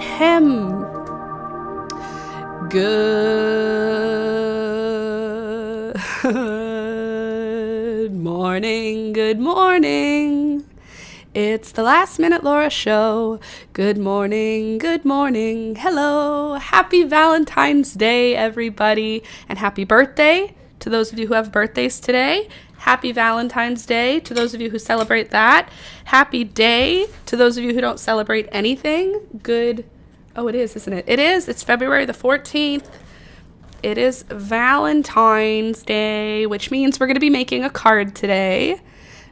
Ahem. Good morning, good morning. It's the Last Minute Laura Show. Good morning, good morning. Hello, happy Valentine's Day, everybody, and happy birthday to those of you who have birthdays today. Happy Valentine's Day to those of you who celebrate that. Happy day to those of you who don't celebrate anything. Good. Oh, it is, isn't it? It is. It's February the 14th. It is Valentine's Day, which means we're going to be making a card today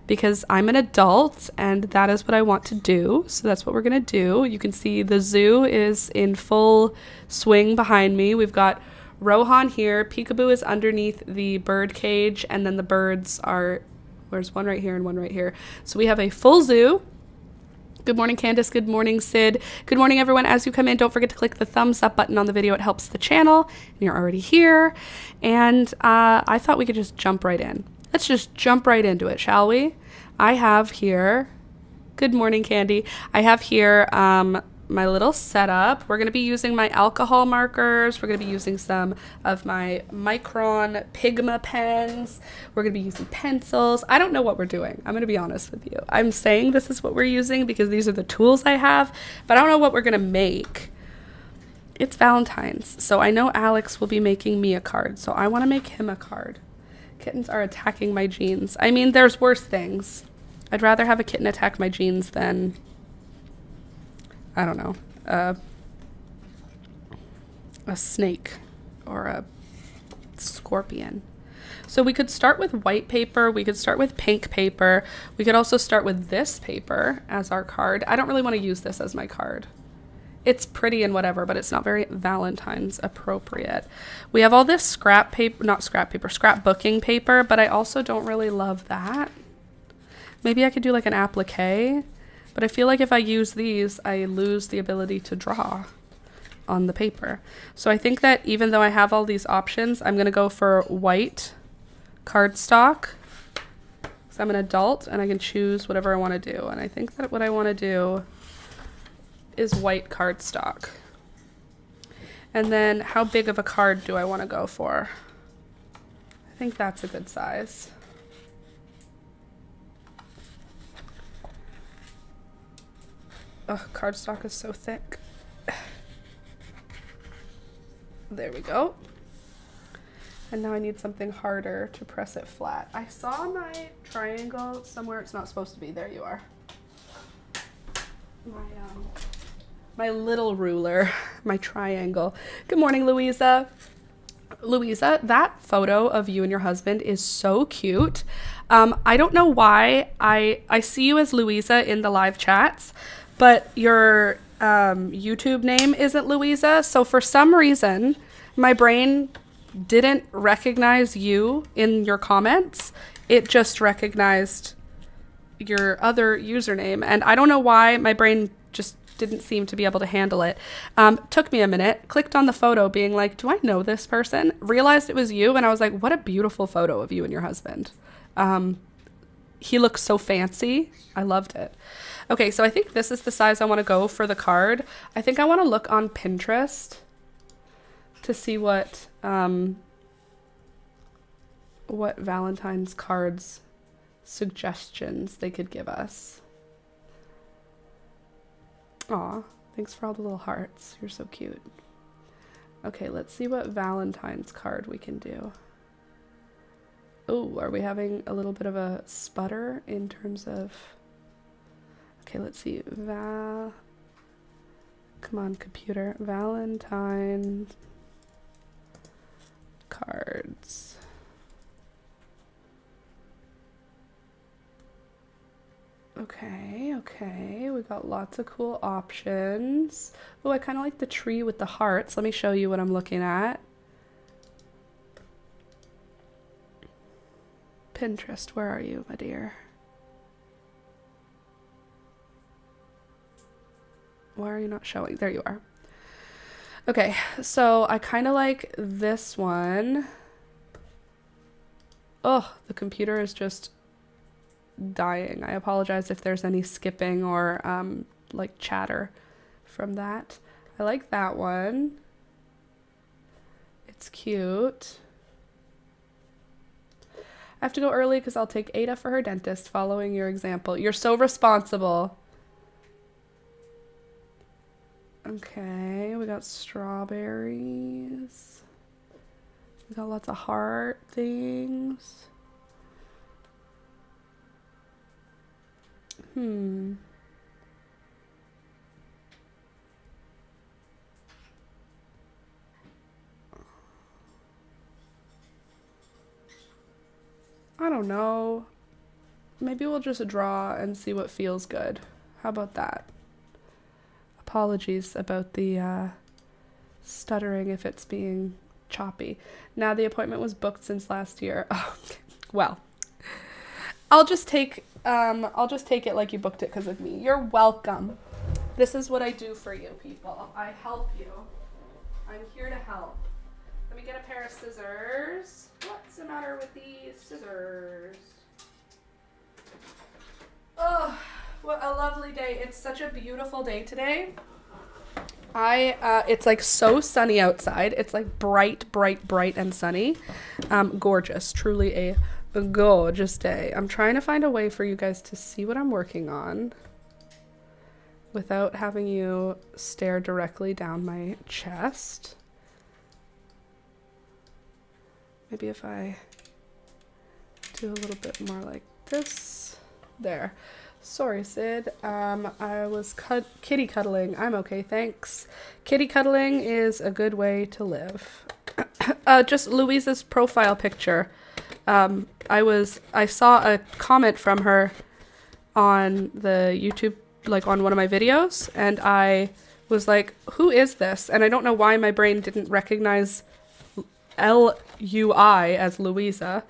because I'm an adult and that is what I want to do. So that's what we're going to do. You can see the zoo is in full swing behind me. We've got Rohan here. Peekaboo is underneath the bird cage, and then the birds are, there's one right here and one right here. So we have a full zoo. Good morning, Candace. Good morning, Sid. Good morning, everyone. As you come in, don't forget to click the thumbs up button on the video. It helps the channel, and you're already here. And I thought we could just jump right in. Let's just jump right into it, shall we? I have here, good morning, Candy. I have here my little setup. We're going to be using my alcohol markers. We're going to be using some of my Micron Pigma pens. We're going to be using pencils. I don't know what we're doing. I'm going to be honest with you. I'm saying this is what we're using because these are the tools I have, but I don't know what we're going to make. It's Valentine's, so I know Alex will be making me a card, so I want to make him a card. Kittens are attacking my jeans. I mean, there's worse things. I'd rather have a kitten attack my jeans than, I don't know, a snake or a scorpion. So we could start with white paper. We could start with pink paper. We could also start with this paper as our card. I don't really want to use this as my card. It's pretty and whatever, but it's not very Valentine's appropriate. We have all this scrap paper, not scrap paper, scrapbooking paper, but I also don't really love that. Maybe I could do like an applique. But I feel like if I use these, I lose the ability to draw on the paper. So I think that even though I have all these options, I'm going to go for white cardstock. Because I'm an adult and I can choose whatever I want to do. And I think that what I want to do is white cardstock. And then how big of a card do I want to go for? I think that's a good size. Ugh, cardstock is so thick. There we go. And now I need something harder to press it flat. I saw my triangle somewhere. It's not supposed to be. There you are. My little ruler, my triangle. Good morning, Louisa. Louisa, that photo of you and your husband is so cute. I don't know why I see you as Louisa in the live chats, but your YouTube name isn't Louisa. So for some reason, my brain didn't recognize you in your comments. It just recognized your other username. And I don't know why my brain just didn't seem to be able to handle it. Took me a minute, clicked on the photo being like, do I know this person? Realized it was you. And I was like, what a beautiful photo of you and your husband. He looks so fancy. I loved it. Okay, so I think this is the size I want to go for the card. I think I want to look on Pinterest to see what Valentine's cards suggestions they could give us. Aw, thanks for all the little hearts. You're so cute. Okay, let's see what Valentine's card we can do. Oh, are we having a little bit of a sputter in terms of... Okay, let's see. Come on, computer. Valentine cards. Okay. We got lots of cool options. Oh, I kind of like the tree with the hearts. Let me show you what I'm looking at. Pinterest, where are you, my dear? Why are you not showing? There you are. Okay, so I kind of like this one. Oh, the computer is just dying. I apologize if there's any skipping or like chatter from that. I like that one. It's cute. I have to go early because I'll take Ada for her dentist following your example. You're so responsible. Okay, we got strawberries. We got lots of heart things. I don't know. Maybe we'll just draw and see what feels good. How about that? Apologies about the stuttering if it's being choppy. Now the appointment was booked since last year. Oh, well, I'll just take it like you booked it because of me. You're welcome. This is what I do for you, people. I help you. I'm here to help. Let me get a pair of scissors. What's the matter with these scissors? Oh, what a lovely day. It's such a beautiful day today. It's like so sunny outside. It's like bright and sunny. Gorgeous. Truly a gorgeous day. I'm trying to find a way for you guys to see what I'm working on without having you stare directly down my chest. Maybe if I do a little bit more like this. There. Sorry, Sid. I was kitty cuddling. I'm okay, thanks. Kitty cuddling is a good way to live. Just Louisa's profile picture. I saw a comment from her on the YouTube, like on one of my videos, and I was like, who is this? And I don't know why my brain didn't recognize L-U-I as Louisa,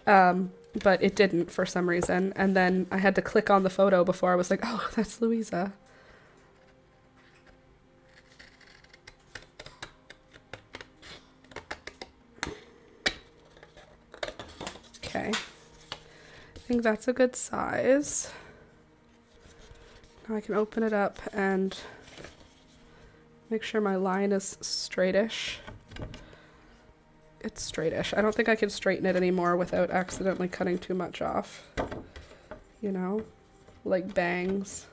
but it didn't for some reason. And then I had to click on the photo before I was like, oh, that's Louisa. Okay. I think that's a good size. Now I can open it up and make sure my line is straightish. It's straightish. I don't think I can straighten it anymore without accidentally cutting too much off. You know, like bangs.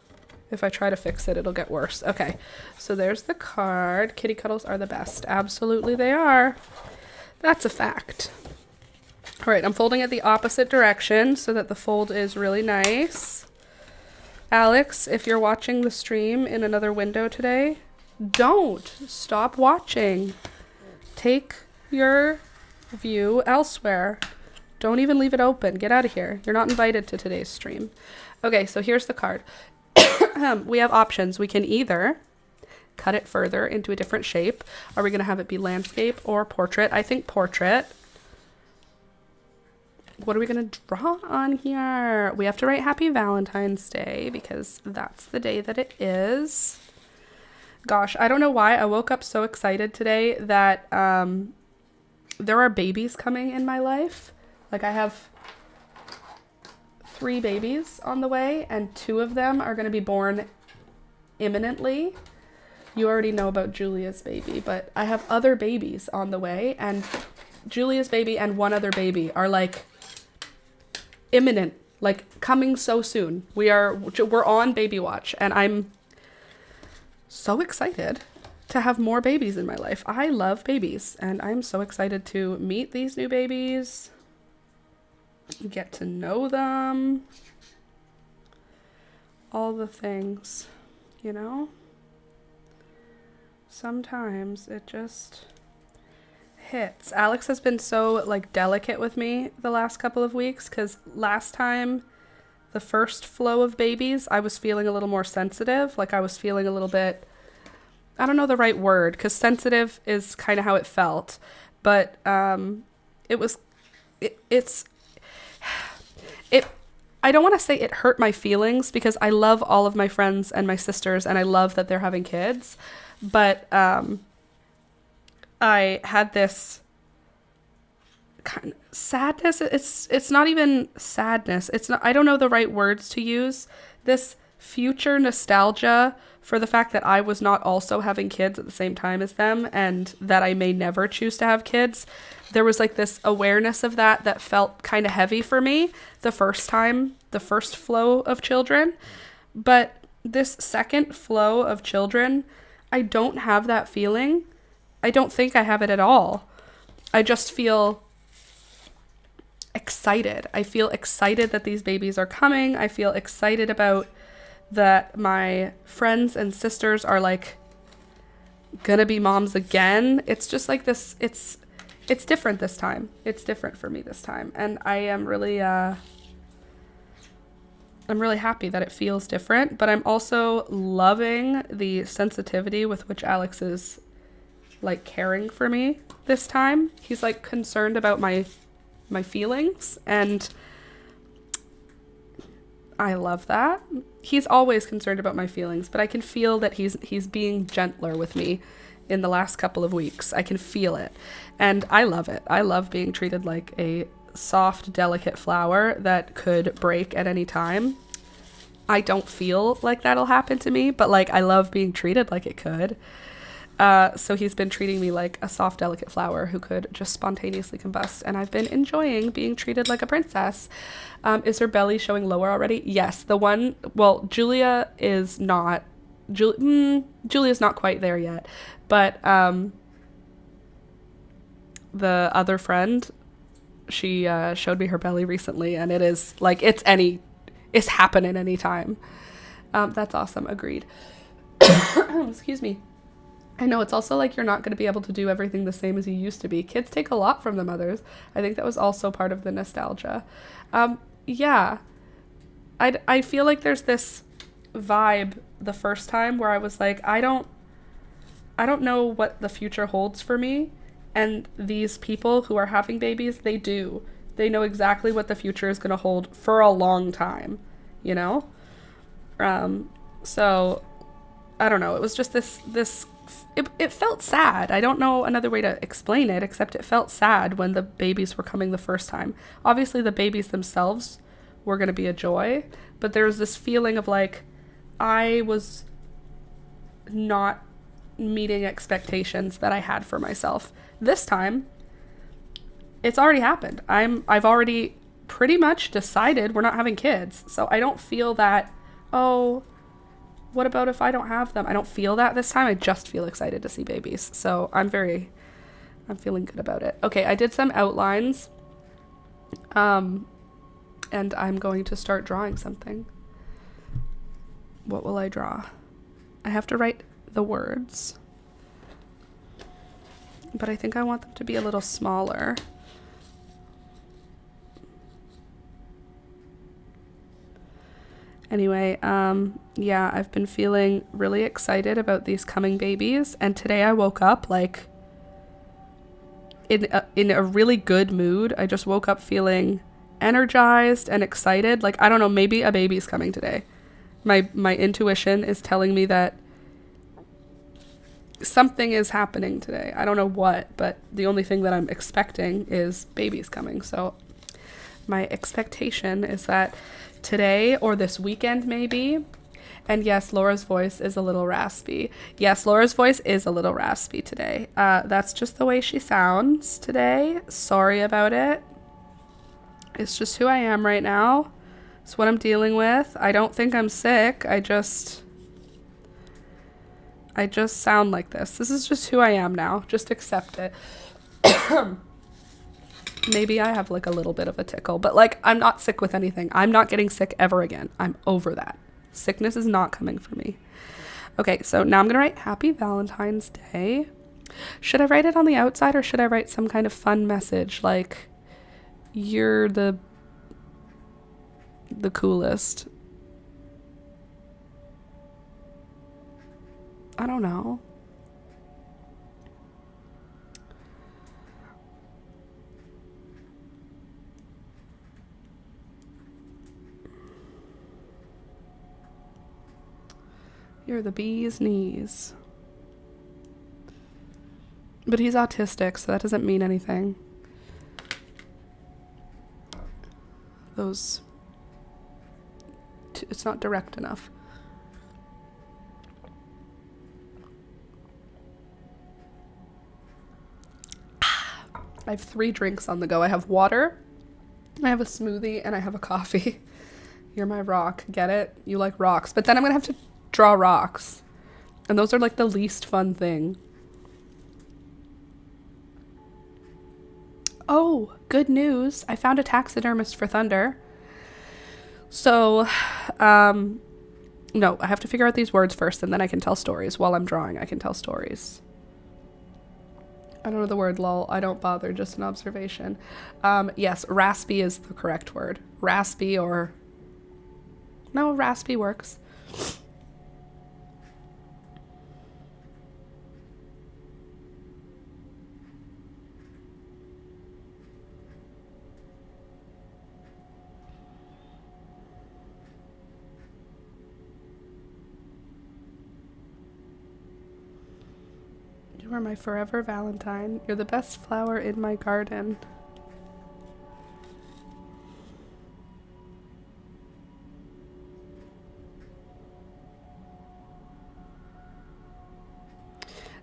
If I try to fix it, it'll get worse. Okay, so there's the card. Kitty cuddles are the best. Absolutely they are. That's a fact. All right, I'm folding it the opposite direction so that the fold is really nice. Alex, if you're watching the stream in another window today, don't stop watching. Take your view elsewhere. Don't even leave it open. Get out of here. You're not invited to today's stream. Okay, so here's the card. We have options. We can either cut it further into a different shape. Are we going to have it be landscape or portrait? I think portrait. What are we going to draw on here? We have to write Happy Valentine's Day because that's the day that it is. Gosh, I don't know why I woke up so excited today that there are babies coming in my life. Like I have 3 babies on the way and 2 of them are going to be born imminently. You already know about Julia's baby, but I have other babies on the way, and Julia's baby and one other baby are like imminent, like coming so soon. We're on baby watch, and I'm so excited to have more babies in my life. I love babies, and I'm so excited to meet these new babies, get to know them, all the things, you know? Sometimes it just hits. Alex has been so like delicate with me the last couple of weeks because last time, the first flow of babies, I was feeling a little more sensitive. Like I was feeling a little bit, I don't know the right word because sensitive is kind of how it felt, but I don't want to say it hurt my feelings because I love all of my friends and my sisters and I love that they're having kids. But I had this kind of sadness. It's not even sadness. It's not, I don't know the right words to use. This future nostalgia for the fact that I was not also having kids at the same time as them, and that I may never choose to have kids. There was like this awareness of that felt kind of heavy for me the first flow of children. But this second flow of children, I don't have that feeling. I don't think I have it at all. I just feel excited. I feel excited that these babies are coming. I feel excited about that my friends and sisters are like gonna be moms again. It's just like this, it's different this time. It's different for me this time. And I am really, I'm really happy that it feels different, but I'm also loving the sensitivity with which Alex is like caring for me this time. He's like concerned about my feelings, and I love that. He's always concerned about my feelings, but I can feel that he's being gentler with me in the last couple of weeks. I can feel it, and I love it. I love being treated like a soft, delicate flower that could break at any time. I don't feel like that'll happen to me, but like I love being treated like it could. So he's been treating me like a soft, delicate flower who could just spontaneously combust, and I've been enjoying being treated like a princess. Is her belly showing lower already? Yes. Julia is not. Julia's not quite there yet, but the other friend, she showed me her belly recently, and it is like it's happening anytime. That's awesome. Agreed. Excuse me. I know, it's also like you're not going to be able to do everything the same as you used to be. Kids take a lot from the mothers. I think that was also part of the nostalgia. Yeah. I feel like there's this vibe the first time where I was like, I don't know what the future holds for me. And these people who are having babies, they do. They know exactly what the future is going to hold for a long time, you know? So I don't know. It was just it felt sad. I don't know another way to explain it, except it felt sad when the babies were coming the first time. Obviously, the babies themselves were going to be a joy, but there was this feeling of like I was not meeting expectations that I had for myself. This time, it's already happened. I've already pretty much decided we're not having kids, so I don't feel that, oh, what about if I don't have them? I don't feel that this time. I just feel excited to see babies. So I'm feeling good about it. Okay, I did some outlines. And I'm going to start drawing something. What will I draw? I have to write the words. But I think I want them to be a little smaller. Anyway, yeah, I've been feeling really excited about these coming babies, and today I woke up like in a really good mood. I just woke up feeling energized and excited. Like, I don't know, maybe a baby's coming today. My intuition is telling me that something is happening today. I don't know what, but the only thing that I'm expecting is babies coming. So my expectation is that today or this weekend maybe. And yes, Laura's voice is a little raspy. Yes, Laura's voice is a little raspy today. That's just the way she sounds today. Sorry about it. It's just who I am right now. It's what I'm dealing with. I don't think I'm sick. I just sound like this. This is just who I am now. Just accept it. Maybe I have like a little bit of a tickle, but like I'm not sick with anything. I'm not getting sick ever again. I'm over that. Sickness is not coming for me. Okay, so now I'm going to write Happy Valentine's Day. Should I write it on the outside or should I write some kind of fun message like you're the coolest? I don't know. You're the bee's knees. But he's autistic, so that doesn't mean anything. It's not direct enough. I have 3 drinks on the go. I have water, I have a smoothie, and I have a coffee. You're my rock. Get it? You like rocks. But then I'm going to have to draw rocks. And those are like the least fun thing. Oh, good news. I found a taxidermist for Thunder. So, no, I have to figure out these words first, and then I can tell stories. While I'm drawing, I can tell stories. I don't know the word, lol. I don't bother, just an observation. Yes, raspy is the correct word. Raspy or... No, raspy works. You are my forever Valentine. You're the best flower in my garden.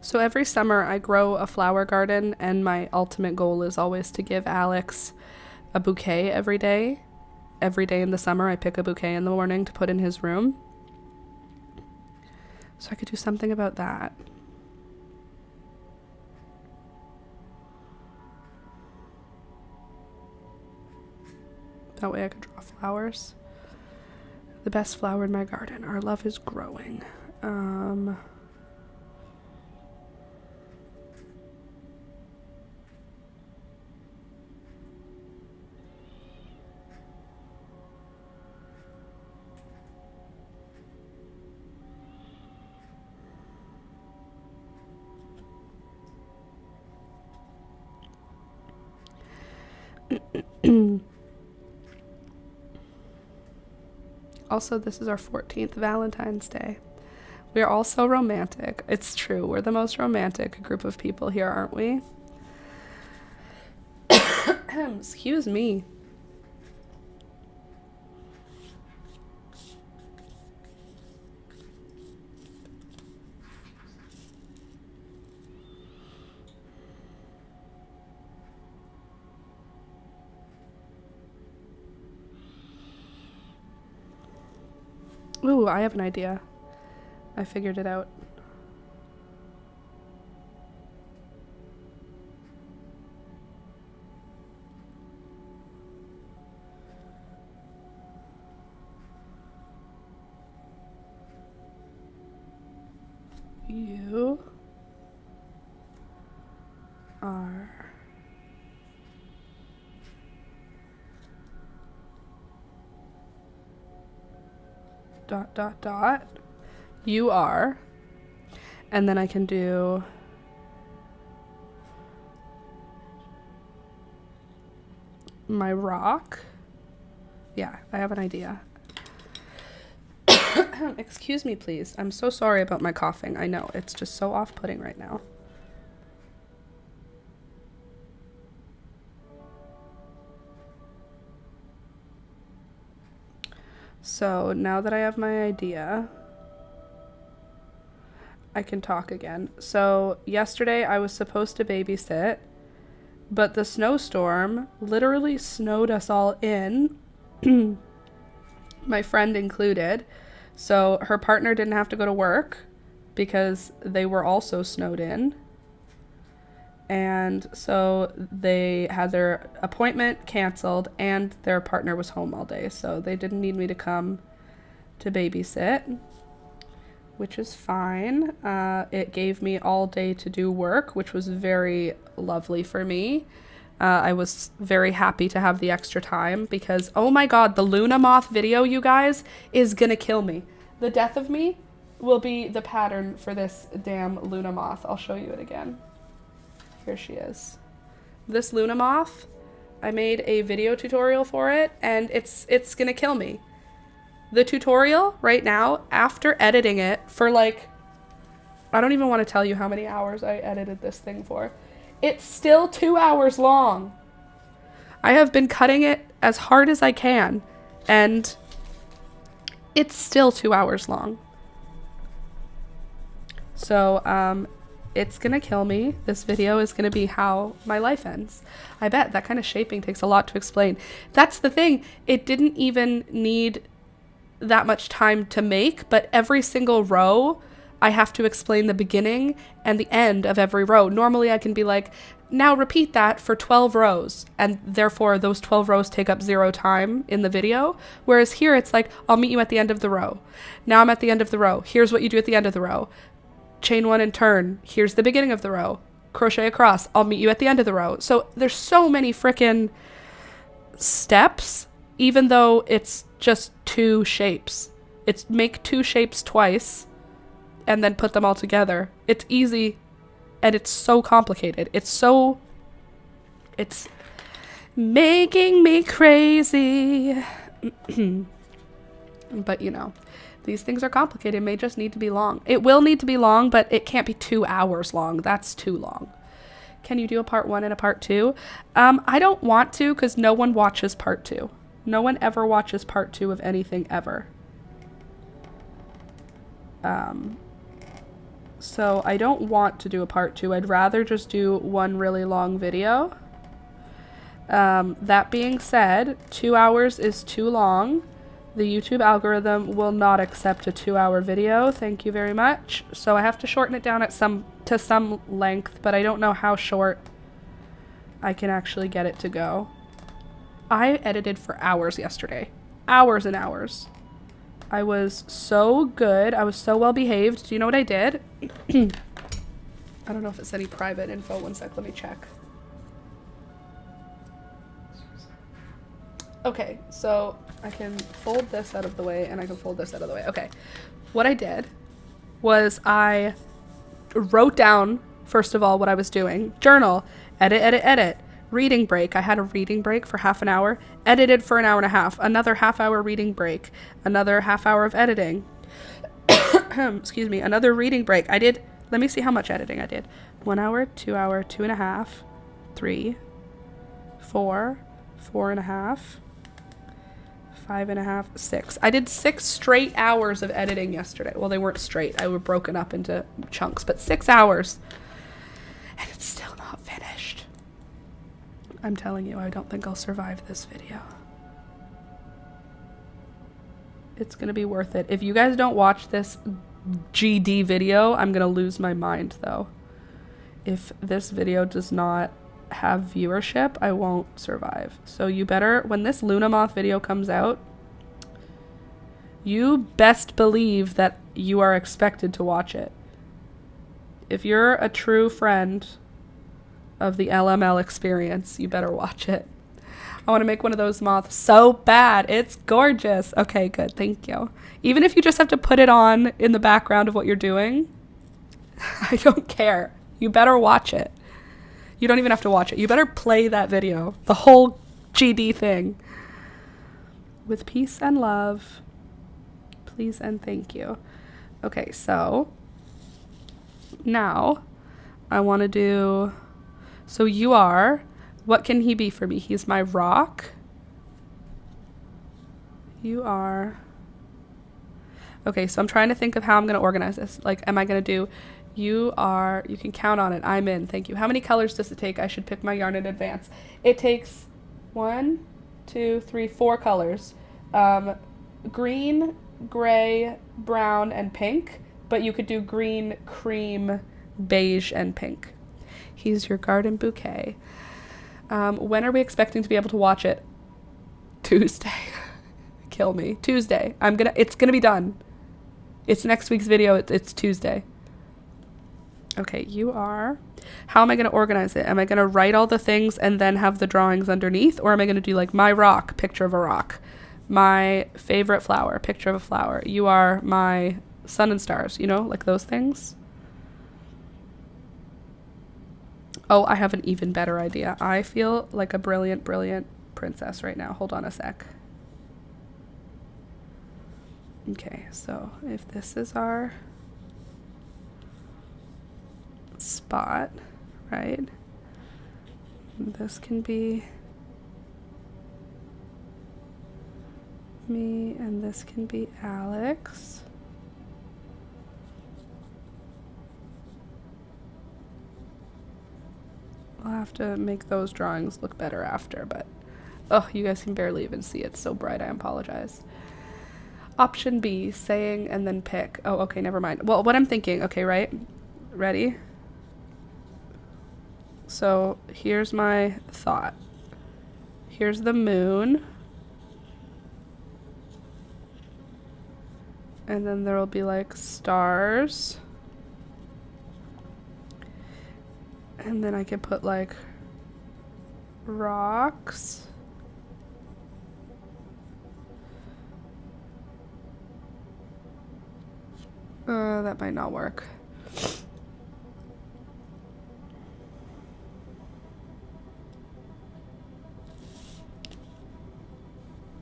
So every summer I grow a flower garden, and my ultimate goal is always to give Alex a bouquet every day. Every day in the summer I pick a bouquet in the morning to put in his room. So I could do something about that. That way I could draw flowers. The best flower in my garden. Our love is growing. Also, this is our 14th Valentine's Day. We are all so romantic. It's true. We're the most romantic group of people here, aren't we? Excuse me. Ooh, I have an idea. I figured it out. You are dot dot dot. You are, and then I can do my rock. Yeah, I have an idea. Excuse me, please. I'm so sorry about my coughing. I know, it's just so off-putting right now. So now that I have my idea, I can talk again. So yesterday I was supposed to babysit, but the snowstorm literally snowed us all in, my friend included. So her partner didn't have to go to work because they were also snowed in. And so they had their appointment canceled and their partner was home all day. So they didn't need me to come to babysit, which is fine. It gave me all day to do work, which was very lovely for me. I was very happy to have the extra time because, oh my God, the Luna moth video, you guys, is gonna kill me. The death of me will be the pattern for this damn Luna moth. I'll show you it again. Here she is. This Luna moth, I made a video tutorial for it, and it's gonna kill me. The tutorial right now, after editing it for like, I don't even want to tell you how many hours I edited this thing for. It's still 2 hours long. I have been cutting it as hard as I can, and it's still 2 hours long. So, It's gonna kill me. This video is gonna be how my life ends. I bet that kind of shaping takes a lot to explain. That's the thing. It didn't even need that much time to make, but every single row I have to explain the beginning and the end of every row. Normally I can be like, now repeat that for 12 rows, and therefore those 12 rows take up 0 time in the video. Whereas here it's like, I'll meet you at the end of the row. Now I'm at the end of the row. Here's what you do at the end of the row. Chain 1 and turn. Here's the beginning of the row. Crochet across. I'll meet you at the end of the row. So there's so many freaking steps, even though it's just 2 shapes. It's make 2 shapes twice and then put them all together. It's easy, and it's so complicated. It's making me crazy. But you know, these things are complicated. It may just need to be long. It will need to be long, but it can't be 2 hours long. That's too long. Can you do a part 1 and a part 2? I don't want to, because no one watches part 2. No one ever watches part 2 of anything ever. So I don't want to do a part 2. I'd rather just do one really long video. That being said, 2 hours is too long. The YouTube algorithm will not accept a 2-hour video. Thank you very much. So I have to shorten it down to some length, but I don't know how short I can actually get it to go. I edited for hours yesterday. Hours and hours. I was so good. I was so well behaved. Do you know what I did? I don't know if it's any private info. One sec, let me check. Okay, so I can fold this out of the way and I can fold this out of the way. Okay, what I did was I wrote down, first of all, what I was doing. Journal, edit, edit, edit. Reading break. I had a reading break for half an hour. Edited for an hour and a half. Another half-hour reading break. Another half-hour of editing. Excuse me. Another reading break. Let me see how much editing I did. 1 hour, 2 hour, 2.5, 3, 4, 4.5, 5.5, 6. I did 6 straight hours of editing yesterday. Well, they weren't straight. They were broken up into chunks, but 6 hours. And it's still not finished. I'm telling you, I don't think I'll survive this video. It's gonna be worth it. If you guys don't watch this GD video, I'm gonna lose my mind though. If this video does not have viewership, I won't survive. So you better, when this Luna Moth video comes out, you best believe that you are expected to watch it. If you're a true friend of the LML experience, you better watch it. I want to make one of those moths so bad. It's gorgeous. Okay, good. Thank you. Even if you just have to put it on in the background of what you're doing, I don't care. You better watch it. You don't even have to watch it. You better play that video. The whole GD thing. With peace and love. Please and thank you. Okay, so now I want to do... So you are, what can he be for me? He's my rock. You are, okay, so I'm trying to think of how I'm going to organize this. Like, am I going to do, you are, you can count on it. I'm in, thank you. How many colors does it take? I should pick my yarn in advance. It takes 1, 2, 3, 4 colors. Green, gray, brown, and pink. But you could do green, cream, beige, and pink. He's your garden bouquet. When are we expecting to be able to watch it? Tuesday. Kill me. Tuesday. It's gonna be done. It's next week's video. It's Tuesday. Okay, you are. How am I gonna organize it? Am I gonna write all the things and then have the drawings underneath? Or am I gonna do like my rock, picture of a rock? My favorite flower, picture of a flower. You are my sun and stars, you know, like those things. Oh, I have an even better idea. I feel like a brilliant, brilliant princess right now. Hold on a sec. Okay, so if this is our spot, right? This can be me, and this can be Alex. have to make those drawings look better after, but oh, you guys can barely even see it. It's so bright. I apologize. Option B, saying and then pick. Oh, okay, never mind. Well, what I'm thinking, okay, right? Ready? So here's my thought. Here's the moon. And then there will be like stars. And then I could put like rocks. That might not work.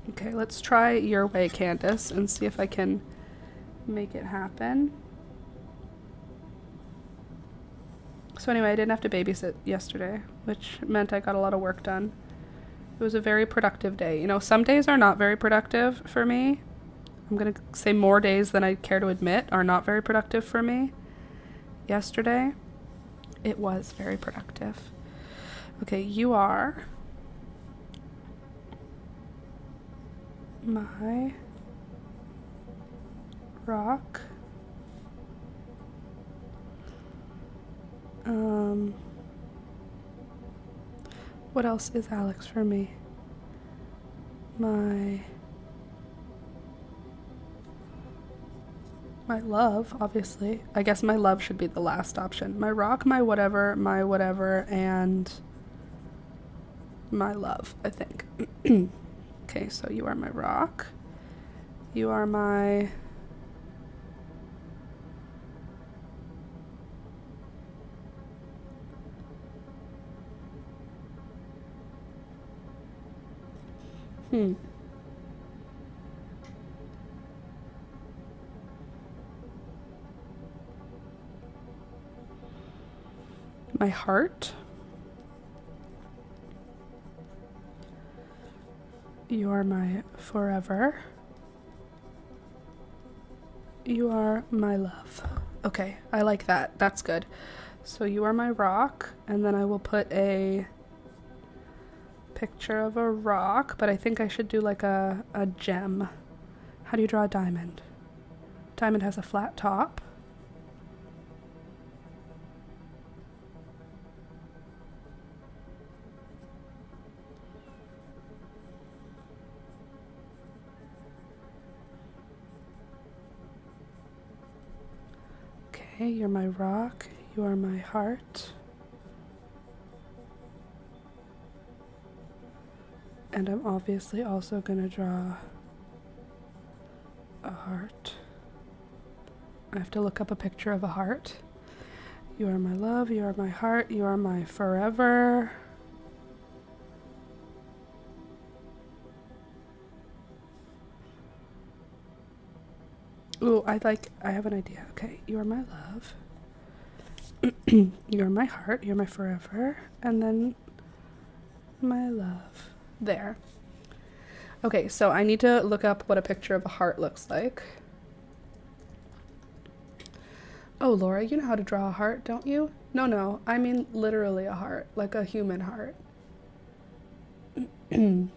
Okay, let's try your way, Candace, and see if I can make it happen. So anyway, I didn't have to babysit yesterday, which meant I got a lot of work done. It was a very productive day. You know, some days are not very productive for me. I'm going to say more days than I care to admit are not very productive for me. Yesterday, it was very productive. Okay, you are my rock. What else is Alex for me? My love, obviously. I guess my love should be the last option. My rock, my whatever, and my love, I think. Okay, so you are my rock. You are my my heart. You are my forever. You are my love. Okay, I like that. That's good. So you are my rock, and then I will put a picture of a rock, but I think I should do like a gem. How do you draw a diamond? Diamond has a flat top. Okay, you're my rock. You are my heart. And I'm obviously also going to draw a heart. I have to look up a picture of a heart. You are my love, you are my heart, you are my forever. Ooh, I have an idea. Okay, you are my love. You're my heart, you're my forever, and then my love. There. Okay, so I need to look up what a picture of a heart looks like. Oh, Laura, you know how to draw a heart, don't you? No, I mean literally a heart, like a human heart. We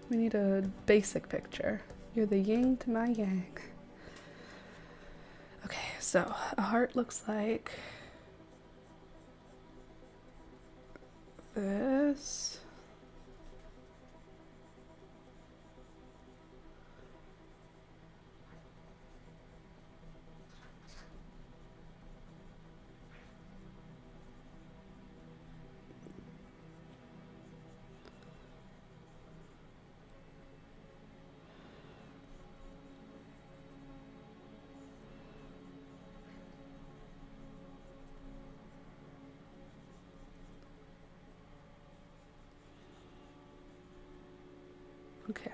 need a basic picture. You're the yin to my yang. Okay, so a heart looks like this. Okay.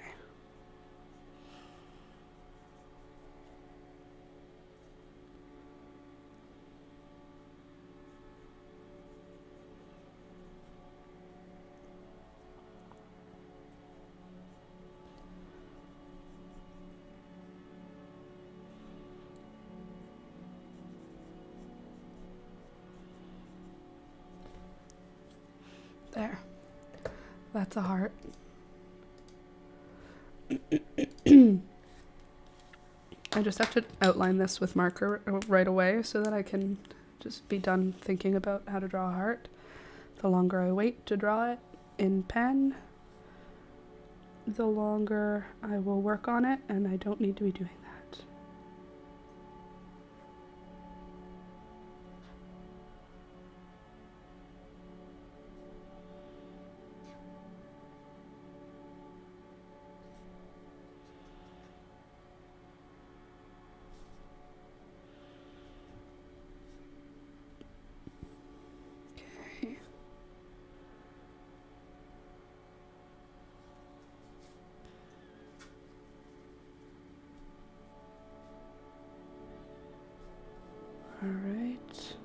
That's a heart. I just have to outline this with marker right away so that I can just be done thinking about how to draw a heart. The longer I wait to draw it in pen, the longer I will work on it, and I don't need to be doing that. Okay. All right.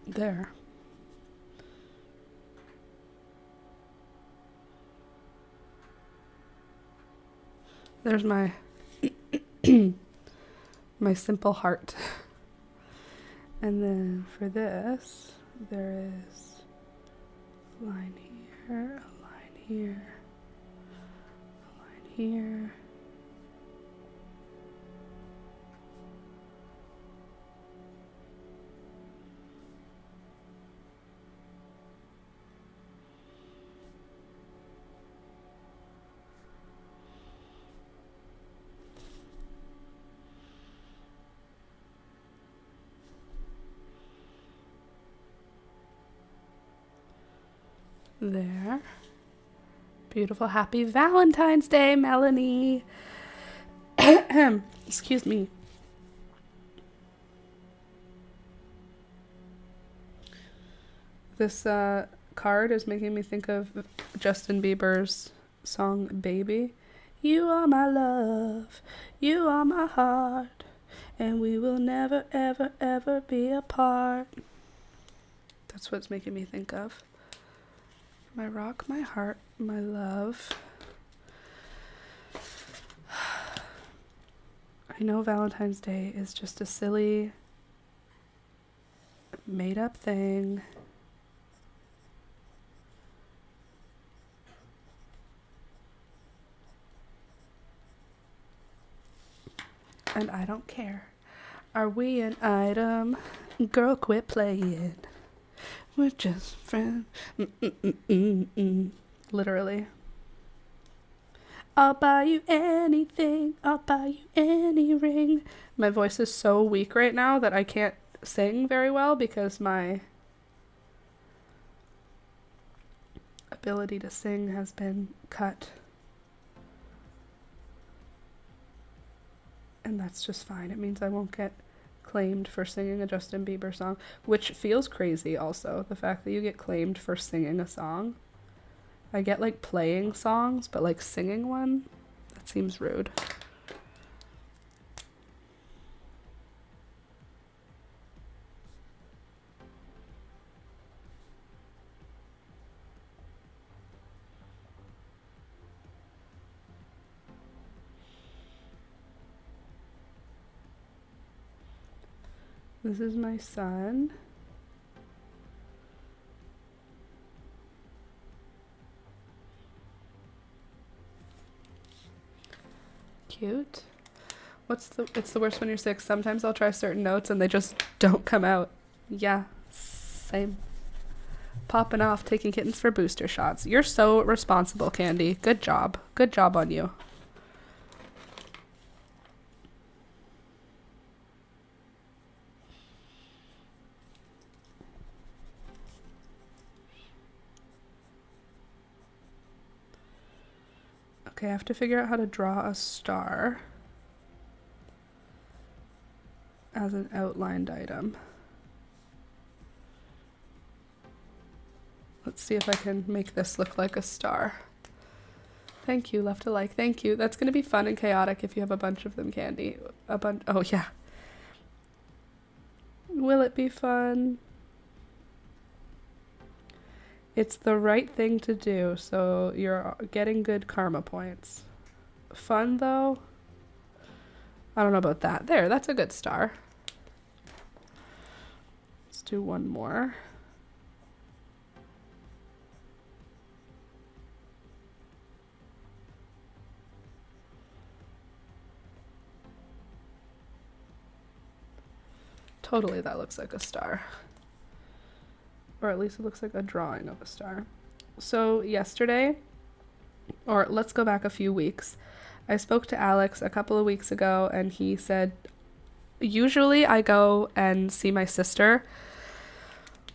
There. There's my my simple heart. And then for this, there is a line here, a line here, a line here. There. Beautiful. Happy Valentine's Day, Melanie. Excuse me. This card is making me think of Justin Bieber's song Baby. You are my love, you are my heart, and we will never, ever, ever be apart. That's what it's making me think of. My rock, my heart, my love. I know Valentine's Day is just a silly, made-up thing. And I don't care. Are we an item? Girl, quit playing. We're just friends. Literally. I'll buy you anything. I'll buy you any ring. My voice is so weak right now that I can't sing very well because my ability to sing has been cut. And that's just fine. It means I won't get claimed for singing a Justin Bieber song, which feels crazy also. The fact that you get claimed for singing a song. I get like playing songs, but like singing one, that seems rude. This is my son. Cute. It's the worst when you're 6. Sometimes I'll try certain notes and they just don't come out. Yeah, same. Popping off, taking kittens for booster shots. You're so responsible, Candy. Good job. Good job on you. Okay, I have to figure out how to draw a star as an outlined item. Let's see if I can make this look like a star. Thank you, left a like. Thank you. That's going to be fun and chaotic if you have a bunch of them, Candy. Oh, yeah. Will it be fun? It's the right thing to do, so you're getting good karma points. Fun, though? I don't know about that. There, that's a good star. Let's do one more. Totally, that looks like a star. Or at least it looks like a drawing of a star. So yesterday, or let's go back a few weeks, I spoke to Alex a couple of weeks ago, and he said, usually I go and see my sister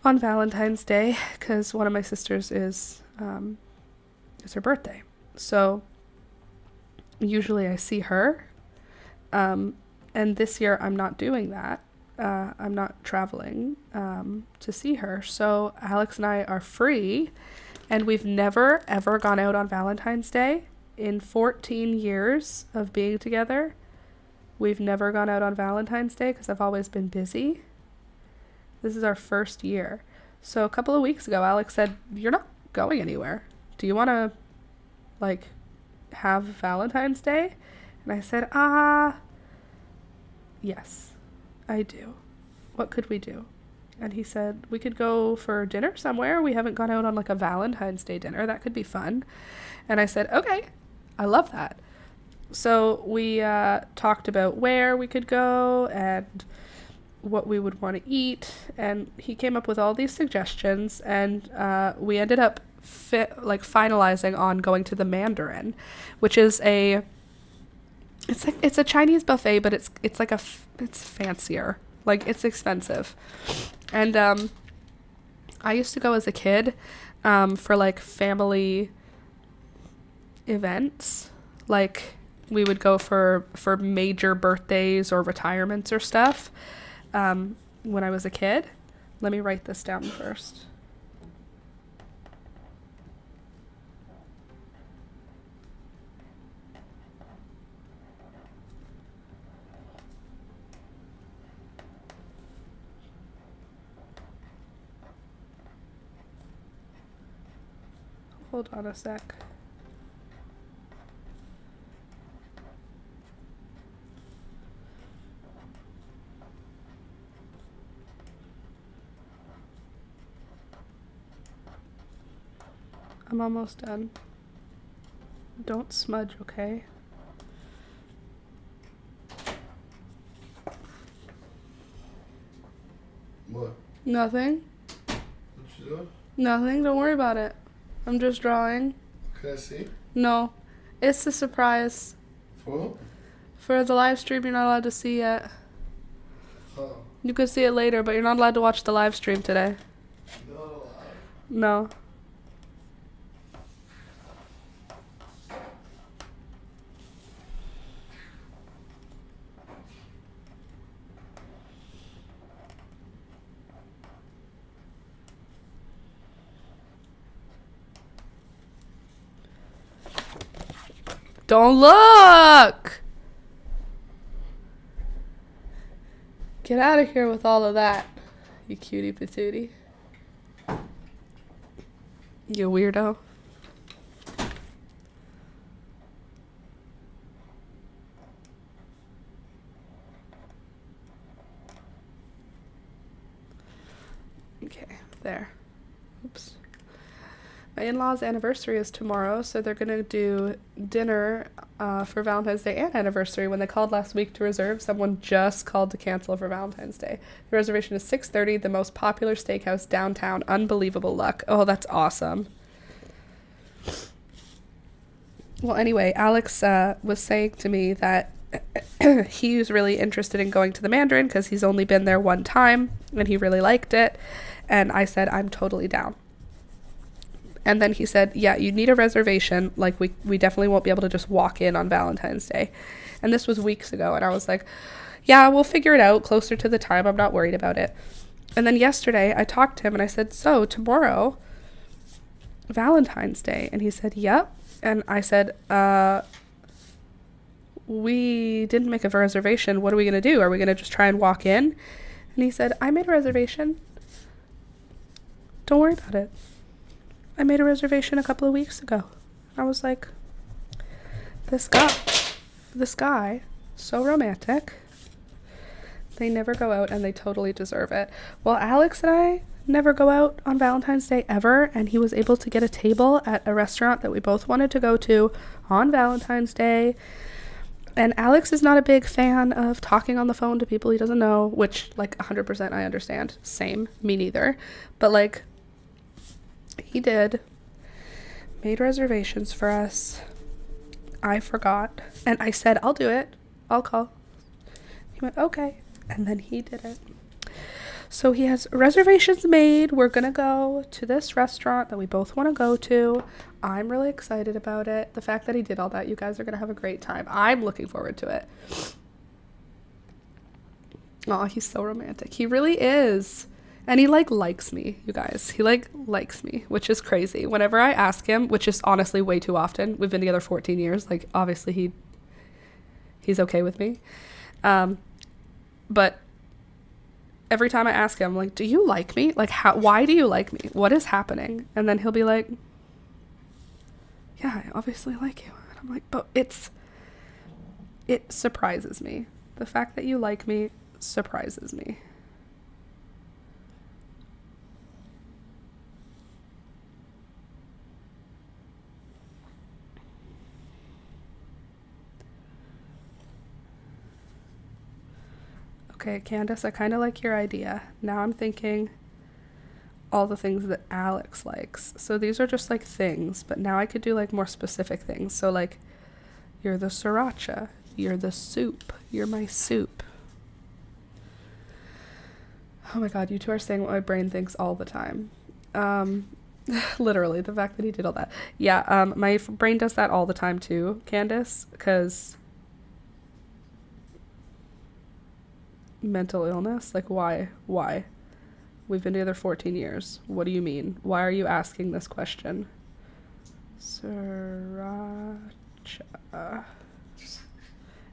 on Valentine's Day, because one of my sisters is her birthday. So usually I see her. And this year I'm not doing that. I'm not traveling to see her. So Alex and I are free, and we've never ever gone out on Valentine's Day. In 14 years of being together, we've never gone out on Valentine's Day because I've always been busy. This is our first year. So a couple of weeks ago, Alex said, "You're not going anywhere. Do you want to have Valentine's Day?" And I said, yes. I do. What could we do? And he said, we could go for dinner somewhere. We haven't gone out on a Valentine's Day dinner. That could be fun. And I said, okay, I love that. So we talked about where we could go and what we would want to eat. And he came up with all these suggestions. And we ended up finalizing on going to the Mandarin, which is it's a Chinese buffet, but it's fancier. It's expensive. And I used to go as a kid for family events. We would go for major birthdays or retirements or stuff when I was a kid. Let me write this down first. Hold on a sec. I'm almost done. Don't smudge, okay? What? Nothing. What you doing? Nothing. Don't worry about it. I'm just drawing. Can I see? No. It's a surprise. For? For the live stream, you're not allowed to see yet. Oh. You could see it later, but you're not allowed to watch the live stream today. No. No. Don't look! Get out of here with all of that, you cutie patootie. You weirdo. Okay, there. Oops. My in-laws' anniversary is tomorrow, so they're going to do dinner for Valentine's Day and anniversary. When they called last week to reserve, someone just called to cancel for Valentine's Day. The reservation is 6:30, the most popular steakhouse downtown. Unbelievable luck. Oh, that's awesome. Well, anyway, Alex was saying to me that he was really interested in going to the Mandarin because he's only been there one time and he really liked it. And I said, I'm totally down. And then he said, yeah, you need a reservation. Like, we definitely won't be able to just walk in on Valentine's Day. And this was weeks ago. And I was like, yeah, we'll figure it out closer to the time. I'm not worried about it. And then yesterday I talked to him and I said, so tomorrow, Valentine's Day. And he said, yep. And I said, we didn't make a reservation. What are we going to do? Are we going to just try and walk in? And he said, I made a reservation. Don't worry about it. I made a reservation a couple of weeks ago. I was like, this guy, so romantic. They never go out and they totally deserve it. Well, Alex and I never go out on Valentine's Day ever, and he was able to get a table at a restaurant that we both wanted to go to on Valentine's Day. And Alex is not a big fan of talking on the phone to people he doesn't know, which, like, 100% I understand. Same, me neither. But, like, he did. Made reservations for us. I forgot. And I said, I'll do it. I'll call. He went, okay. And then he did it. So he has reservations made. We're going to go to this restaurant that we both want to go to. I'm really excited about it. The fact that he did all that, you guys are going to have a great time. I'm looking forward to it. Oh, he's so romantic. He really is. And he, like, likes me, you guys. He, like, likes me, which is crazy. Whenever I ask him, which is honestly way too often. We've been together 14 years. Like, obviously he's okay with me. But every time I ask him, like, do you like me? Like, why do you like me? What is happening? And then he'll be like, yeah, I obviously like you. And I'm like, but it surprises me. The fact that you like me surprises me. Okay, Candace, I kind of like your idea. Now I'm thinking all the things that Alex likes. So these are just like things, but now I could do like more specific things. So like, you're the sriracha, you're the soup, you're my soup. Oh my God, you two are saying what my brain thinks all the time. Literally, the fact that he did all that. Yeah, my brain does that all the time too, Candace, because mental illness. Like, why? We've been together 14 years. What do you mean? Why are you asking this question? Sriracha.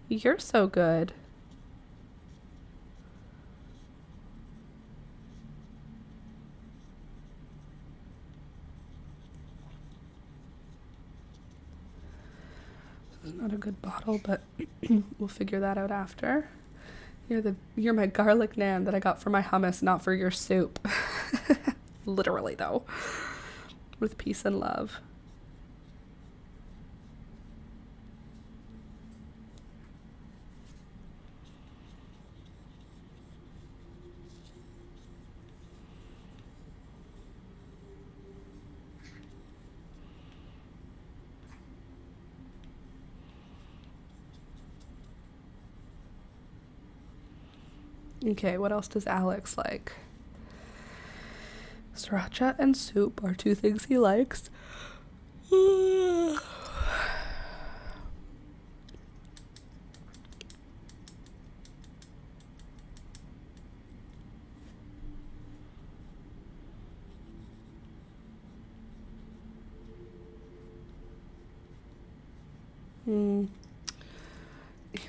You're so good. This is not a good bottle, but we'll figure that out after. You're my garlic naan that I got for my hummus, not for your soup. Literally, though. With peace and love. Okay, what else does Alex like? Sriracha and soup are two things he likes. You're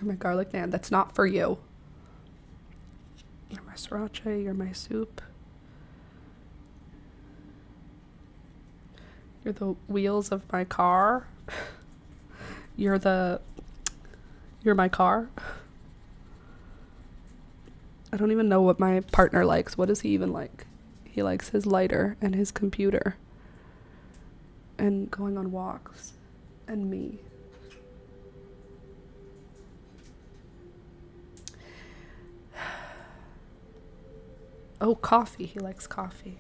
my garlic naan. That's not for you. You're my sriracha, you're my soup. You're the wheels of my car. You're my car. I don't even know what my partner likes. What does he even like? He likes his lighter and his computer. And going on walks. And me. Oh, coffee. He likes coffee.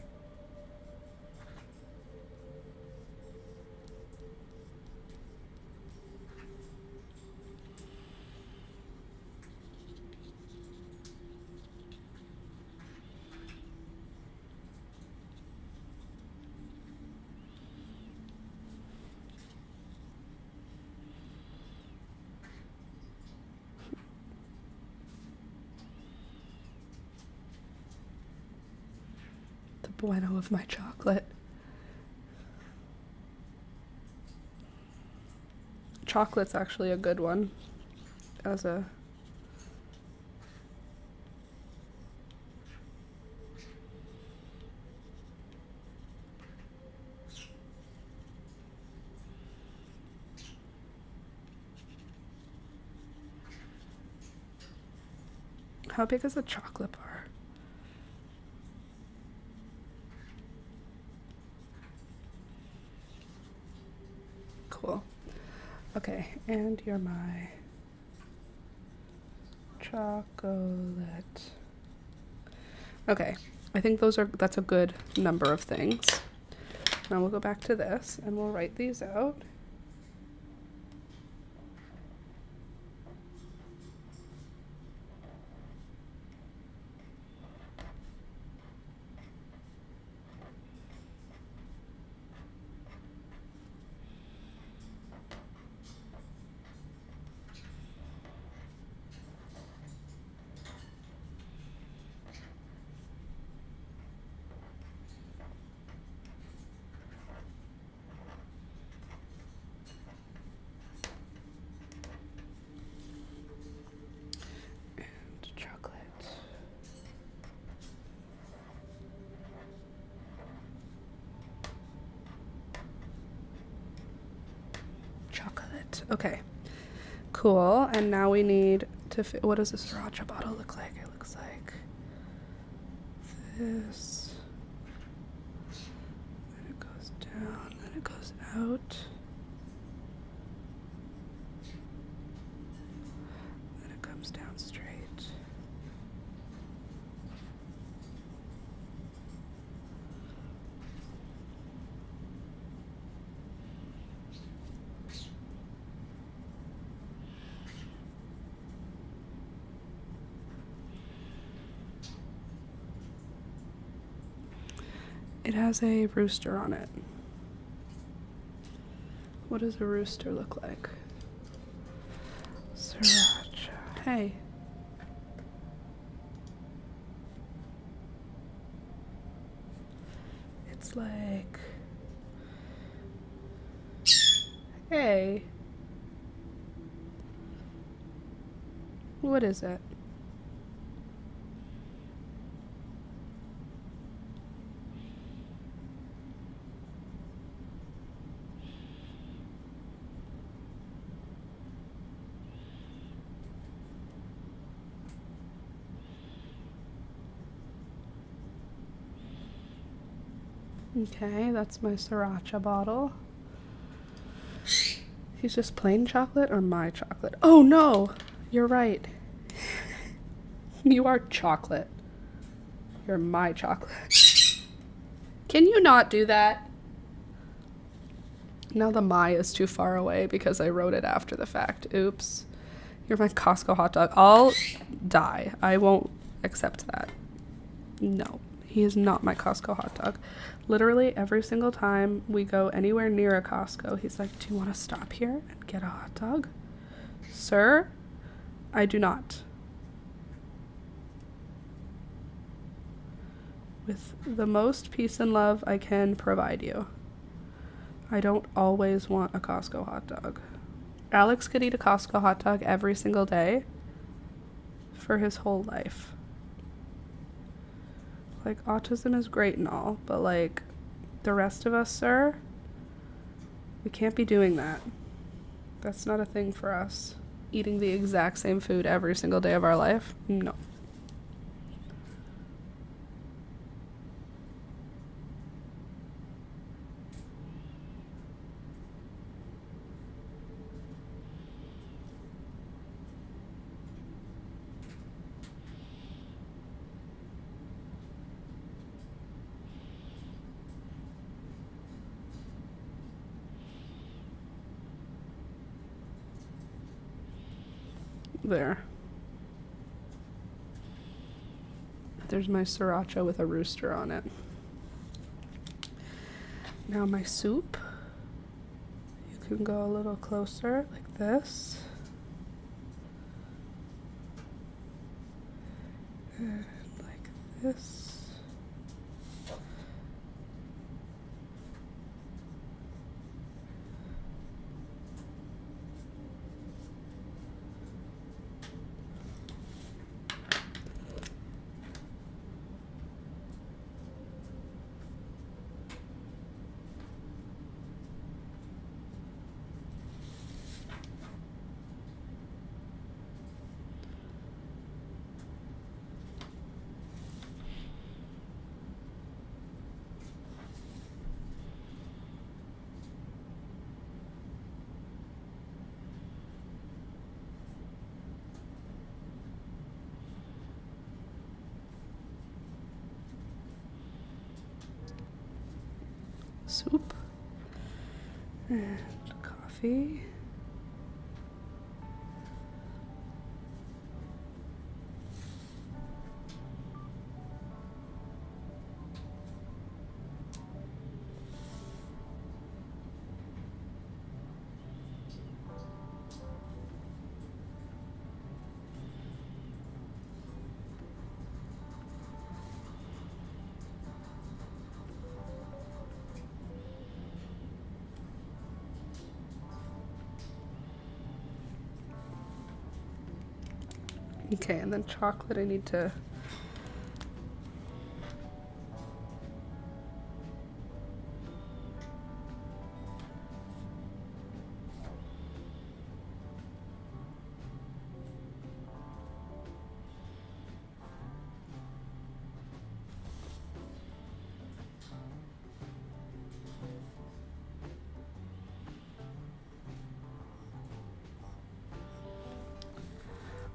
bueno of my chocolate. Chocolate's actually a good one as a How big is a chocolate bar? Cool. Okay, and you're my chocolate. Okay, I think that's a good number of things. Now we'll go back to this and we'll write these out. Chocolate. Okay. Cool. And now we need to what does a sriracha bottle look like? It looks like this. Then it goes down, then it goes out. Then it comes down straight. It has a rooster on it. What does a rooster look like? Sriracha. Hey. It's like... Hey. What is it? Okay, that's my sriracha bottle. He's just plain chocolate or my chocolate? Oh no, you're right. You are chocolate. You're my chocolate. Can you not do that? Now the my is too far away because I wrote it after the fact. Oops. You're my Costco hot dog. I'll die. I won't accept that. No. He is not my Costco hot dog. Literally every single time we go anywhere near a Costco, he's like, do you want to stop here and get a hot dog? Sir, I do not. With the most peace and love I can provide you. I don't always want a Costco hot dog. Alex could eat a Costco hot dog every single day for his whole life. Like, autism is great and all, but, like, the rest of us, sir, we can't be doing that. That's not a thing for us. Eating the exact same food every single day of our life? No. There. There's my sriracha with a rooster on it. Now my soup. You can go a little closer like this. And like this. And coffee. Okay, and then chocolate I need to...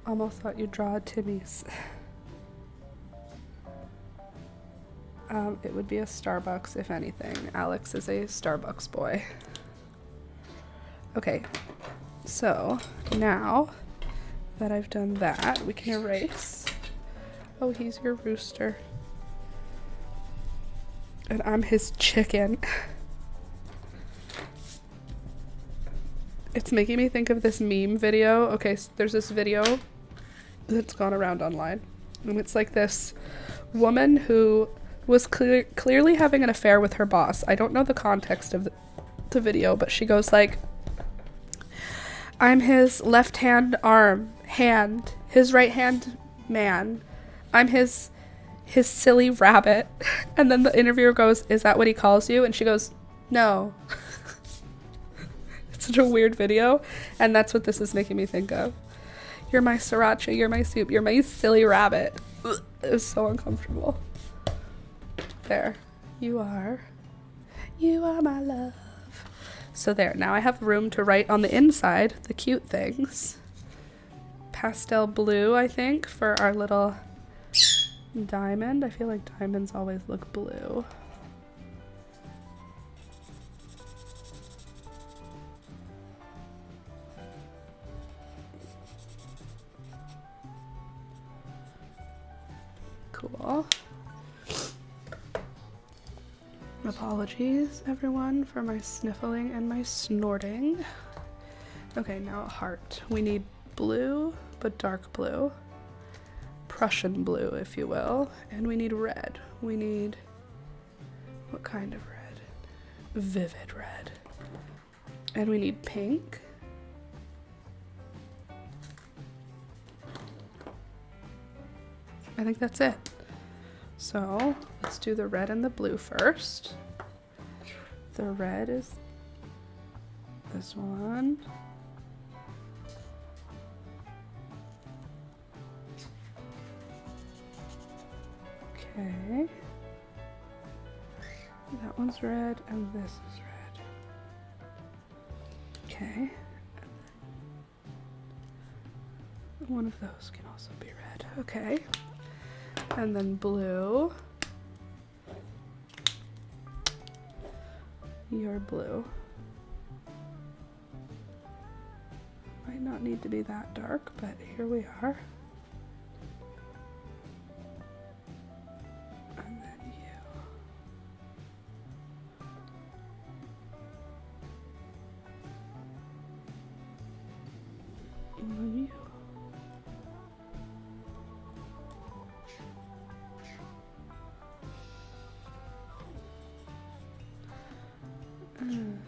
Almost thought you'd draw a Timmy's. It would be a Starbucks, if anything. Alex is a Starbucks boy. Okay, so now that I've done that, we can erase. Oh, he's your rooster. And I'm his chicken. It's making me think of this meme video. Okay, so there's this video that's gone around online. And it's like this woman who was clearly having an affair with her boss. I don't know the context of the video, but she goes like, I'm his left hand, his right hand man. I'm his silly rabbit. And then the interviewer goes, is that what he calls you? And she goes, no. It's such a weird video. And that's what this is making me think of. You're my sriracha, you're my soup, you're my silly rabbit. Ugh, it was so uncomfortable. There. You are my love. So there, now I have room to write on the inside the cute things. Pastel blue, I think, for our little diamond. I feel like diamonds always look blue. Cool. Apologies, everyone, for my sniffling and my snorting. Okay, now a heart. We need blue, but dark blue. Prussian blue, if you will. And we need red. We need... what kind of red? Vivid red. And we need pink. I think that's it. So let's do the red and the blue first. The red is this one. Okay. That one's red and this is red. Okay. One of those can also be red. Okay. And then blue. Your blue. Might not need to be that dark, but here we are. And then you. And then you. And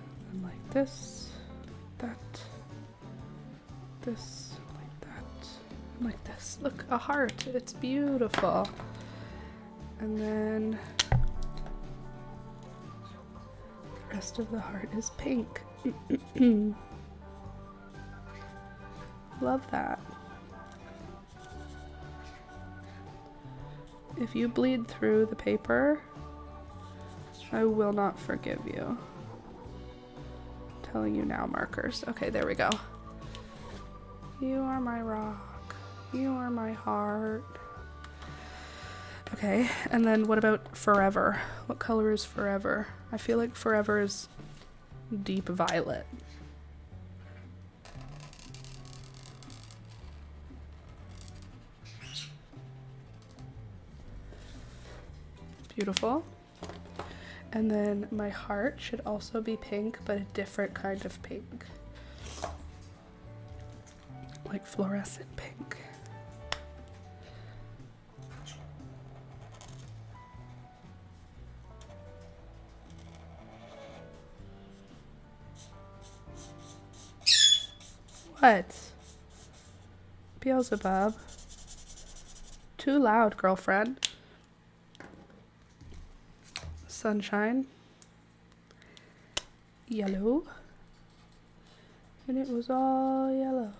like this, that, this, like that, like this. Look, a heart. It's beautiful. And then the rest of the heart is pink. Love that. If you bleed through the paper, I will not forgive you. Telling you now, markers. Okay, there we go. You are my rock. You are my heart. Okay, and then what about forever? What color is forever? I feel like forever is deep violet. Beautiful. And then my heart should also be pink, but a different kind of pink. Like fluorescent pink. What? Beelzebub. Too loud, girlfriend. Sunshine. Yellow. And it was all yellow.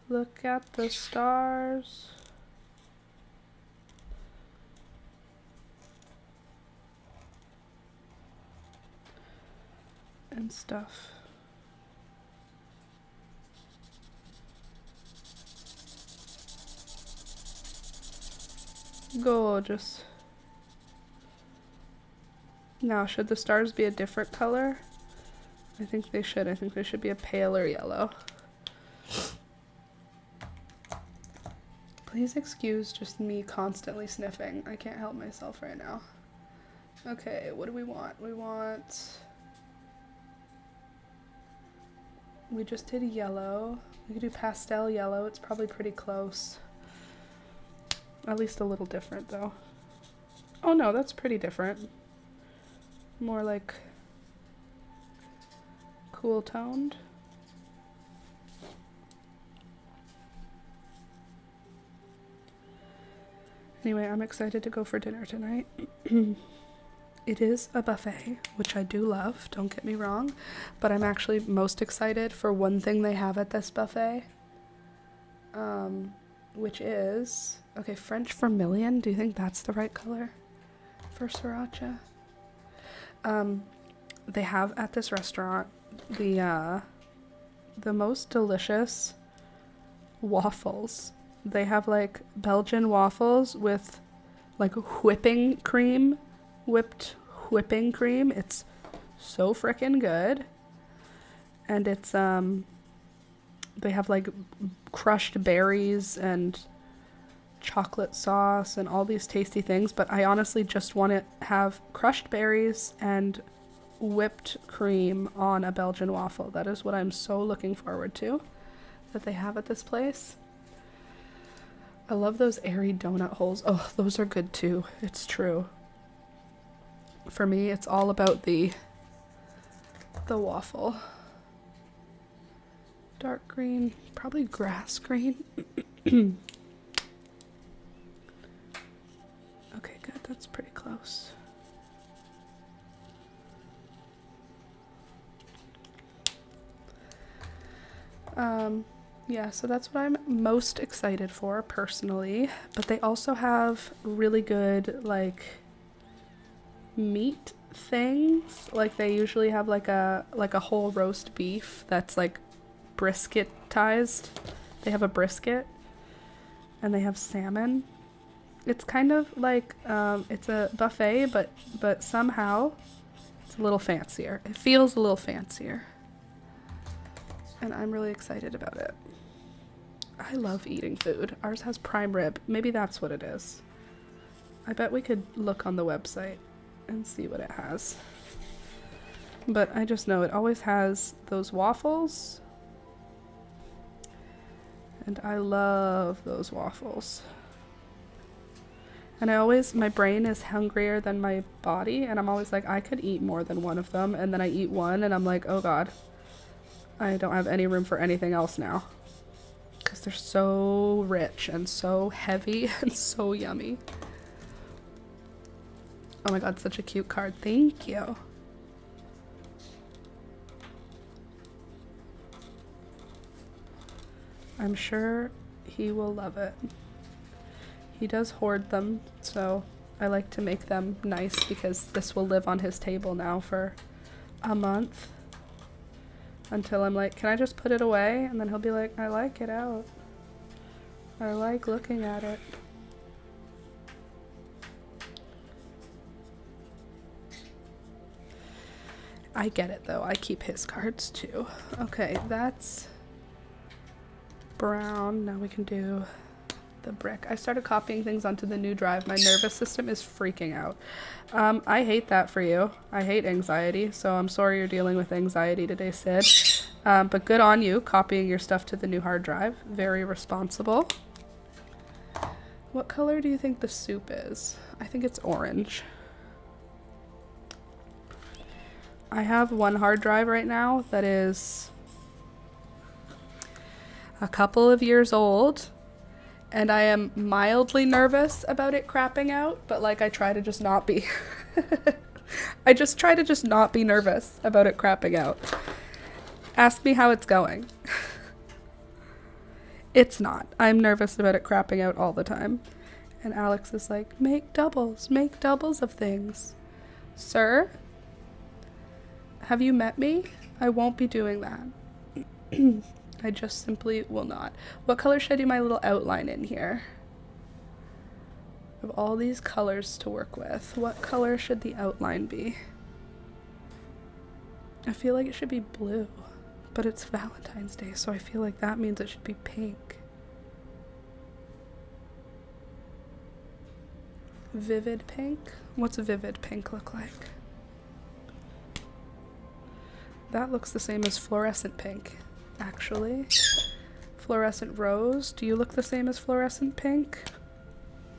Look at the stars. And stuff. Gorgeous. Now, should the stars be a different color? I think they should. I think they should be a paler yellow. Please excuse just me constantly sniffing. I can't help myself right now. Okay, what do we want? We just did yellow. We could do pastel yellow. It's probably pretty close. At least a little different, though. Oh no, that's pretty different. More like cool toned. Anyway, I'm excited to go for dinner tonight. It is a buffet, which I do love, don't get me wrong, but I'm actually most excited for one thing they have at this buffet, which is, okay, French vermilion. Do you think that's the right color for sriracha? They have at this restaurant the most delicious waffles. They have like Belgian waffles with like whipped whipping cream. It's so freaking good. And it's they have like crushed berries and chocolate sauce and all these tasty things, but I honestly just want to have crushed berries and whipped cream on a Belgian waffle. That is what I'm so looking forward to that they have at this place. I love those airy donut holes. Oh, those are good too. It's true. For me, it's all about the waffle. Dark green, probably grass green. Okay, good. That's pretty close. Yeah, so that's what I'm most excited for personally, but they also have really good like meat things. Like they usually have like a whole roast beef that's like brisketized. They have a brisket and they have salmon. It's kind of like it's a buffet, but somehow it's a little fancier. It feels a little fancier. And I'm really excited about it. I love eating food. Ours has prime rib. Maybe that's what it is. I bet we could look on the website and see what it has. But I just know it always has those waffles. And I love those waffles. And my brain is hungrier than my body. And I'm always like, I could eat more than one of them. And then I eat one and I'm like, oh God, I don't have any room for anything else now. Because they're so rich and so heavy and so yummy. Oh my God, such a cute card. Thank you. I'm sure he will love it. He does hoard them, so I like to make them nice because this will live on his table now for a month. Until I'm like, can I just put it away? And then he'll be like, I like it out. I like looking at it. I get it though. I keep his cards too. Okay, that's brown. Now we can do the brick. I started copying things onto the new drive. My nervous system is freaking out. I hate that for you. I hate anxiety, so I'm sorry you're dealing with anxiety today, Sid. But good on you, copying your stuff to the new hard drive. Very responsible. What color do you think the soup is? I think it's orange. I have one hard drive right now that is a couple of years old, and I am mildly nervous about it crapping out, but like I try to just not be. I just try to just not be nervous about it crapping out. Ask me how it's going. It's not. I'm nervous about it crapping out all the time. And Alex is like, make doubles of things. Sir, have you met me? I won't be doing that. I just simply will not. What color should I do my little outline in here? I have all these colors to work with. What color should the outline be? I feel like it should be blue, but it's Valentine's Day, so I feel like that means it should be pink. Vivid pink? What's vivid pink look like? That looks the same as fluorescent pink, actually. Fluorescent rose. Do you look the same as fluorescent pink?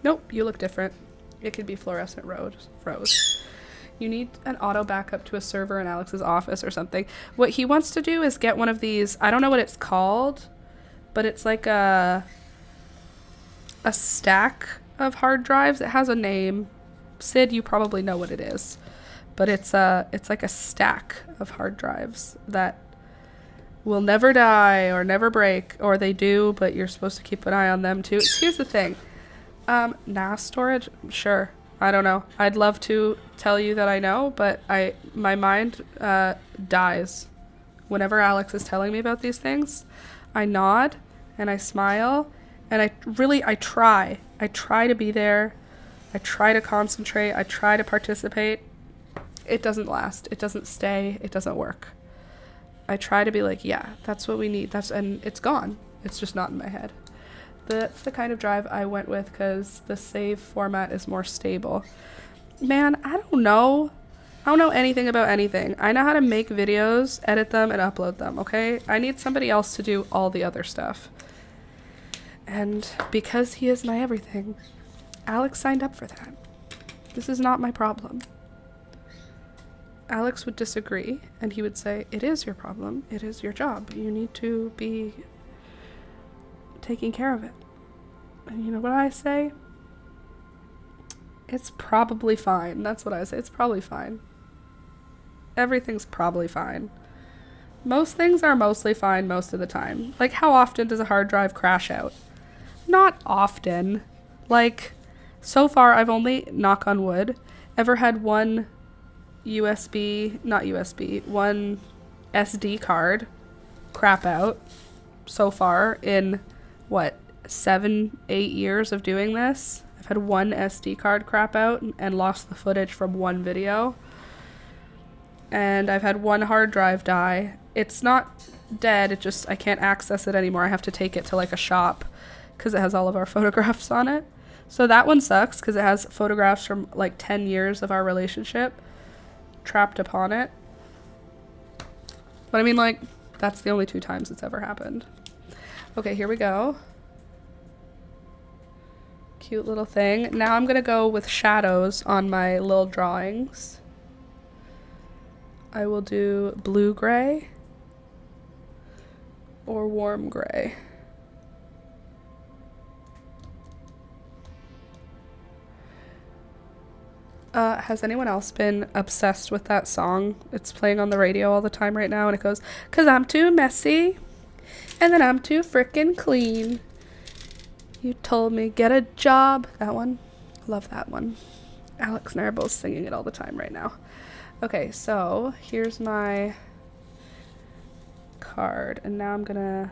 Nope, you look different. It could be fluorescent rose. You need an auto backup to a server in Alex's office or something. What he wants to do is get one of these, I don't know what it's called, but it's like a stack of hard drives. It has a name. Sid, you probably know what it is. But it's like a stack of hard drives that will never die or never break, or they do, but you're supposed to keep an eye on them too. Here's the thing. NAS storage, sure. I don't know. I'd love to tell you that I know, but my mind dies whenever Alex is telling me about these things. I nod and I smile and I try. I try to be there. I try to concentrate. I try to participate. It doesn't last. It doesn't stay. It doesn't work. I try to be like, yeah, that's what we need. And it's gone. It's just not in my head. That's the kind of drive I went with because the save format is more stable. Man, I don't know. I don't know anything about anything. I know how to make videos, edit them, and upload them, okay? I need somebody else to do all the other stuff. And because he is my everything, Alex signed up for that. This is not my problem. Alex would disagree, and he would say, it is your problem. It is your job. You need to be taking care of it. And you know what I say? It's probably fine. That's what I say. It's probably fine. Everything's probably fine. Most things are mostly fine most of the time. Like, how often does a hard drive crash out? Not often. Like, so far I've only, knock on wood, ever had one one SD card crap out so far in, 7-8 years of doing this. I've had one SD card crap out and lost the footage from one video. And I've had one hard drive die. It's not dead, it just, I can't access it anymore. I have to take it to like a shop because it has all of our photographs on it. So that one sucks because it has photographs from like 10 years of our relationship trapped upon it. But I mean, like, that's the only 2 times it's ever happened. Okay, here we go. Cute little thing. Now I'm gonna go with shadows on my little drawings. I will do blue gray or warm gray. Has anyone else been obsessed with that song? It's playing on the radio all the time right now, and it goes, 'cause I'm too messy, and then I'm too frickin' clean. You told me get a job. That one? Love that one. Alex and I are both singing it all the time right now. Okay, so here's my card, and now I'm gonna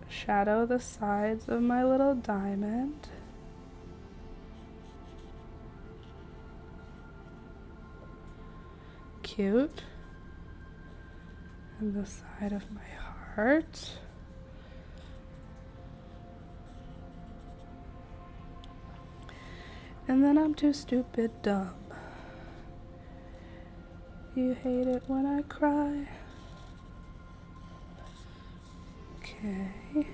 shadow the sides of my little diamond. Cute. and the side of my heart. And then I'm too stupid dumb. You hate it when I cry. Okay.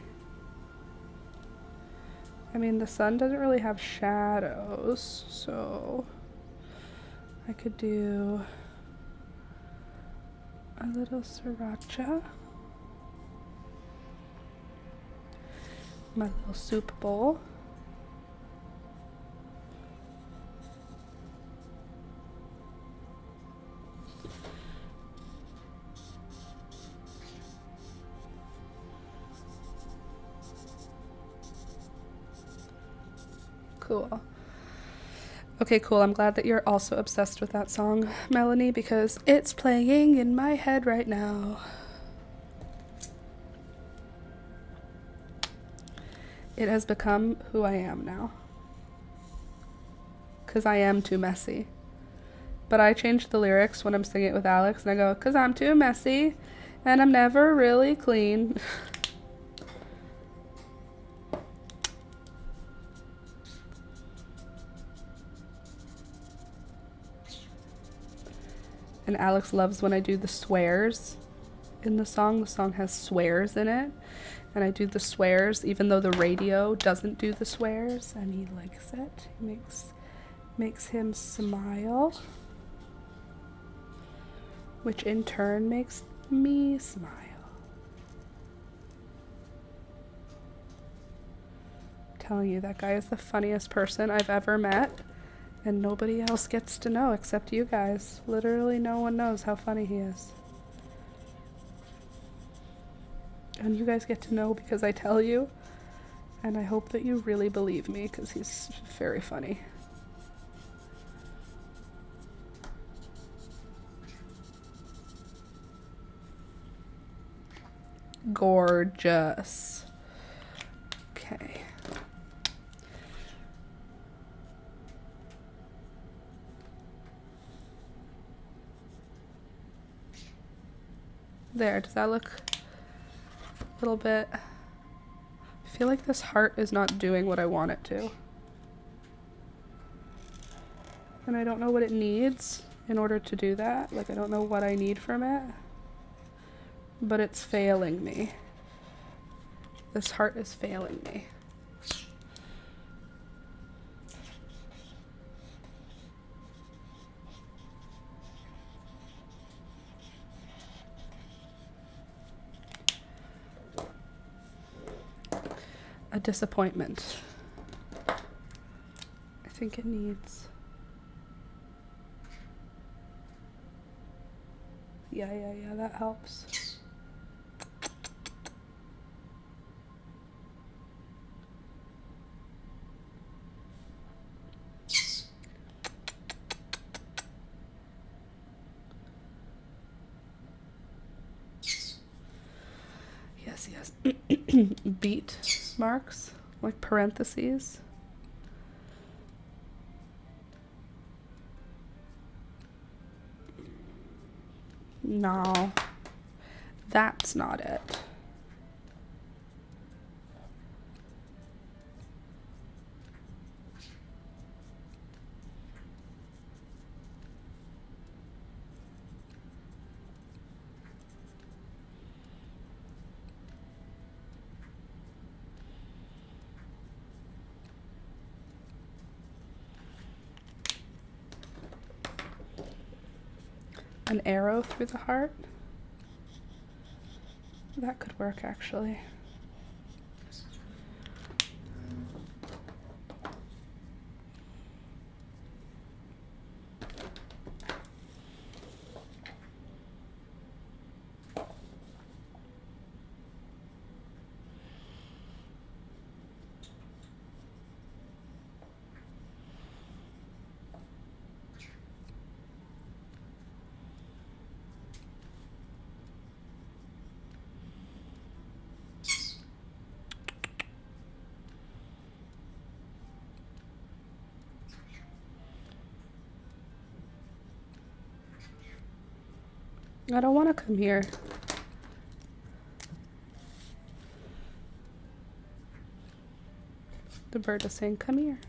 I mean, the sun doesn't really have shadows, so I could do a little sriracha. My little soup bowl. Cool. Okay, cool. I'm glad that you're also obsessed with that song, Melanie, because it's playing in my head right now. It has become who I am now. Because I am too messy. But I change the lyrics when I'm singing it with Alex, and I go, because I'm too messy, and I'm never really clean. And Alex loves when I do the swears in the song. The song has swears in it. And I do the swears even though the radio doesn't do the swears. And he likes it. It makes him smile. Which in turn makes me smile. I'm telling you, that guy is the funniest person I've ever met. And nobody else gets to know except you guys. Literally no one knows how funny he is. And you guys get to know because I tell you. And I hope that you really believe me because he's very funny. Gorgeous. Okay. There, does that look a little bit? I feel like this heart is not doing what I want it to. And I don't know what it needs in order to do that. Like, I don't know what I need from it. But it's failing me. This heart is failing me. A disappointment. I think it needs. Yeah, that helps. Yes. Beat marks, like parentheses. No, that's not it. An arrow through the heart. That could work, actually. I don't want to come here. The bird is saying, come here.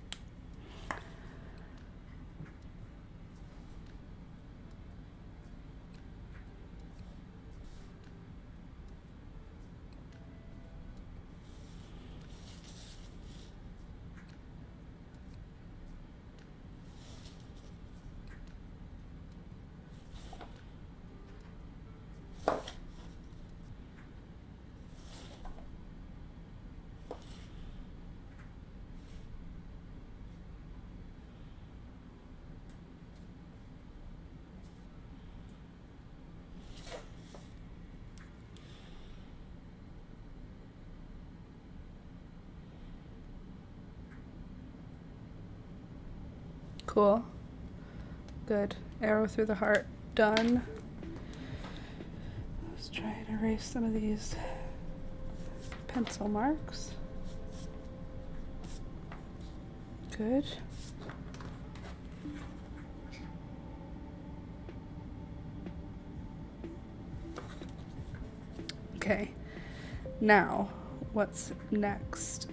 Cool. Good. Arrow through the heart. Done. Let's try and erase some of these pencil marks. Good. Okay. Now, what's next?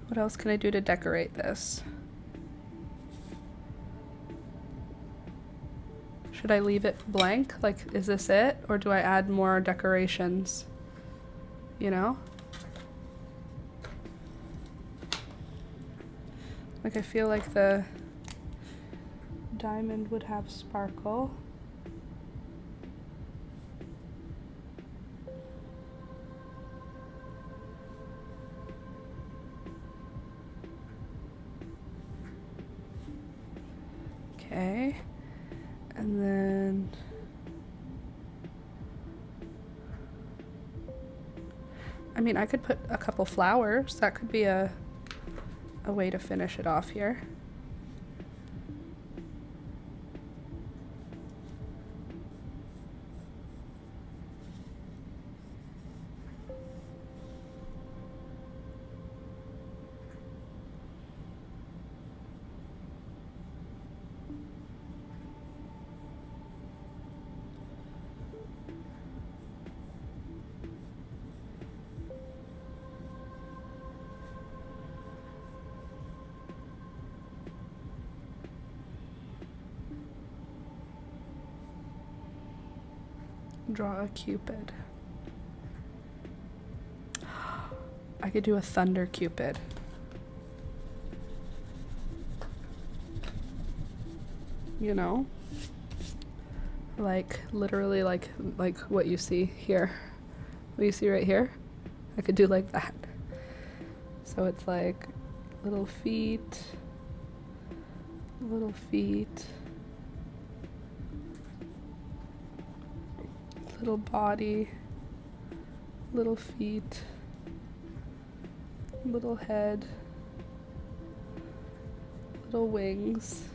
What else can I do to decorate this? Should I leave it blank? Like, is this it? Or do I add more decorations? You know? Like, I feel like the diamond would have sparkle. Okay, and then I mean, I could put a couple flowers. That could be a way to finish it off here. Draw a cupid. I could do a thunder cupid. You know? Like literally like what you see here. What you see right here? I could do like that. So it's like little feet, little body, little feet, little head, little wings.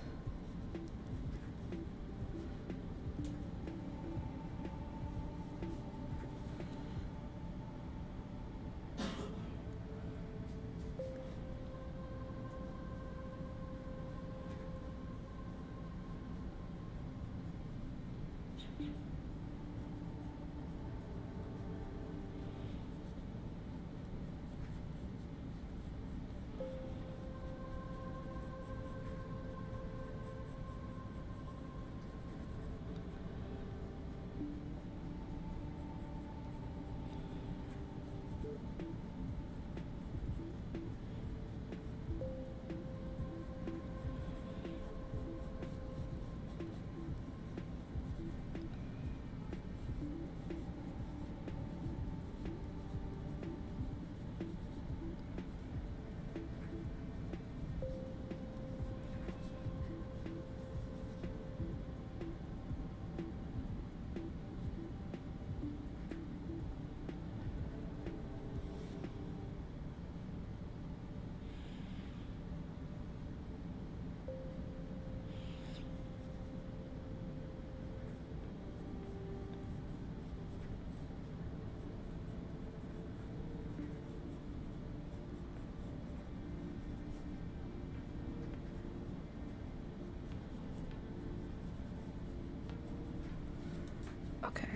Okay.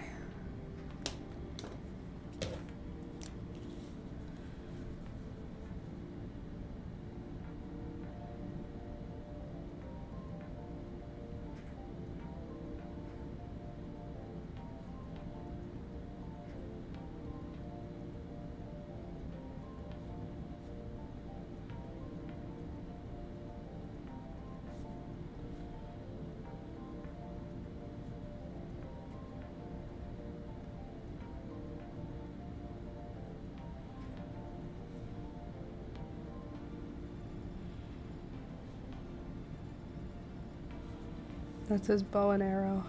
That's his bow and arrow.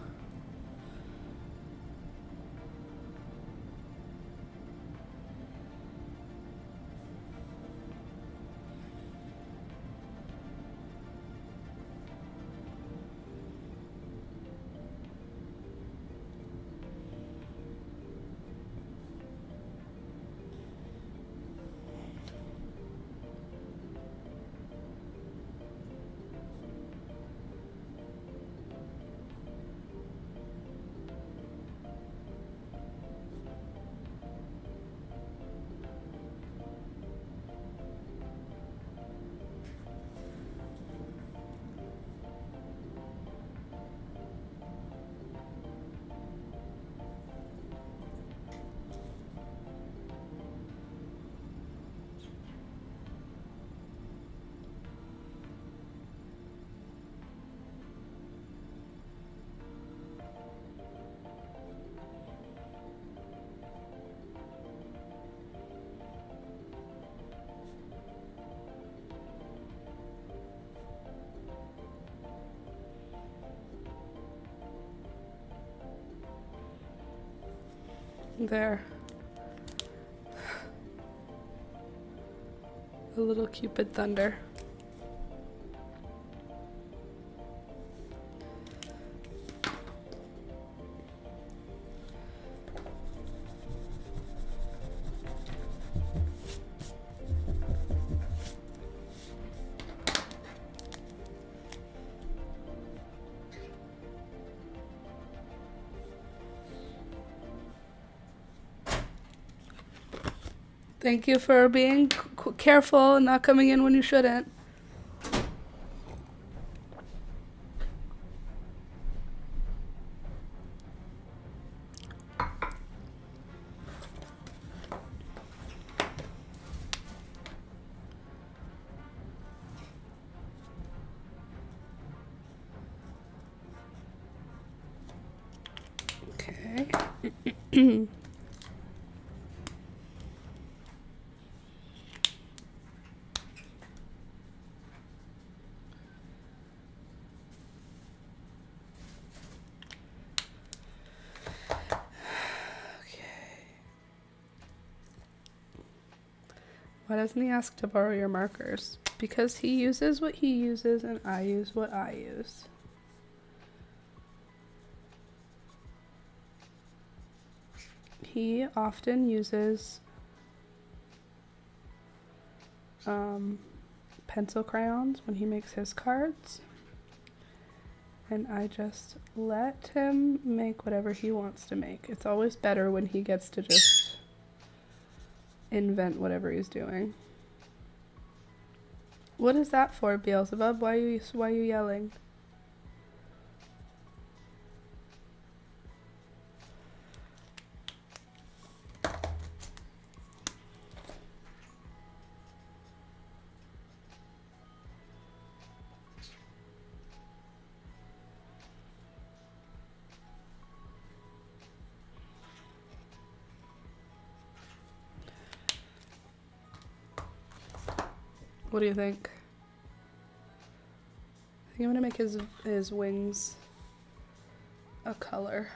There. A little Cupid thunder. Thank you for being careful and not coming in when you shouldn't. Okay. Why doesn't he ask to borrow your markers? Because he uses what he uses and I use what I use. He often uses pencil crayons when he makes his cards. And I just let him make whatever he wants to make. It's always better when he gets to just invent whatever he's doing. What is that for, Beelzebub? Why are you yelling? What do you think? I think I'm gonna make his wings a color.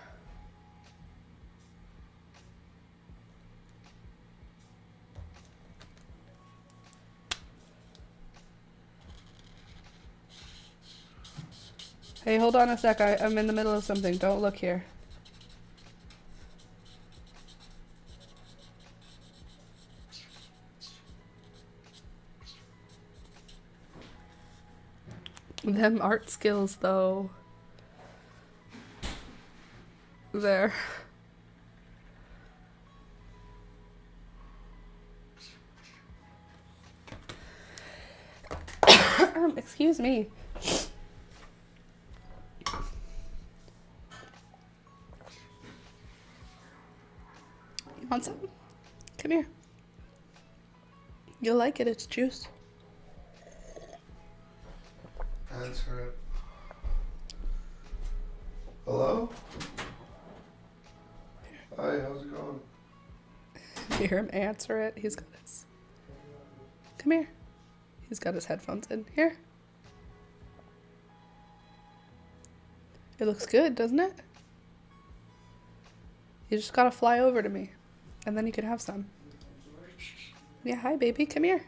Hey, hold on a sec. I'm in the middle of something. Don't look here. Them art skills, though. There. Excuse me. You want some? Come here. You'll like it. It's juice. Answer it. Hello? Hi, how's it going? You hear him answer it? He's got his... Come here. He's got his headphones in. Here. It looks good, doesn't it? You just gotta fly over to me, and then you can have some. Yeah, hi, baby. Come here.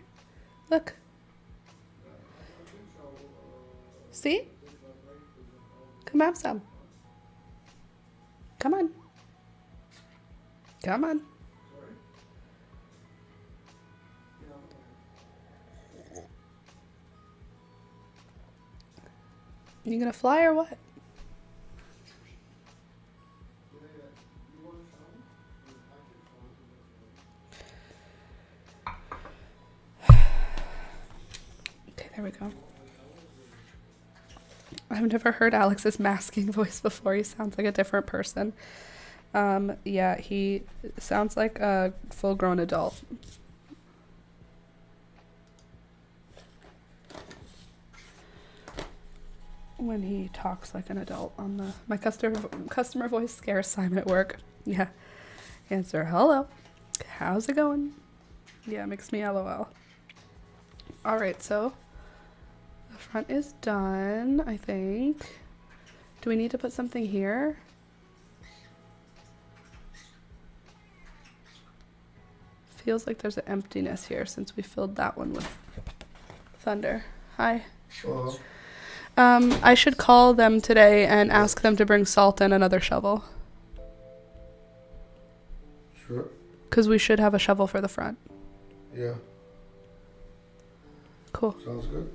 Look. See? Come have some. Come on. Come on. You gonna fly or what? Okay, there we go. I've never heard Alex's masking voice before. He sounds like a different person. Yeah, he sounds like a full-grown adult. When he talks like an adult on my customer voice scares Simon at work. Yeah. Answer, hello. How's it going? Yeah, makes me LOL. All right, so the front is done, I think. Do we need to put something here? Feels like there's an emptiness here since we filled that one with thunder. Hi. Hello. I should call them today and ask them to bring salt and another shovel. Sure. Because we should have a shovel for the front. Yeah. Cool. Sounds good.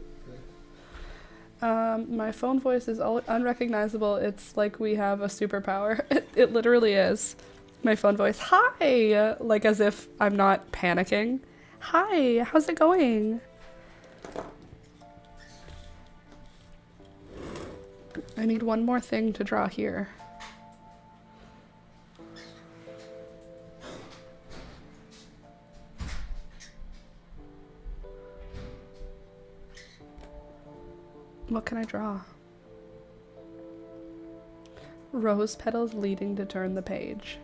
My phone voice is unrecognizable. It's like we have a superpower. It literally is. My phone voice. Hi! Like as if I'm not panicking. Hi, how's it going? I need one more thing to draw here. What can I draw? Rose petals leading to turn the page.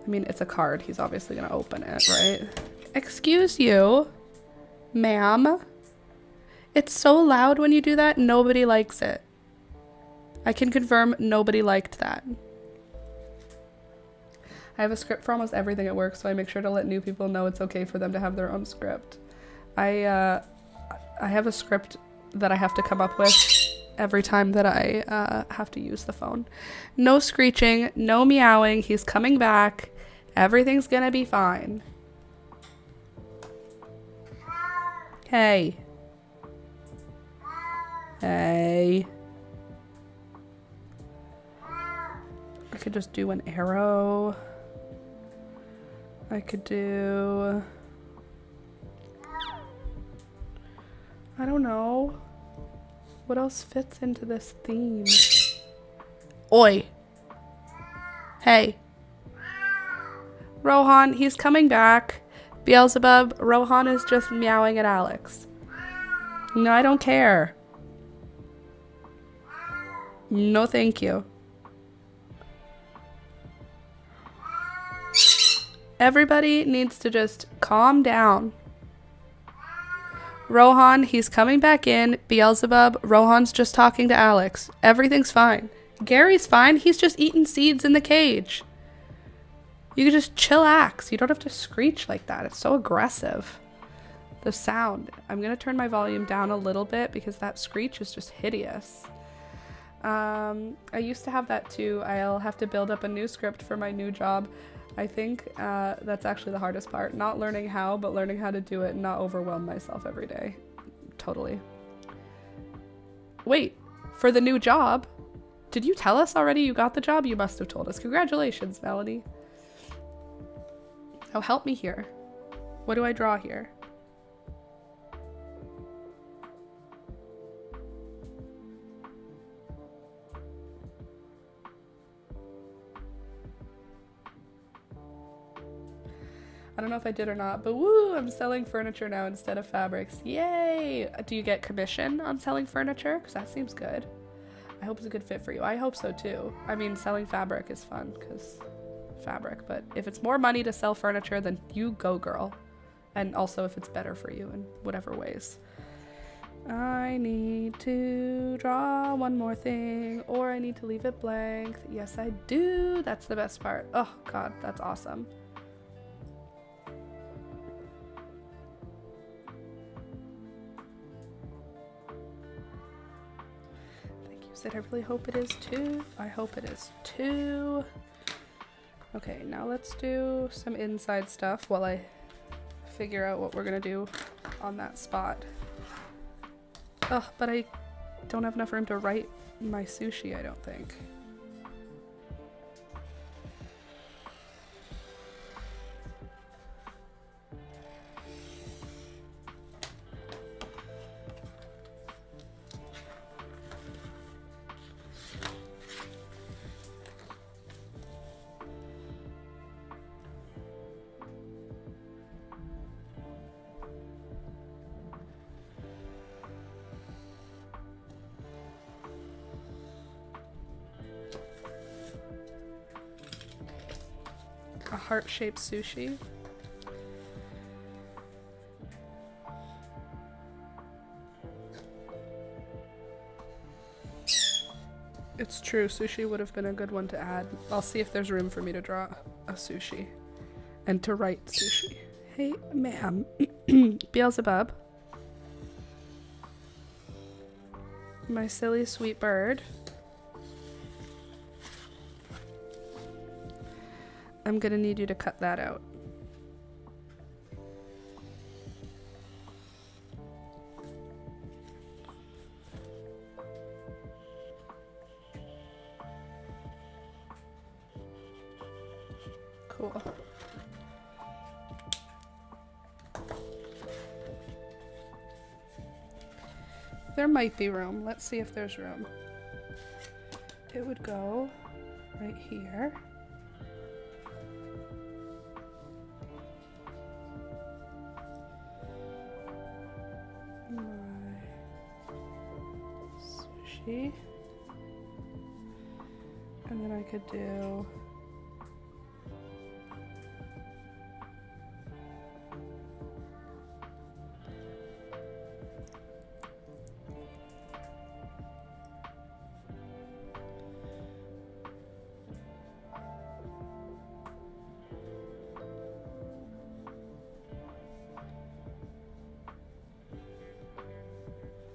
I mean, it's a card. He's obviously going to open it, right? Excuse you, ma'am. It's so loud when you do that. Nobody likes it. I can confirm nobody liked that. I have a script for almost everything at work, so I make sure to let new people know it's okay for them to have their own script. I have a script that I have to come up with every time that I have to use the phone. No screeching, no meowing. He's coming back. Everything's gonna be fine. Hey. Hey. I could just do an arrow. I could do... I don't know. What else fits into this theme? Oi. Hey. Rohan, he's coming back. Beelzebub, Rohan is just meowing at Alex. No, I don't care. No, thank you. Everybody needs to just calm down. Rohan, he's coming back in. Beelzebub, Rohan's just talking to Alex. Everything's fine. Gary's fine. He's just eating seeds in the cage. You can just chillax. You don't have to screech like that. It's so aggressive. The sound. I'm going to turn my volume down a little bit because that screech is just hideous. I used to have that too. I'll have to build up a new script for my new job. I think that's actually the hardest part. Not learning how, but learning how to do it and not overwhelm myself every day. Totally. Wait, for the new job? Did you tell us already you got the job? You must have told us. Congratulations, Melanie. Oh, help me here. What do I draw here? I don't know if I did or not, but woo, I'm selling furniture now instead of fabrics. Yay! Do you get commission on selling furniture? Because that seems good. I hope it's a good fit for you. I hope so too. I mean, selling fabric is fun because fabric, but if it's more money to sell furniture, then you go, girl. And also if it's better for you in whatever ways. I need to draw one more thing, or I need to leave it blank. Yes, I do. That's the best part. Oh, God, that's awesome. Thank you, Sid. I really hope it is 2. I hope it is 2. Okay, now let's do some inside stuff while I figure out what we're gonna do on that spot. Oh, but I don't have enough room to write my sushi, I don't think. A heart-shaped sushi. It's true, sushi would have been a good one to add. I'll see if there's room for me to draw a sushi and to write sushi. Hey, ma'am. Beelzebub. My silly sweet bird. I'm gonna need you to cut that out. Cool. There might be room. Let's see if there's room. It would go right here. Sushi. And then I could do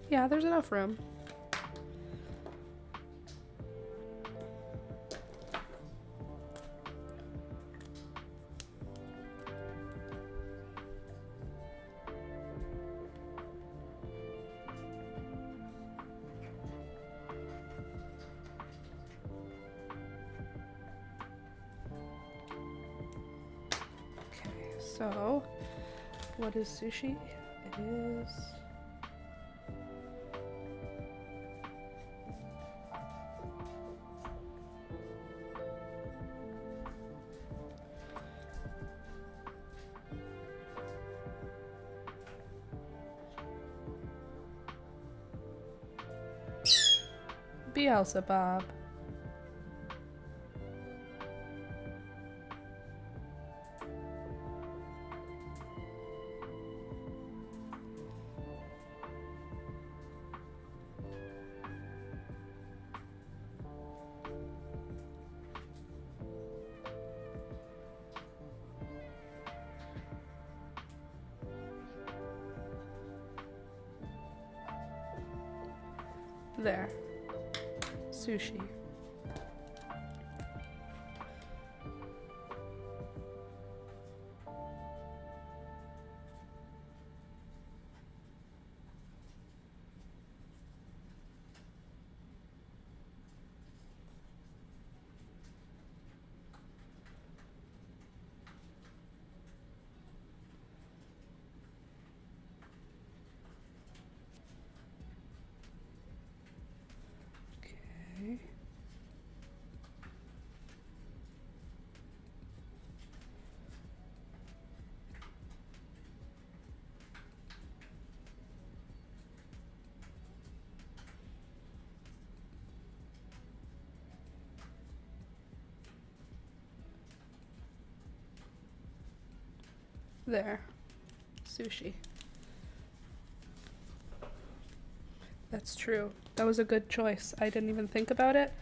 yeah, there's enough room. Okay, so what is sushi? It is Beelzebub. There. Sushi. Okay. There. Sushi. That's true. That was a good choice. I didn't even think about it.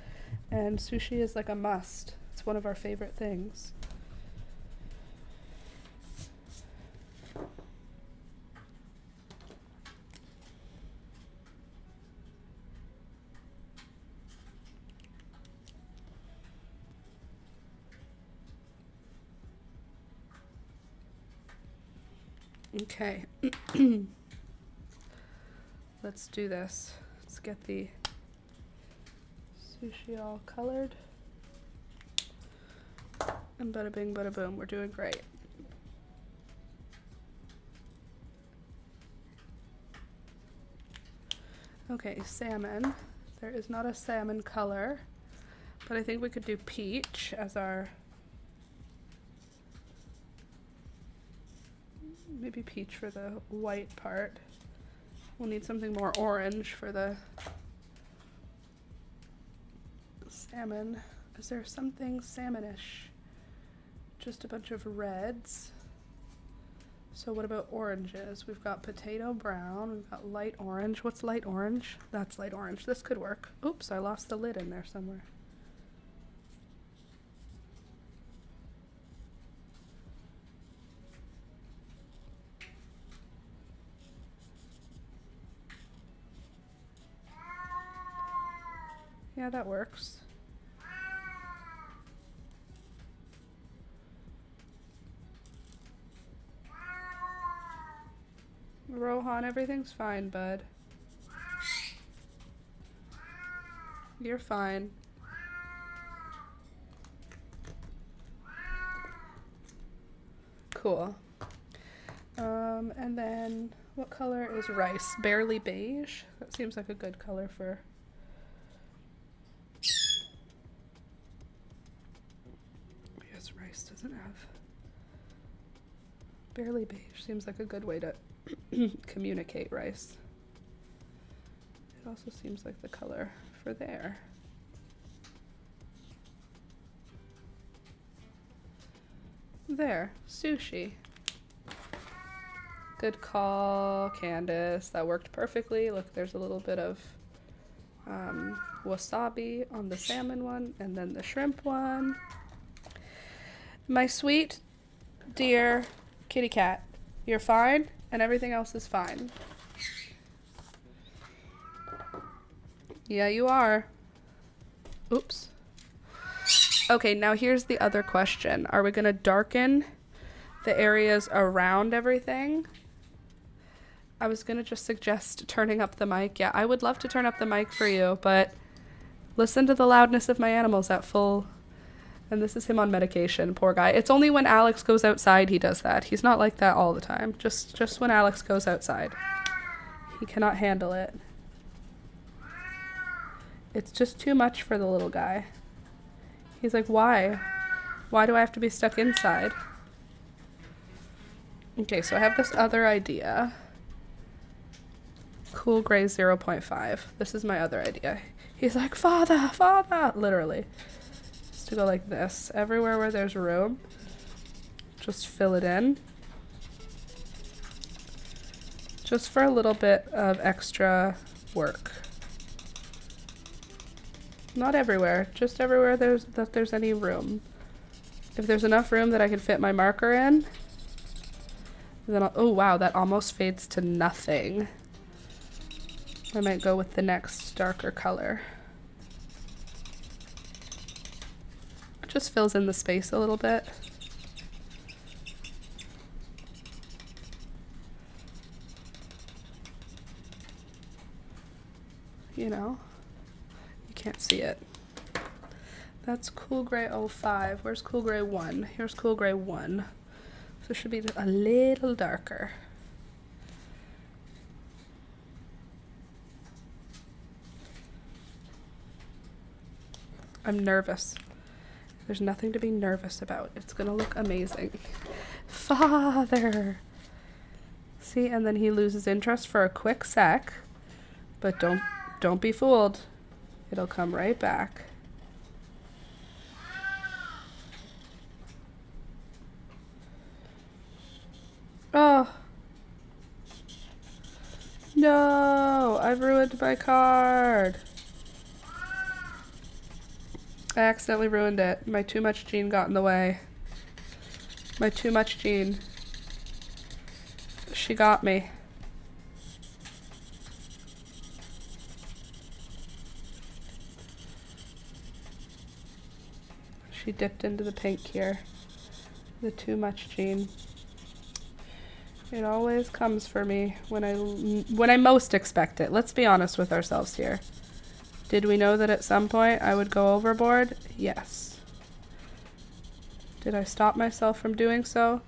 And sushi is like a must. It's one of our favorite things. Okay. Let's do this. Let's get the sushi all colored. And bada bing, bada boom. We're doing great. Okay, salmon. There is not a salmon color, but I think we could do peach as our... Maybe peach for the white part. We'll need something more orange for the salmon. Is there something salmonish? Just a bunch of reds. So what about oranges? We've got potato brown, we've got light orange. What's light orange? That's light orange. This could work. Oops, I lost the lid in there somewhere. Yeah, that works. Rohan, everything's fine, bud. You're fine. Cool. And then what color is rice? Barely beige? That seems like a good color for... Yes, rice doesn't have... Barely beige seems like a good way to communicate rice. It also seems like the color for there. There, sushi. Good call, Candace. That worked perfectly. Look, there's a little bit of wasabi on the salmon one and then the shrimp one. My sweet, dear kitty cat, you're fine and everything else is fine. Yeah, you are. Oops. Okay, now here's the other question. Are we going to darken the areas around everything? I was going to just suggest turning up the mic. Yeah, I would love to turn up the mic for you, but listen to the loudness of my animals at full. And this is him on medication, poor guy. It's only when Alex goes outside he does that. He's not like that all the time. Just when Alex goes outside. He cannot handle it. It's just too much for the little guy. He's like, why? Why do I have to be stuck inside? Okay, so I have this other idea. Cool gray 0.5. This is my other idea. He's like, father, father, literally. Just to go like this. Everywhere where there's room, just fill it in. Just for a little bit of extra work. Not everywhere, just everywhere there's any room. If there's enough room that I can fit my marker in, then oh wow, that almost fades to nothing. I might go with the next darker color. It just fills in the space a little bit. You know? Can't see it. That's cool gray 05. Where's cool gray 1? Here's cool gray 1. So it should be a little darker. I'm nervous. There's nothing to be nervous about. It's gonna look amazing. Father. See, and then he loses interest for a quick sec, but don't be fooled. It'll come right back. Oh. No. I've ruined my card. I accidentally ruined it. My too much gene got in the way. My too much gene. She got me. She dipped into the pink here. The too much gene. It always comes for me when I most expect it. Let's be honest with ourselves here. Did we know that at some point I would go overboard? Yes. Did I stop myself from doing so?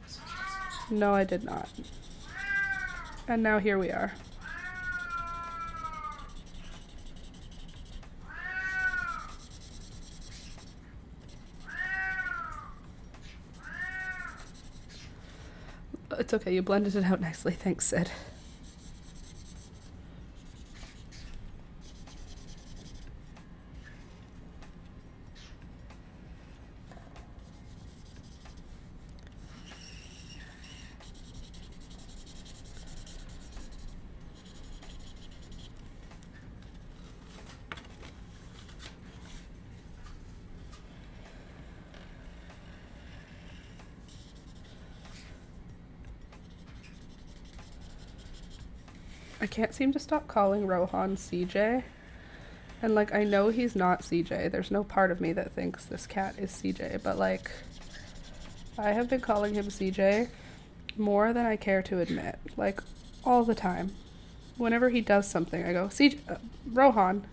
No, I did not. And now here we are. It's okay, you blended it out nicely. Thanks, Sid. I can't seem to stop calling Rohan CJ. And, like, I know he's not CJ. There's no part of me that thinks this cat is CJ. But, like, I have been calling him CJ more than I care to admit. Like, all the time. Whenever he does something, I go, CJ, Rohan.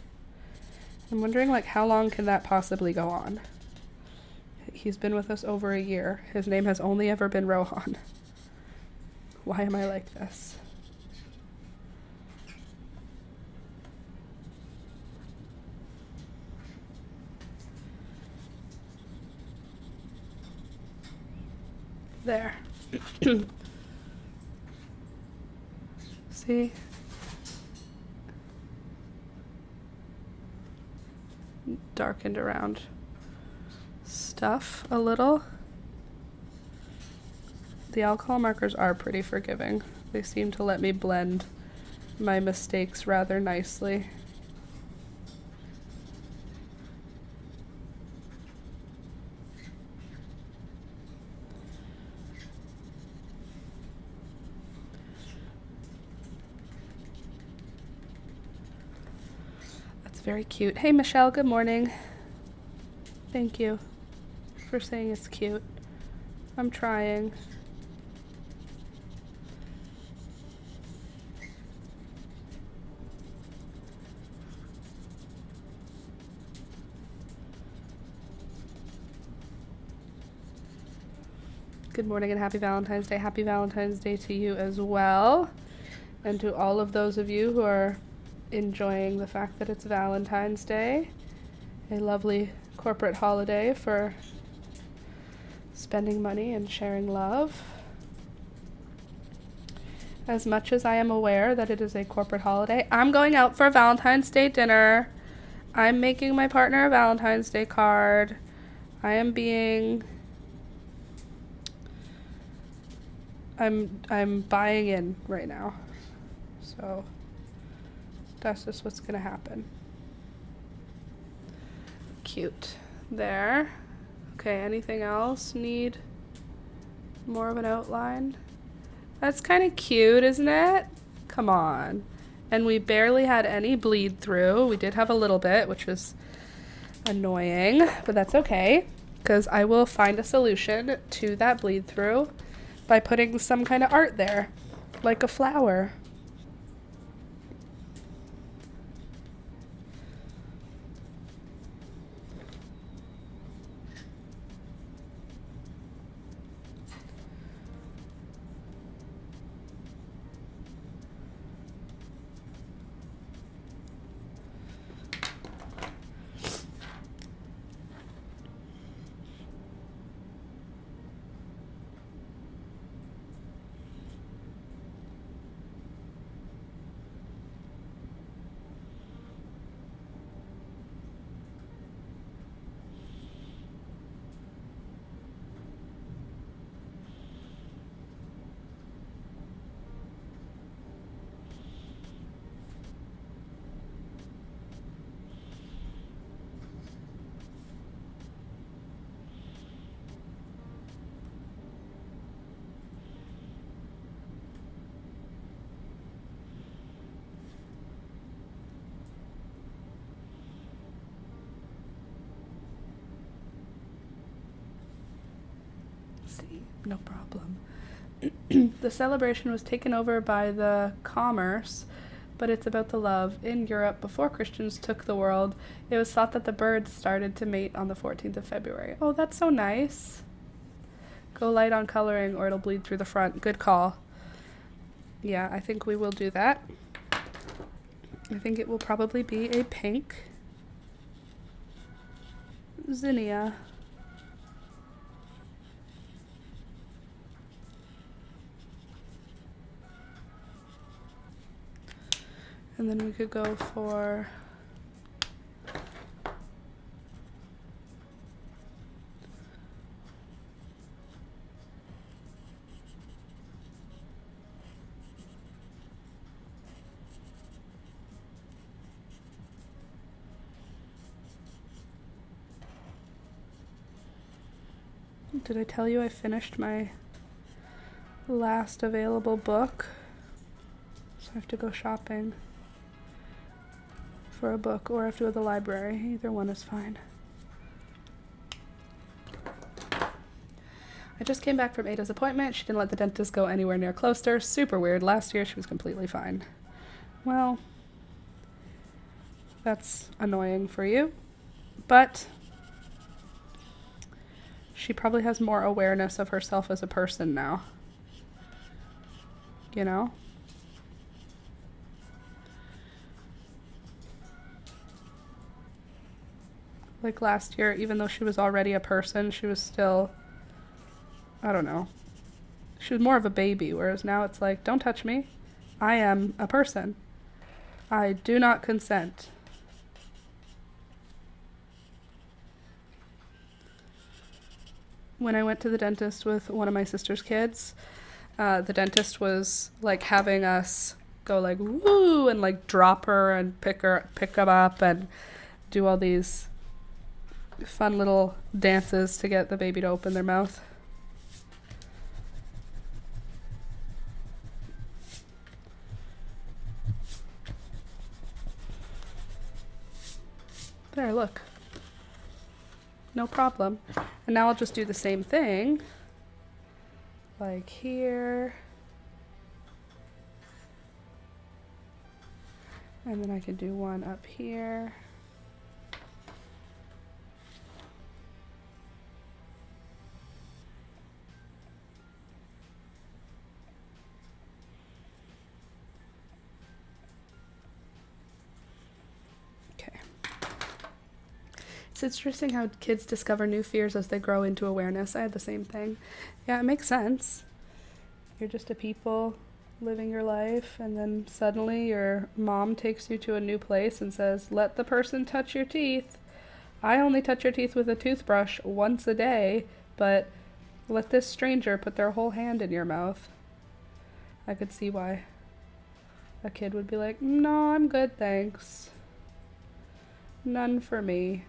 I'm wondering, like, how long can that possibly go on? He's been with us over a year. His name has only ever been Rohan. Why am I like this? There. See? Darkened around stuff a little. The alcohol markers are pretty forgiving. They seem to let me blend my mistakes rather nicely. Very cute. Hey, Michelle, good morning. Thank you for saying it's cute. I'm trying. Good morning and happy Valentine's Day. Happy Valentine's Day to you as well. And to all of those of you who are enjoying the fact that it's Valentine's Day, a lovely corporate holiday for spending money and sharing love. As much as I am aware that it is a corporate holiday, I'm going out for a Valentine's Day dinner. I'm making my partner a Valentine's Day card. I'm buying in right now. So that's just what's gonna happen. Cute. There. Okay, anything else need more of an outline? That's kind of cute, isn't it? Come on. And we barely had any bleed through. We did have a little bit, which was annoying, but that's okay, because I will find a solution to that bleed through by putting some kind of art there, like a flower. see. No problem. The celebration was taken over by the commerce, but it's about the love. In Europe, before Christians took the world, it was thought that the birds started to mate on the 14th of February. Oh, that's so nice. Go light on coloring or it'll bleed through the front. Good call. Yeah, I think we will do that. I think it will probably be a pink zinnia. And then we could go for did I tell you I finished my last available book? So I have to go shopping for a book, or I have to go to the library. Either one is fine. I just came back from Ada's appointment. She didn't let the dentist go anywhere near close to her. Super weird. Last year she was completely fine. Well, that's annoying for you, but she probably has more awareness of herself as a person now. You know? Like last year, even though she was already a person, she was still, I don't know. She was more of a baby, whereas now it's like, don't touch me. I am a person. I do not consent. When I went to the dentist with one of my sister's kids, the dentist was like having us go like woo and like drop her and pick her up and do all these fun little dances to get the baby to open their mouth. There, look. No problem. And now I'll just do the same thing. Like here. And then I can do one up here. It's interesting how kids discover new fears as they grow into awareness. I had the same thing. Yeah, it makes sense. You're just a people living your life, and then suddenly your mom takes you to a new place and says, let the person touch your teeth. I only touch your teeth with a toothbrush once a day, but let this stranger put their whole hand in your mouth. I could see why a kid would be like, no, I'm good, thanks. None for me.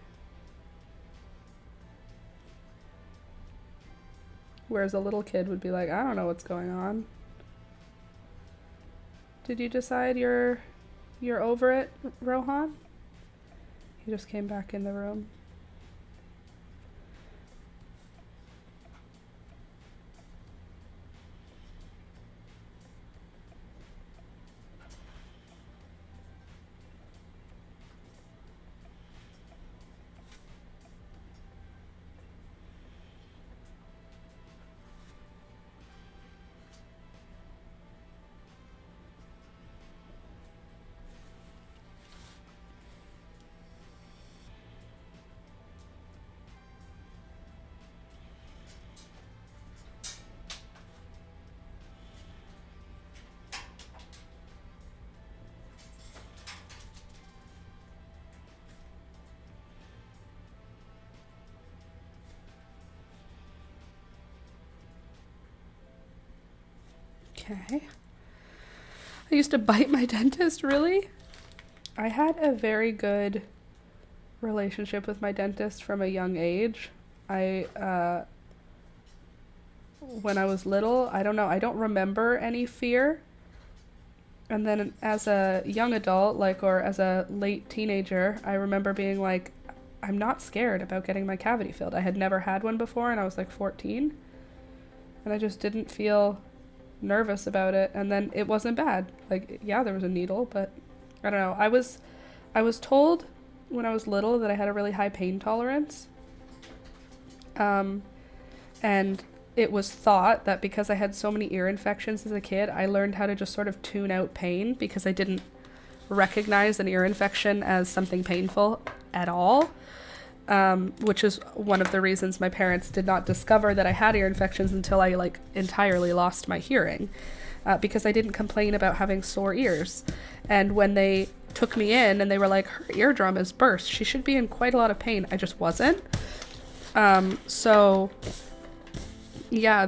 Whereas a little kid would be like, I don't know what's going on. Did you decide you're over it, Rohan? He just came back in the room. Okay. I used to bite my dentist, really? I had a very good relationship with my dentist from a young age. When I was little, I don't know, I don't remember any fear. And then as a young adult, or as a late teenager, I remember being like, I'm not scared about getting my cavity filled. I had never had one before, and I was like 14. and I just didn't feel nervous about it. And then it wasn't bad. Like, yeah, there was a needle, but I don't know. I was told when I was little that I had a really high pain tolerance. And it was thought that because I had so many ear infections as a kid, I learned how to just sort of tune out pain because I didn't recognize an ear infection as something painful at all, which is one of the reasons my parents did not discover that I had ear infections until I like entirely lost my hearing, because I didn't complain about having sore ears. And when they took me in and they were like, her eardrum is burst, she should be in quite a lot of pain, I just wasn't. So yeah,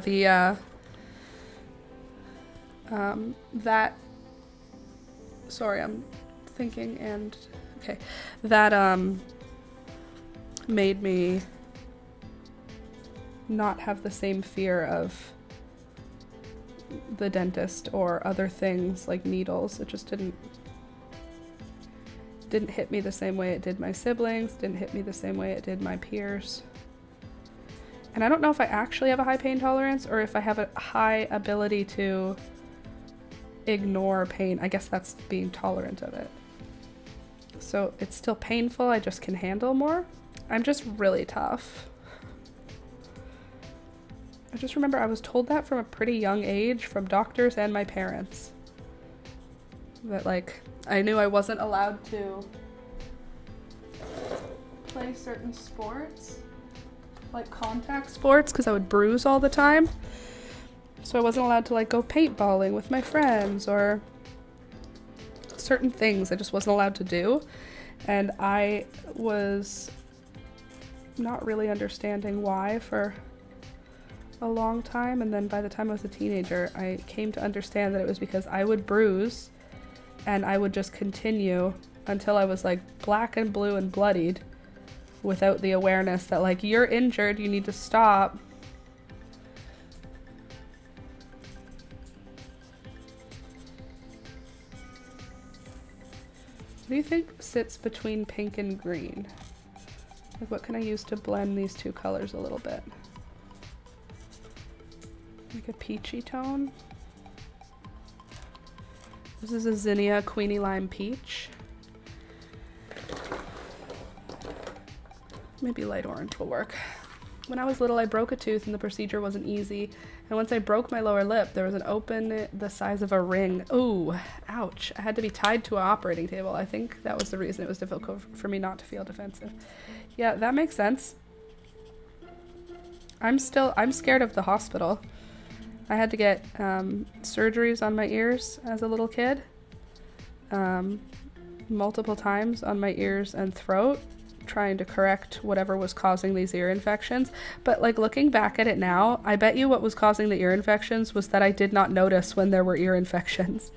that, sorry, I'm thinking, and okay, that made me not have the same fear of the dentist or other things like needles. It just didn't hit me the same way it did my siblings, didn't hit me the same way it did my peers. And I don't know if I actually have a high pain tolerance or if I have a high ability to ignore pain. I guess that's being tolerant of it. So it's still painful, I just can handle more. I'm just really tough. I just remember I was told that from a pretty young age from doctors and my parents. That like, I knew I wasn't allowed to play certain sports, like contact sports, because I would bruise all the time. So I wasn't allowed to like go paintballing with my friends or certain things I just wasn't allowed to do. And I was not really understanding why for a long time. And then by the time I was a teenager, I came to understand that it was because I would bruise and I would just continue until I was like black and blue and bloodied, without the awareness that like, you're injured, you need to stop. What do you think sits between pink and green? Like, what can I use to blend these two colors a little bit? Like a peachy tone. This is a Zinnia Queenie Lime Peach. Maybe light orange will work. When I was little, I broke a tooth and the procedure wasn't easy. And once I broke my lower lip, there was an open the size of a ring. Ooh, ouch. I had to be tied to an operating table. I think that was the reason it was difficult for me not to feel defensive. Yeah, that makes sense. I'm scared of the hospital. I had to get surgeries on my ears as a little kid. Multiple times on my ears and throat, trying to correct whatever was causing these ear infections. But like, looking back at it now, I bet you what was causing the ear infections was that I did not notice when there were ear infections.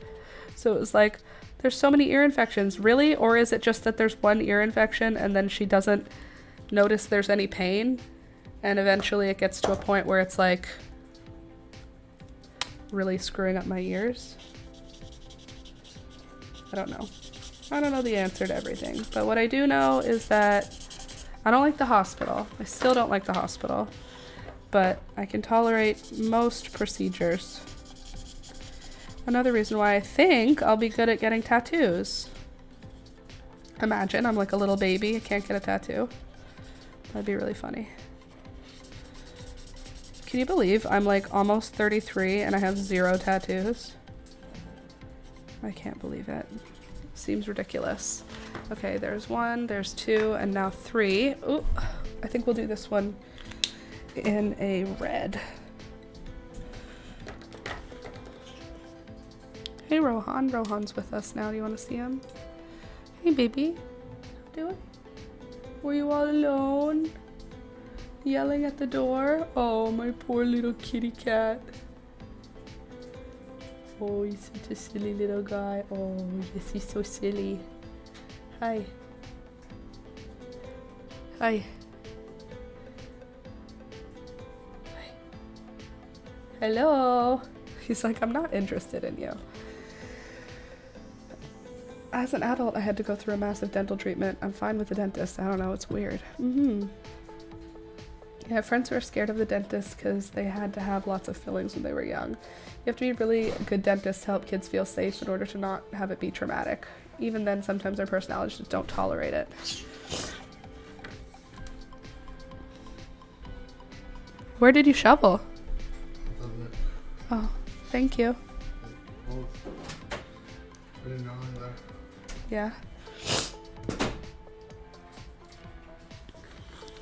So it was like, there's so many ear infections, really? Or is it just that there's one ear infection and then she doesn't notice there's any pain? And eventually it gets to a point where it's like really screwing up my ears. I don't know. I don't know the answer to everything, but what I do know is that I don't like the hospital. I still don't like the hospital, but I can tolerate most procedures. Another reason why I think I'll be good at getting tattoos. Imagine I'm like a little baby, I can't get a tattoo. That'd be really funny. Can you believe I'm like almost 33 and I have 0 tattoos? I can't believe it. Seems ridiculous. Okay, there's 1, there's 2, and now 3. Ooh, I think we'll do this one in a red. Hey Rohan, Rohan's with us now. Do you want to see him? Hey baby, how you doing? Were you all alone? Yelling at the door? Oh, my poor little kitty cat. Oh, he's such a silly little guy. Oh, yes, he's so silly. Hi. Hi. Hi. Hello. He's like, I'm not interested in you. As an adult, I had to go through a massive dental treatment. I'm fine with the dentist. I don't know, it's weird. Yeah, I have friends who are scared of the dentist because they had to have lots of fillings when they were young. You have to be a really good dentist to help kids feel safe in order to not have it be traumatic. Even then, sometimes their personalities just don't tolerate it. Where did you shovel? Oh, thank you. Yeah.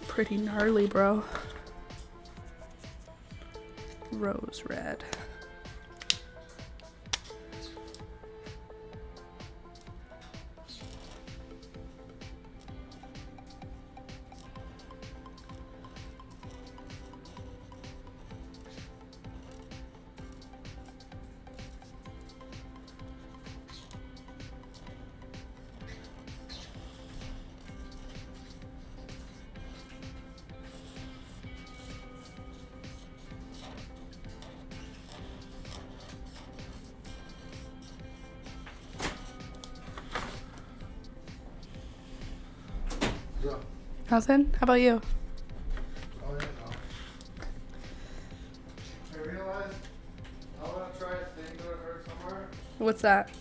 Pretty gnarly, bro. Rose red. Yeah. Nothing? How about you? Oh, yeah, no. I realized I want to try a thing that I heard somewhere. What's that?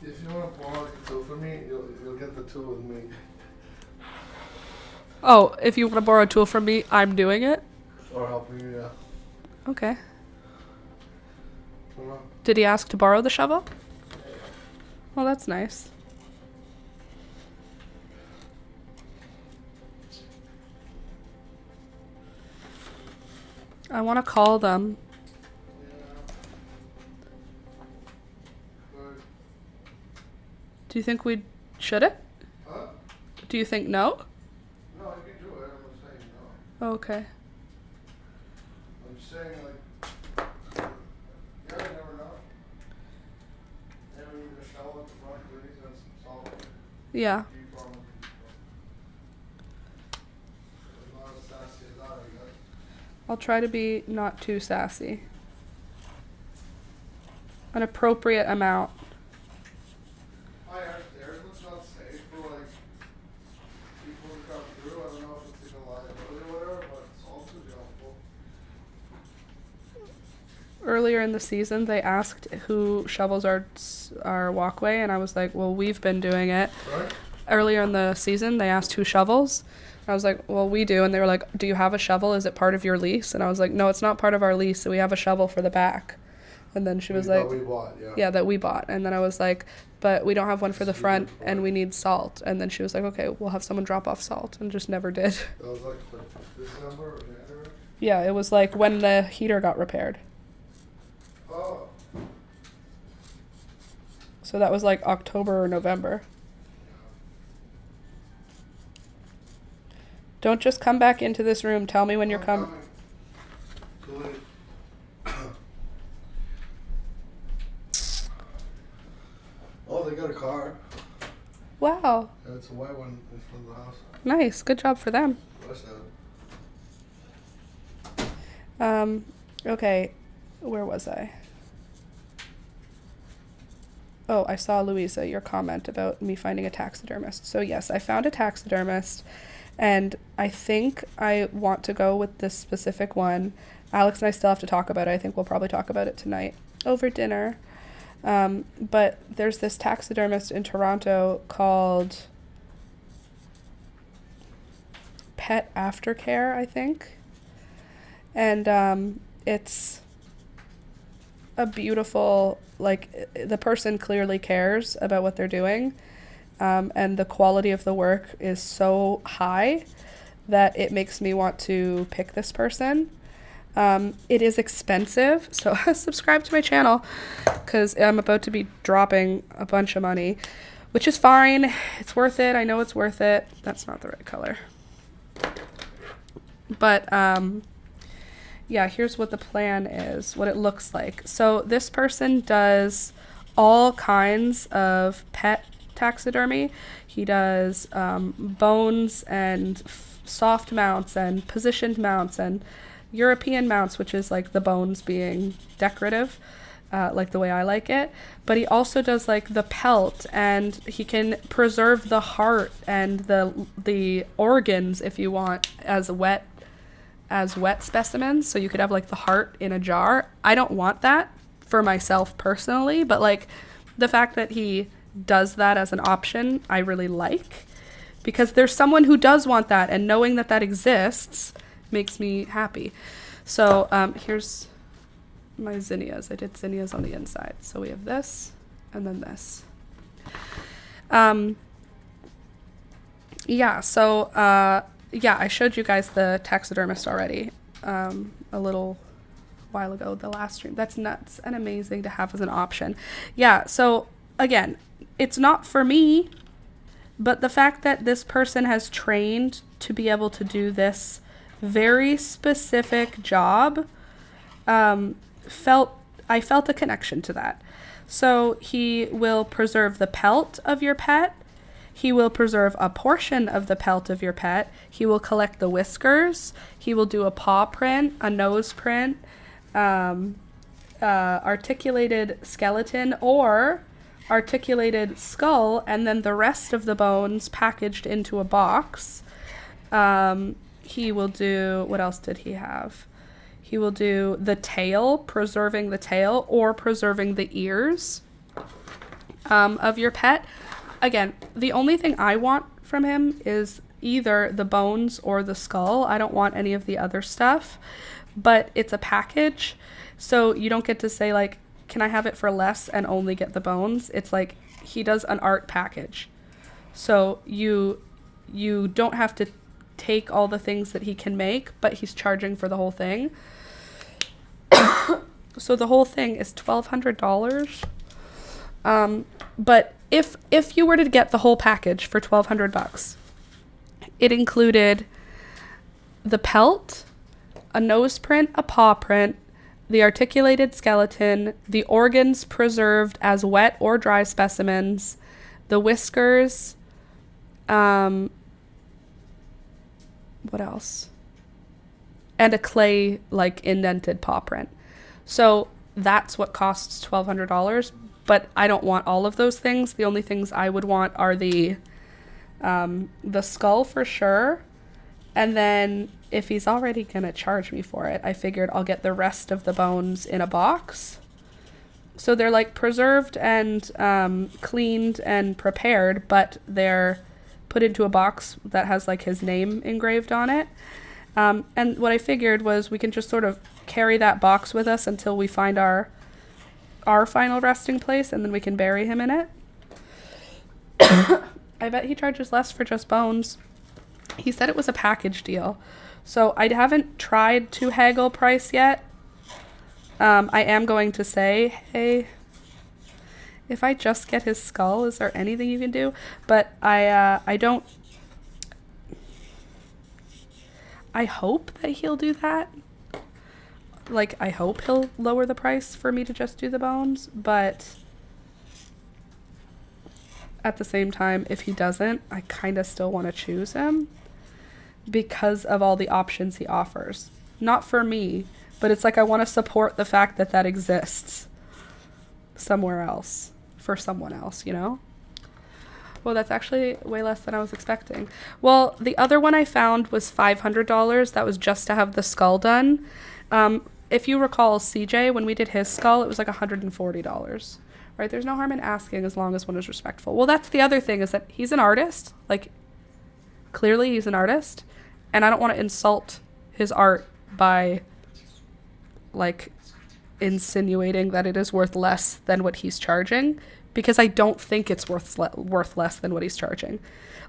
If you want to borrow the tool from me, you'll get the tool with me. Oh, if you want to borrow a tool from me, I'm doing it? Or helping you, yeah. Okay. Come on. Did he ask to borrow the shovel? Well, that's nice. I want to call them. Good. Do you think we should it? Huh? Do you think no? No, you can do it. I'm not saying no. Okay. I'm saying, like, yeah, you never know. Maybe we can shovel at the front, please, and some salt. Yeah. Deep on it. As not as sassy as that, I guess. I'll try to be not too sassy. An appropriate amount. Our stairs looks not safe for, like, people to come through. I don't know if it's like a liability or whatever, but it's also helpful. Earlier in the season, they asked who shovels our walkway, and I was like, well, we've been doing it. Right? Earlier in the season, they asked who shovels. I was like, well, we do. And they were like, do you have a shovel? Is it part of your lease? And I was like, no, it's not part of our lease. So we have a shovel for the back. And then she was like, we bought, yeah. yeah, that we bought. And then I was like, but we don't have one for the front and we need salt. And then she was like, okay, we'll have someone drop off salt, and just never did. That was like December or January? Yeah, it was like when the heater got repaired. Oh. So that was like October or November. Don't just come back into this room. Tell me when you're coming. Oh, they got a car. Wow. Yeah, it's a white one in front of the house. Nice. Good job for them. What's that? Okay. Where was I? Oh, I saw, Louisa, your comment about me finding a taxidermist. So yes, I found a taxidermist, and I think I want to go with this specific one. Alex and I still have to talk about it. I think we'll probably talk about it tonight over dinner. But there's this taxidermist in Toronto called Pet Aftercare, I think. And it's a beautiful, like, the person clearly cares about what they're doing. And the quality of the work is so high that it makes me want to pick this person. It is expensive, so subscribe to my channel because I'm about to be dropping a bunch of money, which is fine. It's worth it. I know it's worth it. That's not the right color. But yeah, here's what the plan is, what it looks like. So this person does all kinds of pet taxidermy. He does bones and soft mounts and positioned mounts and European mounts, which is like the bones being decorative. like the way I like it, but he also does like the pelt, and he can preserve the heart and the organs if you want as wet specimens. So you could have like the heart in a jar. I don't want that for myself personally, but like the fact that he does that as an option, I really like, because there's someone who does want that, and knowing that that exists makes me happy. So here's my zinnias. I did zinnias on the inside. So we have this and then this. Yeah, so I showed you guys the taxidermist already a little while ago, the last stream. That's nuts and amazing to have as an option. Yeah, so again, it's not for me, but the fact that this person has trained to be able to do this very specific job, I felt a connection to that. So he will preserve the pelt of your pet. He will preserve a portion of the pelt of your pet. He will collect the whiskers. He will do a paw print, a nose print, articulated skeleton or articulated skull, and then the rest of the bones packaged into a box. He will do, what else did he have? He will do the tail, preserving the tail or preserving the ears of your pet. Again, the only thing I want from him is either the bones or the skull. I don't want any of the other stuff, but it's a package. So you don't get to say like, can I have it for less and only get the bones? It's like he does an art package. So you don't have to take all the things that he can make, but he's charging for the whole thing. So the whole thing is $1,200. But if you were to get the whole package for $1,200, it included the pelt, a nose print, a paw print, the articulated skeleton, the organs preserved as wet or dry specimens, the whiskers, what else? And a clay, like, indented paw print. So that's what costs $1,200, but I don't want all of those things. The only things I would want are the skull for sure. And then if he's already going to charge me for it, I figured I'll get the rest of the bones in a box. So they're like preserved and cleaned and prepared, but they're put into a box that has like his name engraved on it. And what I figured was we can just sort of carry that box with us until we find our final resting place, and then we can bury him in it. I bet he charges less for just bones. He said it was a package deal. So I haven't tried to haggle price yet. I am going to say, hey, if I just get his skull, is there anything you can do? But I don't. I hope that he'll do that. Like, I hope he'll lower the price for me to just do the bones. But at the same time, if he doesn't, I kind of still want to choose him because of all the options he offers. Not for me, but it's like I want to support the fact that that exists somewhere else for someone else, you know? Well, that's actually way less than I was expecting. Well, the other one I found was $500. That was just to have the skull done. If you recall, CJ, when we did his skull, it was like $140. Right? There's no harm in asking as long as one is respectful. Well, that's the other thing, is that he's an artist. Like, clearly he's an artist. And I don't want to insult his art by, like, insinuating that it is worth less than what he's charging, because I don't think it's worth less than what he's charging.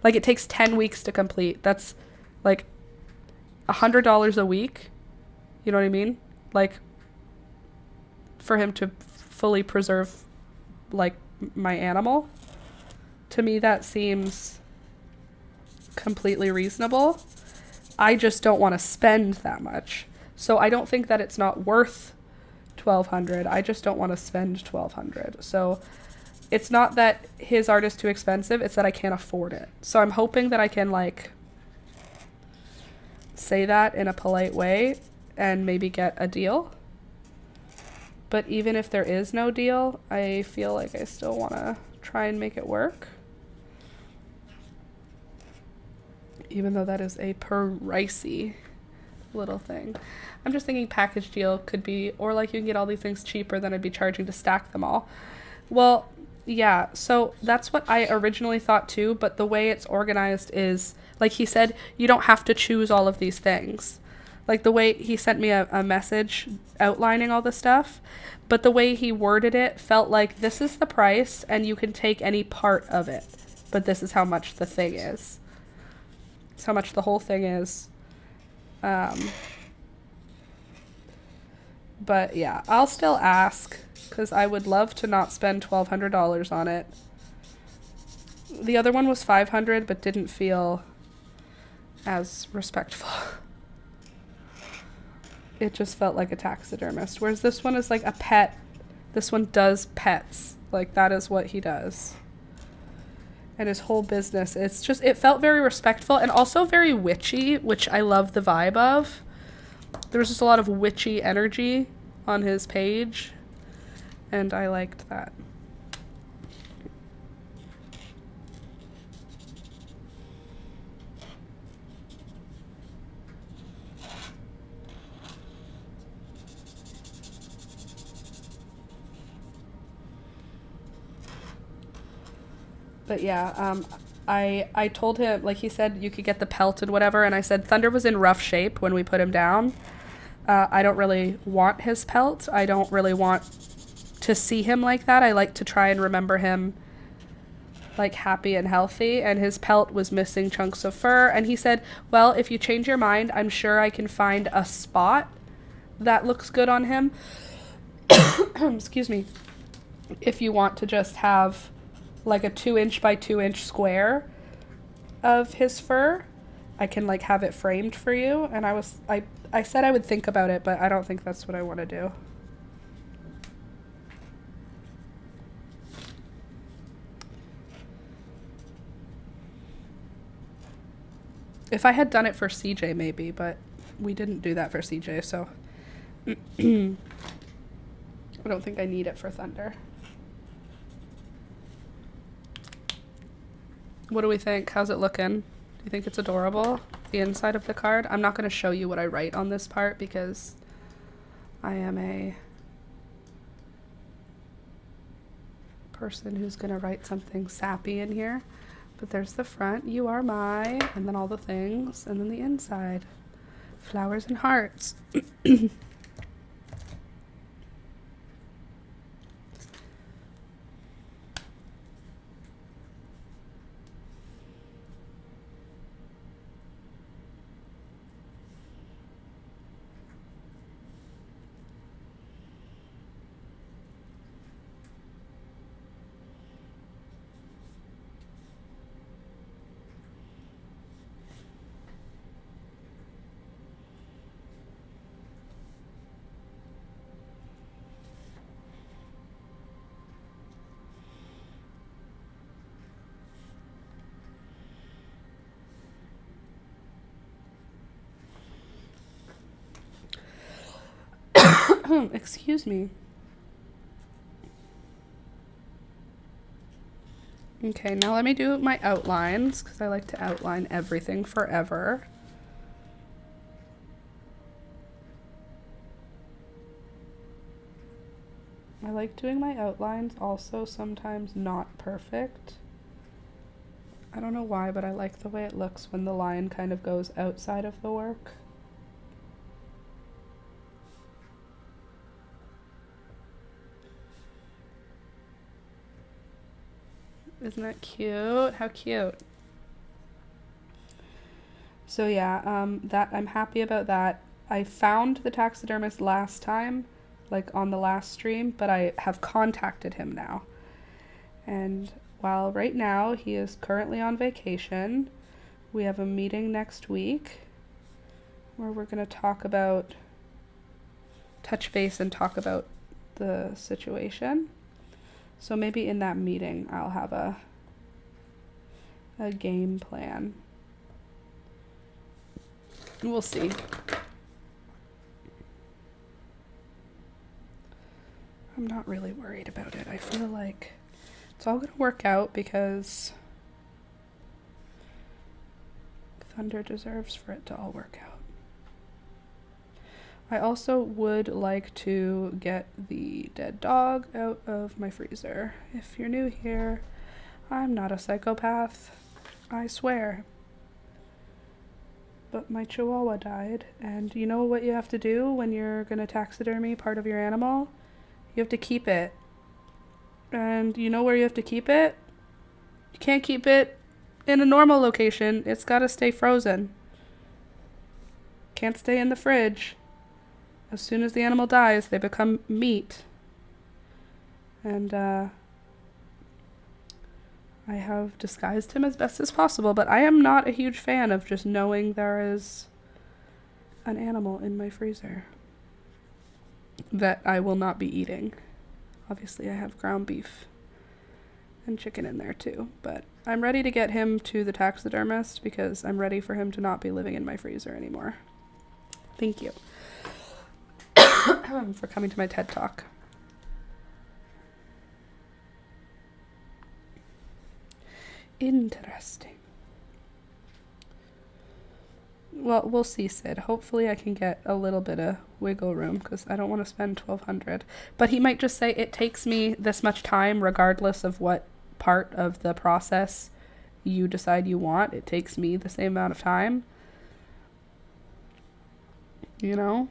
Like, it takes 10 weeks to complete. That's, like, $100 a week. You know what I mean? Like, for him to fully preserve, like, my animal. To me, that seems completely reasonable. I just don't want to spend that much. So I don't think that it's not worth $1,200. I just don't want to spend $1,200. So it's not that his art is too expensive. It's that I can't afford it. So I'm hoping that I can, like, say that in a polite way and maybe get a deal. But even if there is no deal, I feel like I still want to try and make it work. Even though that is a pricey little thing. I'm just thinking package deal could be, or like you can get all these things cheaper than I'd be charging to stack them all. Well, yeah, so that's what I originally thought too, but the way it's organized is, like he said, you don't have to choose all of these things. Like the way he sent me a message outlining all the stuff, but the way he worded it felt like this is the price and you can take any part of it, but this is how much the thing is. It's how much the whole thing is. But yeah, I'll still ask because I would love to not spend $1,200 on it. The other one was $500 but didn't feel as respectful. It just felt like a taxidermist. Whereas this one is like a pet. This one does pets. Like that is what he does. And his whole business, it's just, it felt very respectful and also very witchy, which I love the vibe of. There was just a lot of witchy energy on his page, and I liked that. But yeah, I told him, like he said, you could get the pelt and whatever, and I said Thunder was in rough shape when we put him down. I don't really want his pelt. I don't really want to see him like that. I like to try and remember him like happy and healthy, and his pelt was missing chunks of fur, and he said, well, if you change your mind, I'm sure I can find a spot that looks good on him. Excuse me. If you want to just have like a 2-inch by 2-inch square of his fur, I can like have it framed for you. And I said I would think about it, but I don't think that's what I want to do. If I had done it for CJ maybe, but we didn't do that for CJ, so I don't think I need it for Thunder. What do we think? How's it looking? Do you think it's adorable? The inside of the card? I'm not going to show you what I write on this part because I am a person who's going to write something sappy in here. But there's the front, you are my, and then all the things, and then the inside. Flowers and hearts. Excuse me. Okay, now let me do my outlines because I like to outline everything forever. I like doing my outlines also sometimes not perfect. I don't know why, but I like the way it looks when the line kind of goes outside of the work. Isn't that cute? How cute. So yeah, that I'm happy about that. I found the taxidermist last time, like on the last stream, but I have contacted him now. And while right now he is currently on vacation, we have a meeting next week where we're going to touch base and talk about the situation. So maybe in that meeting I'll have a game plan. We'll see. I'm not really worried about it. I feel like it's all going to work out because Thunder deserves for it to all work out. I also would like to get the dead dog out of my freezer. If you're new here, I'm not a psychopath, I swear. But my chihuahua died, and you know what you have to do when you're gonna taxidermy part of your animal? You have to keep it. And you know where you have to keep it? You can't keep it in a normal location. It's gotta stay frozen. Can't stay in the fridge. As soon as the animal dies, they become meat. And I have disguised him as best as possible, but I am not a huge fan of just knowing there is an animal in my freezer that I will not be eating. Obviously, I have ground beef and chicken in there too, but I'm ready to get him to the taxidermist because I'm ready for him to not be living in my freezer anymore. Thank you for coming to my TED Talk. Interesting. Well, we'll see, Sid. Hopefully I can get a little bit of wiggle room because I don't want to spend $1,200. But he might just say it takes me this much time regardless of what part of the process you decide you want. It takes me the same amount of time. You know?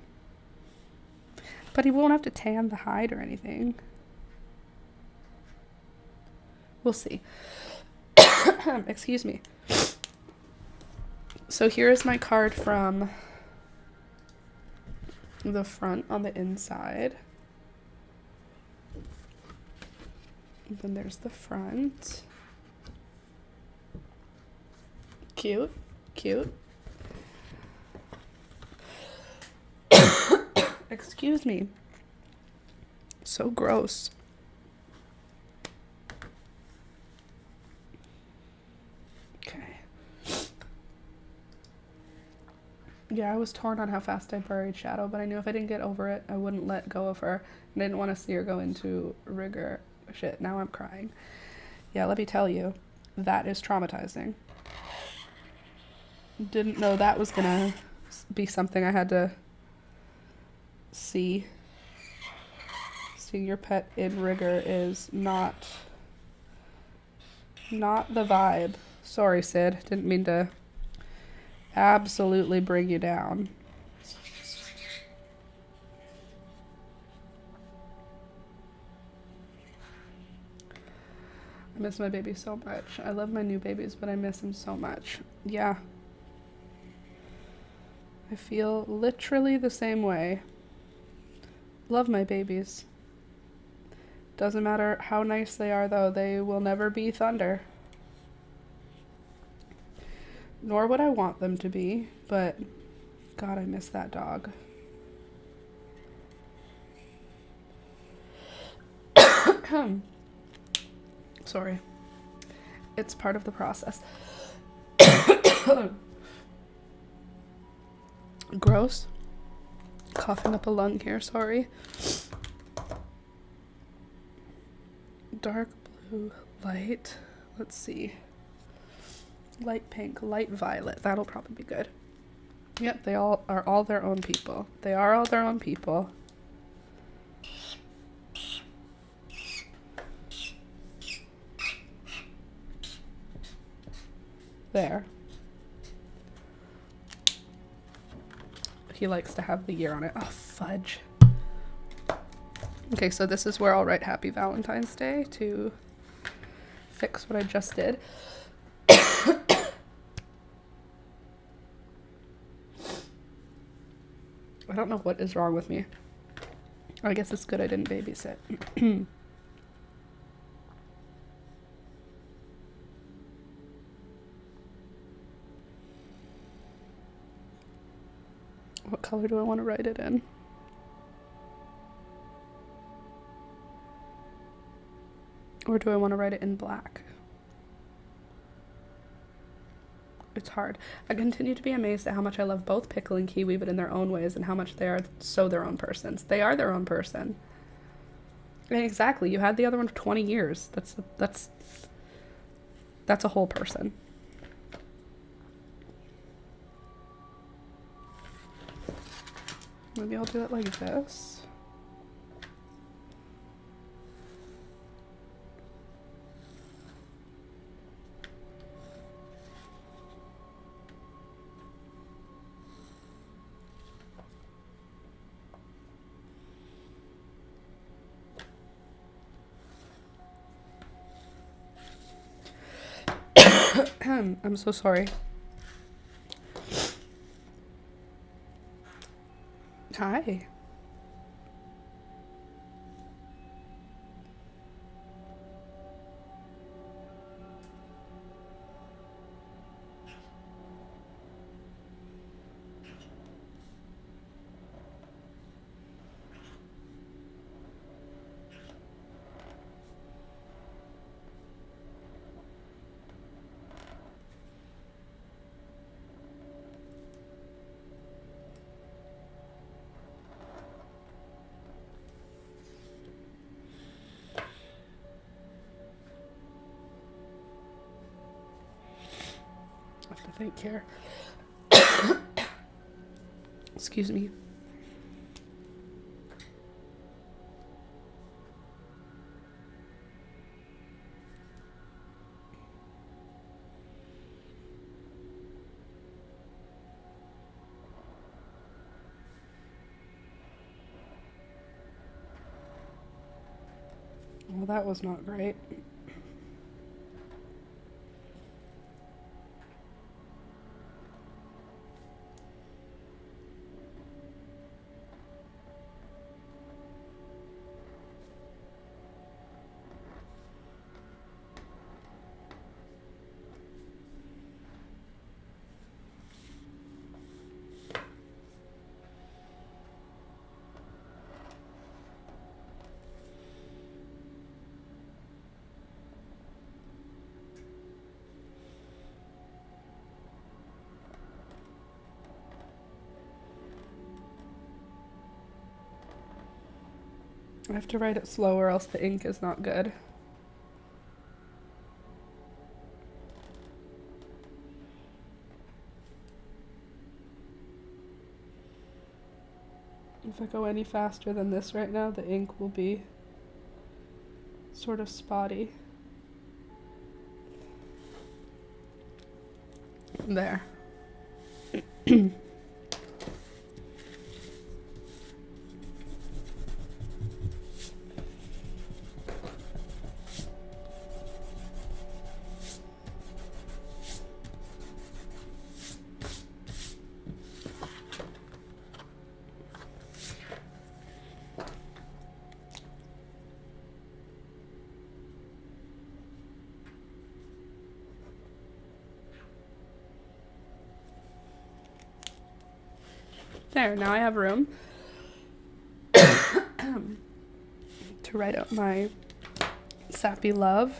But he won't have to tan the hide or anything. We'll see. Excuse me. So here is my card from the front on the inside. And then there's the front. Cute. Cute. Excuse me. So gross. Okay. Yeah, I was torn on how fast I buried Shadow, but I knew if I didn't get over it, I wouldn't let go of her. And I didn't want to see her go into rigor. Shit, now I'm crying. Yeah, let me tell you, that is traumatizing. Didn't know that was gonna be something I had to see. Seeing your pet in rigor is not the vibe. Sorry, Sid. Didn't mean to absolutely bring you down. I miss my baby so much. I love my new babies, but I miss him so much. Yeah. I feel literally the same way. Love my babies. Doesn't matter how nice they are, though. They will never be Thunder. Nor would I want them to be, but God, I miss that dog. Sorry. It's part of the process. Gross. Coughing up a lung here, sorry. Dark blue, light. Let's see. Light pink, light violet. That'll probably be good. Yep, they all are all their own people. They are all their own people. There. He likes to have the year on it. Oh, fudge. Okay, so this is where I'll write Happy Valentine's Day to fix what I just did. I don't know what is wrong with me. I guess it's good I didn't babysit. What color do I want to write it in? Or do I want to write it in black? It's hard. I continue to be amazed at how much I love both Pickle and Kiwi, but in their own ways, and how much they are so their own persons. They are their own person. Exactly. You had the other one for 20 years. That's a whole person. Maybe I'll do it like this. I'm so sorry. Hi. I have to think here. Excuse me. Well, that was not great. I have to write it slow or else the ink is not good. If I go any faster than this right now, the ink will be sort of spotty. There. There, now I have room to write out my sappy love.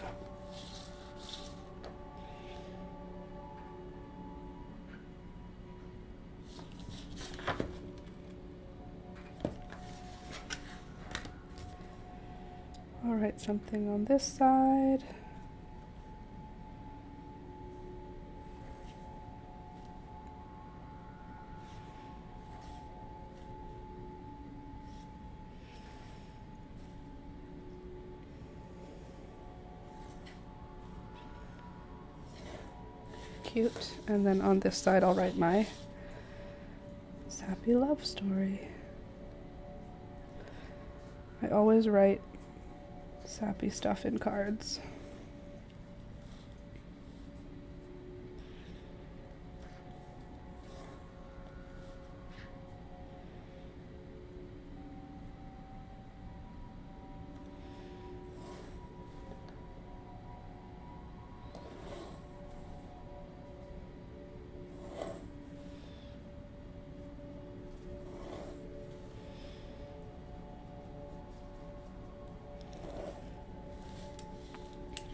I'll write something on this side. Cute. And then on this side I'll write my sappy love story. I always write sappy stuff in cards.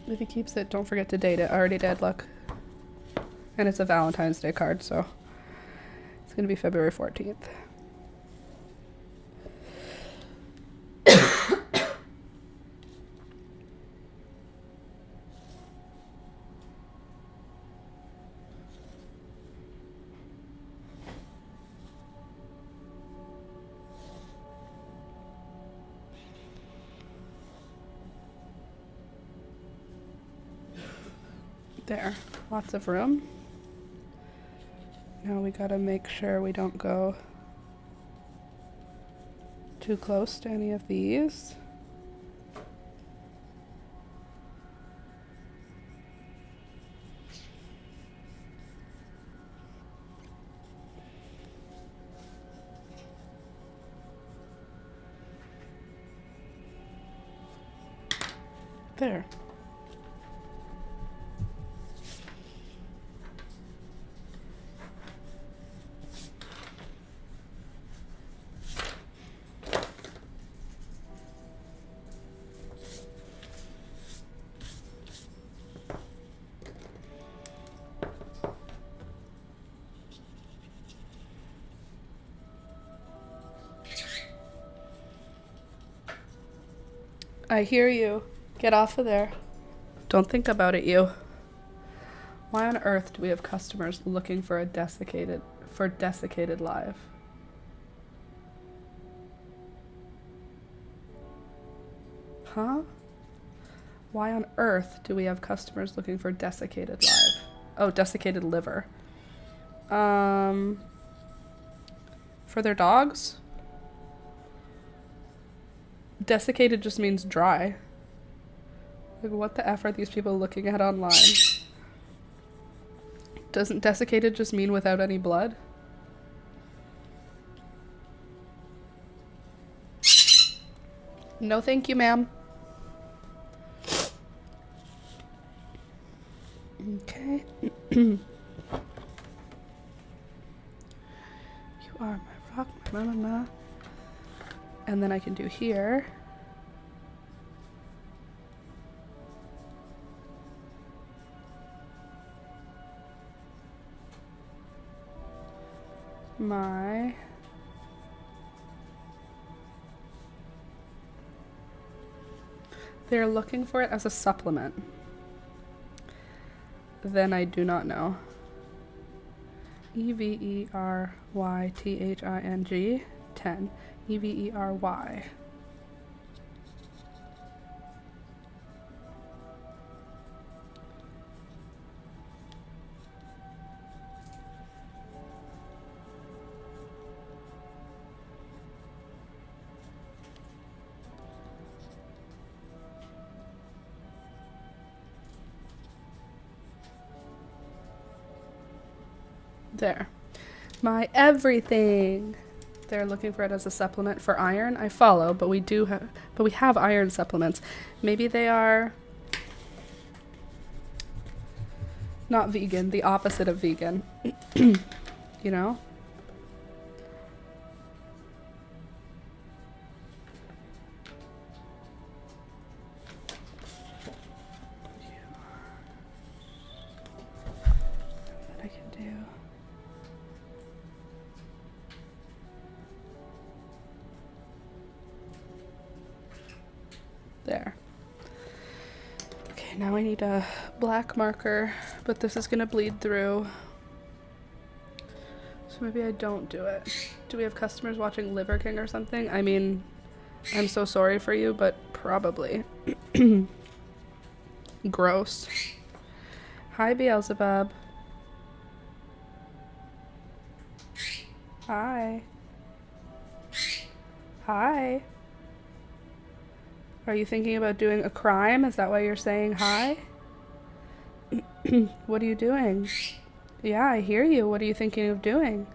If he keeps it, don't forget to date it. I already did, look. And it's a Valentine's Day card, so it's going to be February 14th. There, lots of room. Now we gotta make sure we don't go too close to any of these. There. I hear you. Get off of there. Don't think about it, you. Why on earth do we have customers looking for desiccated live? Huh? Why on earth do we have customers looking for desiccated live? Oh, desiccated liver. For their dogs? Desiccated just means dry. Like, what the F are these people looking at online? Doesn't desiccated just mean without any blood? No thank you, ma'am. Okay. You are my rock, my mama. And then I can do here. They're looking for it as a supplement. Then I do not know. EVERYTHING 10. EVERY. There. My everything. They're looking for it as a supplement for iron. I follow, but we have iron supplements. Maybe they are not vegan, the opposite of vegan. You know? What I can do. There. Okay, now I need a black marker, but this is gonna bleed through. So maybe I don't do it. Do we have customers watching Liver King or something? I mean, I'm so sorry for you, but probably. Gross. Hi, Beelzebub. Hi. Hi. Are you thinking about doing a crime? Is that why you're saying hi? What are you doing? Yeah, I hear you. What are you thinking of doing?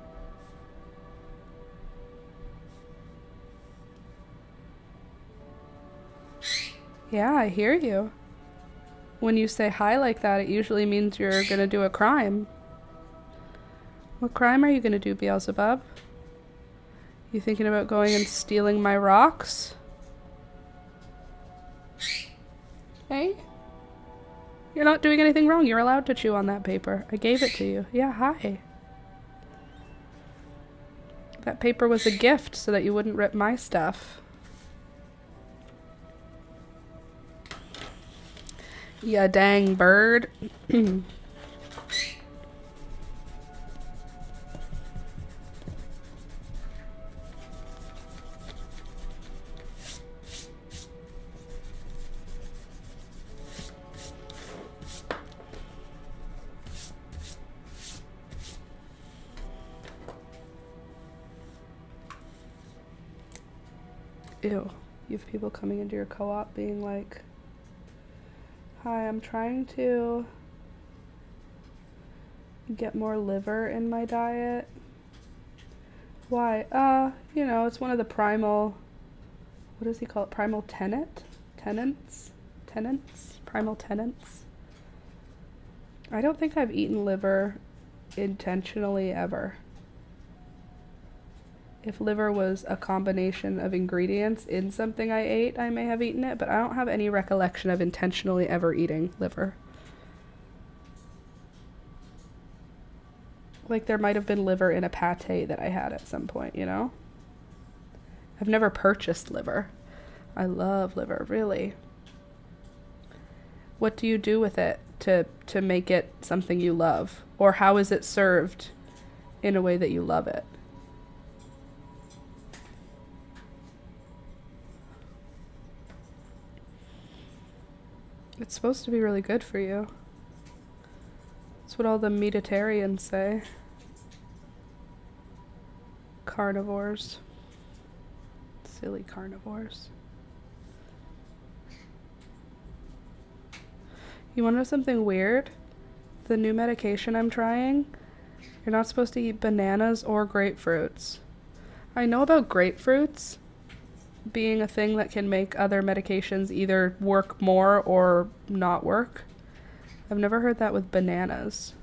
Yeah, I hear you. When you say hi like that, it usually means you're gonna do a crime. What crime are you gonna do, Beelzebub? You thinking about going and stealing my rocks? Hey? You're not doing anything wrong. You're allowed to chew on that paper. I gave it to you. Yeah, hi. That paper was a gift so that you wouldn't rip my stuff. Ya dang bird. Ew. You have people coming into your co-op being like, hi, I'm trying to get more liver in my diet. Why? It's one of the primal, what does he call it? Primal tenants? Primal tenants? I don't think I've eaten liver intentionally ever. If liver was a combination of ingredients in something I ate, I may have eaten it, but I don't have any recollection of intentionally ever eating liver. Like, there might have been liver in a pate that I had at some point, you know? I've never purchased liver. I love liver, really. What do you do with it to make it something you love? Or how is it served in a way that you love it? It's supposed to be really good for you. That's what all the meatitarians say. Carnivores. Silly carnivores. You want to know something weird? The new medication I'm trying, you're not supposed to eat bananas or grapefruits. I know about grapefruits being a thing that can make other medications either work more or not work. I've never heard that with bananas.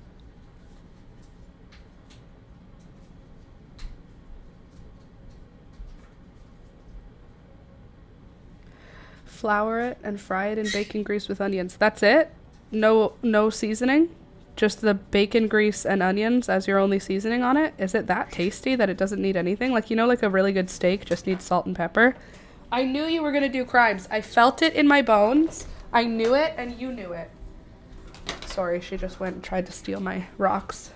Flour it and fry it in bacon grease with onions. That's it? No seasoning? Just the bacon grease and onions as your only seasoning on it? Is it that tasty that it doesn't need anything? Like, like a really good steak just needs salt and pepper? I knew you were going to do crimes. I felt it in my bones. I knew it, and you knew it. Sorry, she just went and tried to steal my rocks.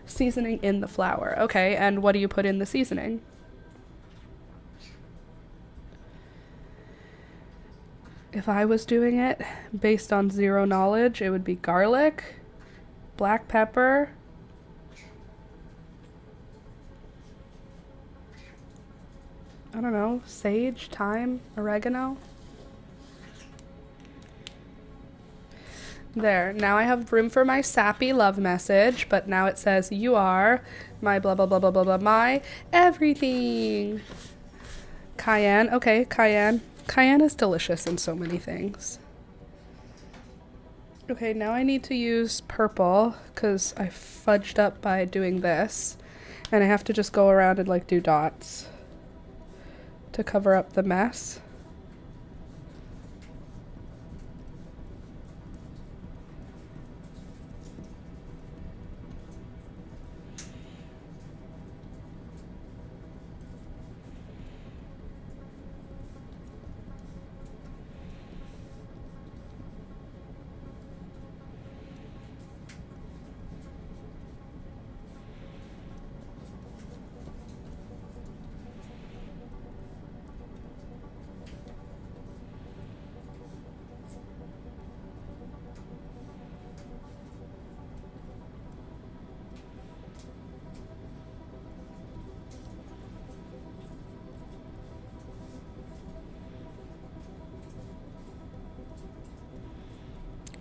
Seasoning in the flour. Okay, and what do you put in the seasoning? If I was doing it based on zero knowledge, it would be garlic, black pepper, I don't know, sage, thyme, oregano. There, now I have room for my sappy love message, but now it says, you are my blah, blah, blah, blah, blah, blah, my everything. Cayenne, okay, cayenne. Cayenne is delicious in so many things. Okay, now I need to use purple, because I fudged up by doing this, and I have to just go around and, like, do dots to cover up the mess.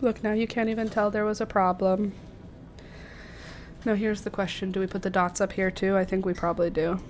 Look, now you can't even tell there was a problem. Now here's the question. Do we put the dots up here too? I think we probably do.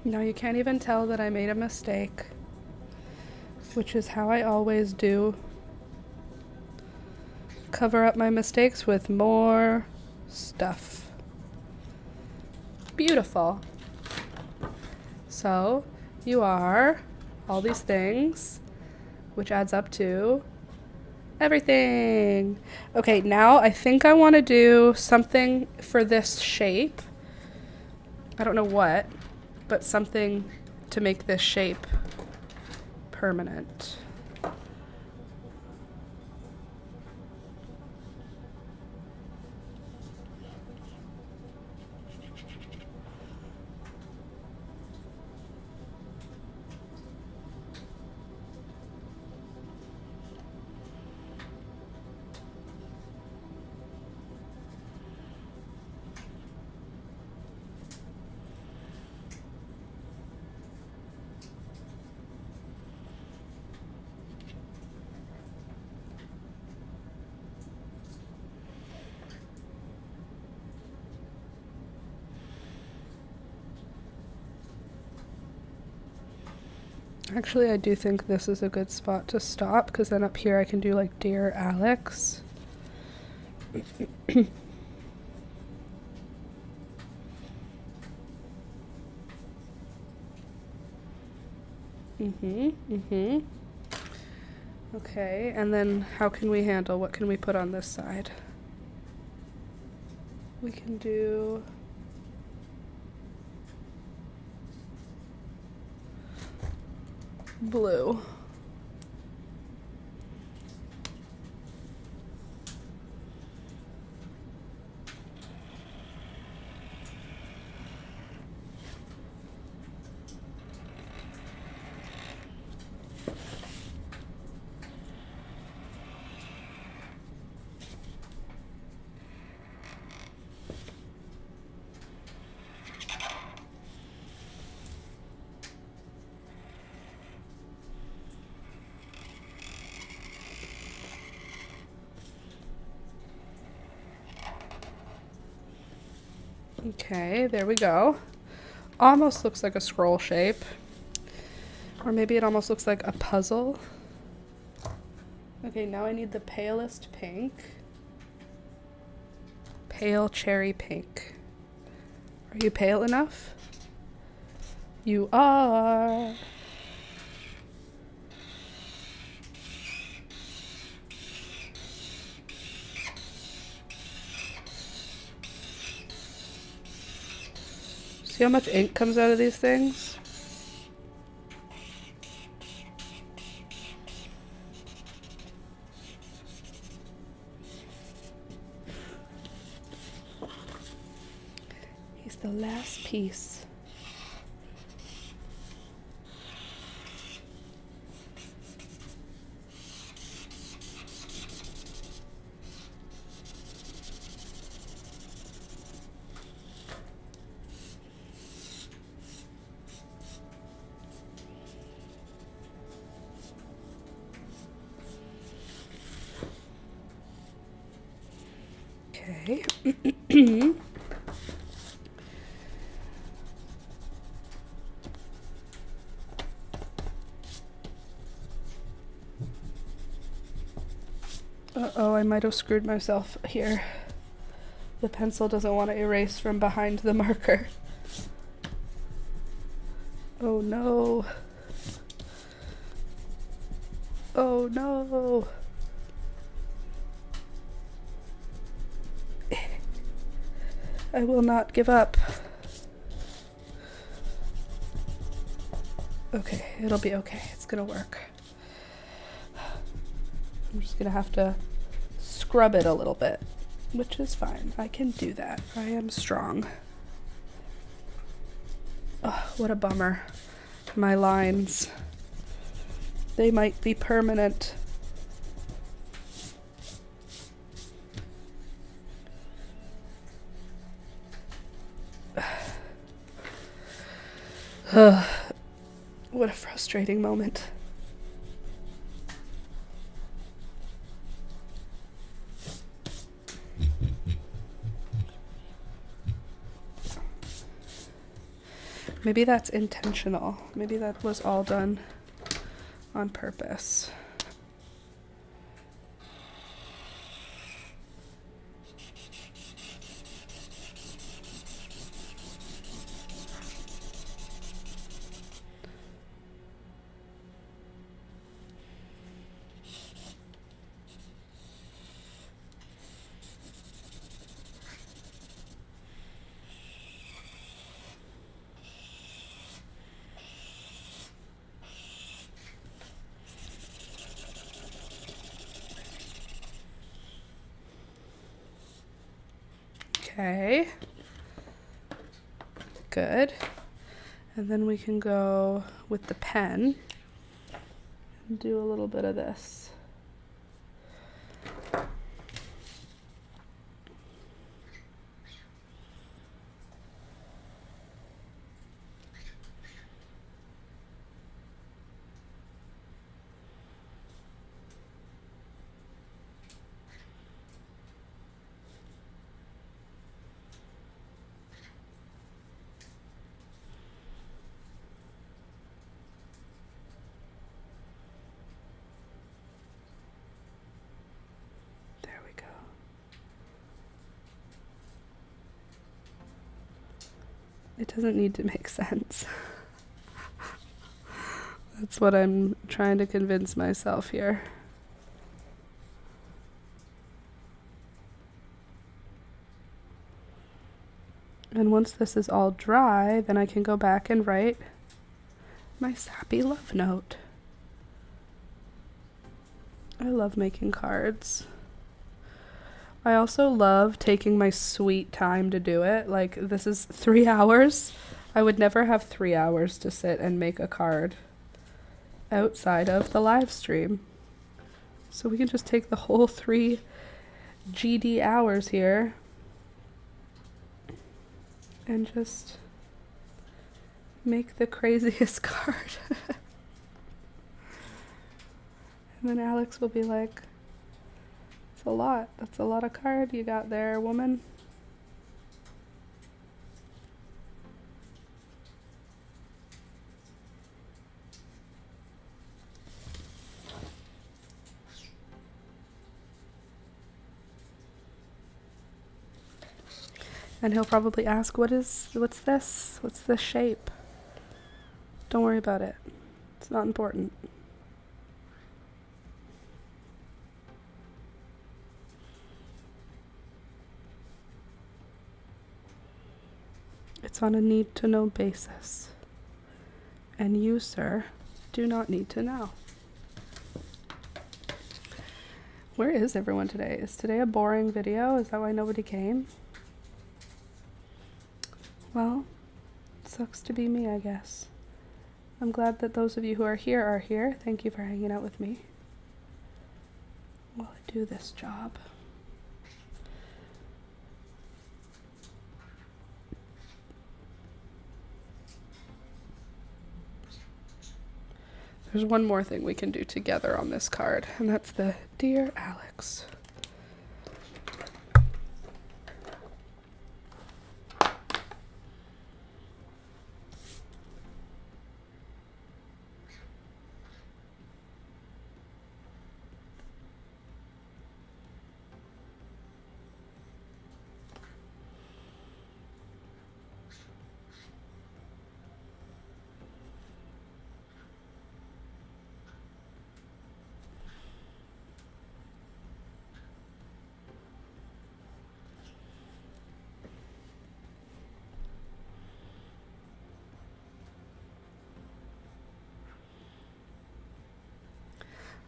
Now you can't even tell that I made a mistake, which is how I always do. Cover up my mistakes with more stuff. Beautiful. So you are all these things, which adds up to everything. Okay, now I think I want to do something for this shape. I don't know what, but something to make this shape permanent. Actually, I do think this is a good spot to stop, because then up here I can do like Dear Alex. Okay, and then how can we handle, what can we put on this side? We can do blue. Okay, there we go. Almost looks like a scroll shape. Or maybe it almost looks like a puzzle. Okay, now I need the palest pink. Pale cherry pink. Are you pale enough? You are. See how much ink comes out of these things? He's the last piece. Okay. Uh-oh, I might have screwed myself here. The pencil doesn't want to erase from behind the marker. Oh no. Oh no. I will not give up. Okay, it'll be okay. It's gonna work. I'm just gonna have to scrub it a little bit, which is fine. I can do that. I am strong. Oh, what a bummer. My lines. They might be permanent. What a frustrating moment. Maybe that's intentional. Maybe that was all done on purpose. Okay. Good. And then we can go with the pen and do a little bit of this. There we go. It doesn't need to make sense. That's what I'm trying to convince myself here. And once this is all dry, then I can go back and write my sappy love note. I love making cards. I also love taking my sweet time to do it. Like, this is 3 hours. I would never have 3 hours to sit and make a card outside of the live stream. So we can just take the whole 3 GD hours here and just make the craziest card. And then Alex will be like, "It's a lot. That's a lot of card you got there, woman." And he'll probably ask, what's this? What's this shape? Don't worry about it. It's not important. It's on a need-to-know basis. And you, sir, do not need to know. Where is everyone today? Is today a boring video? Is that why nobody came? Well, sucks to be me, I guess. I'm glad that those of you who are here. Thank you for hanging out with me while I do this job. There's one more thing we can do together on this card, and that's the Dear Alex.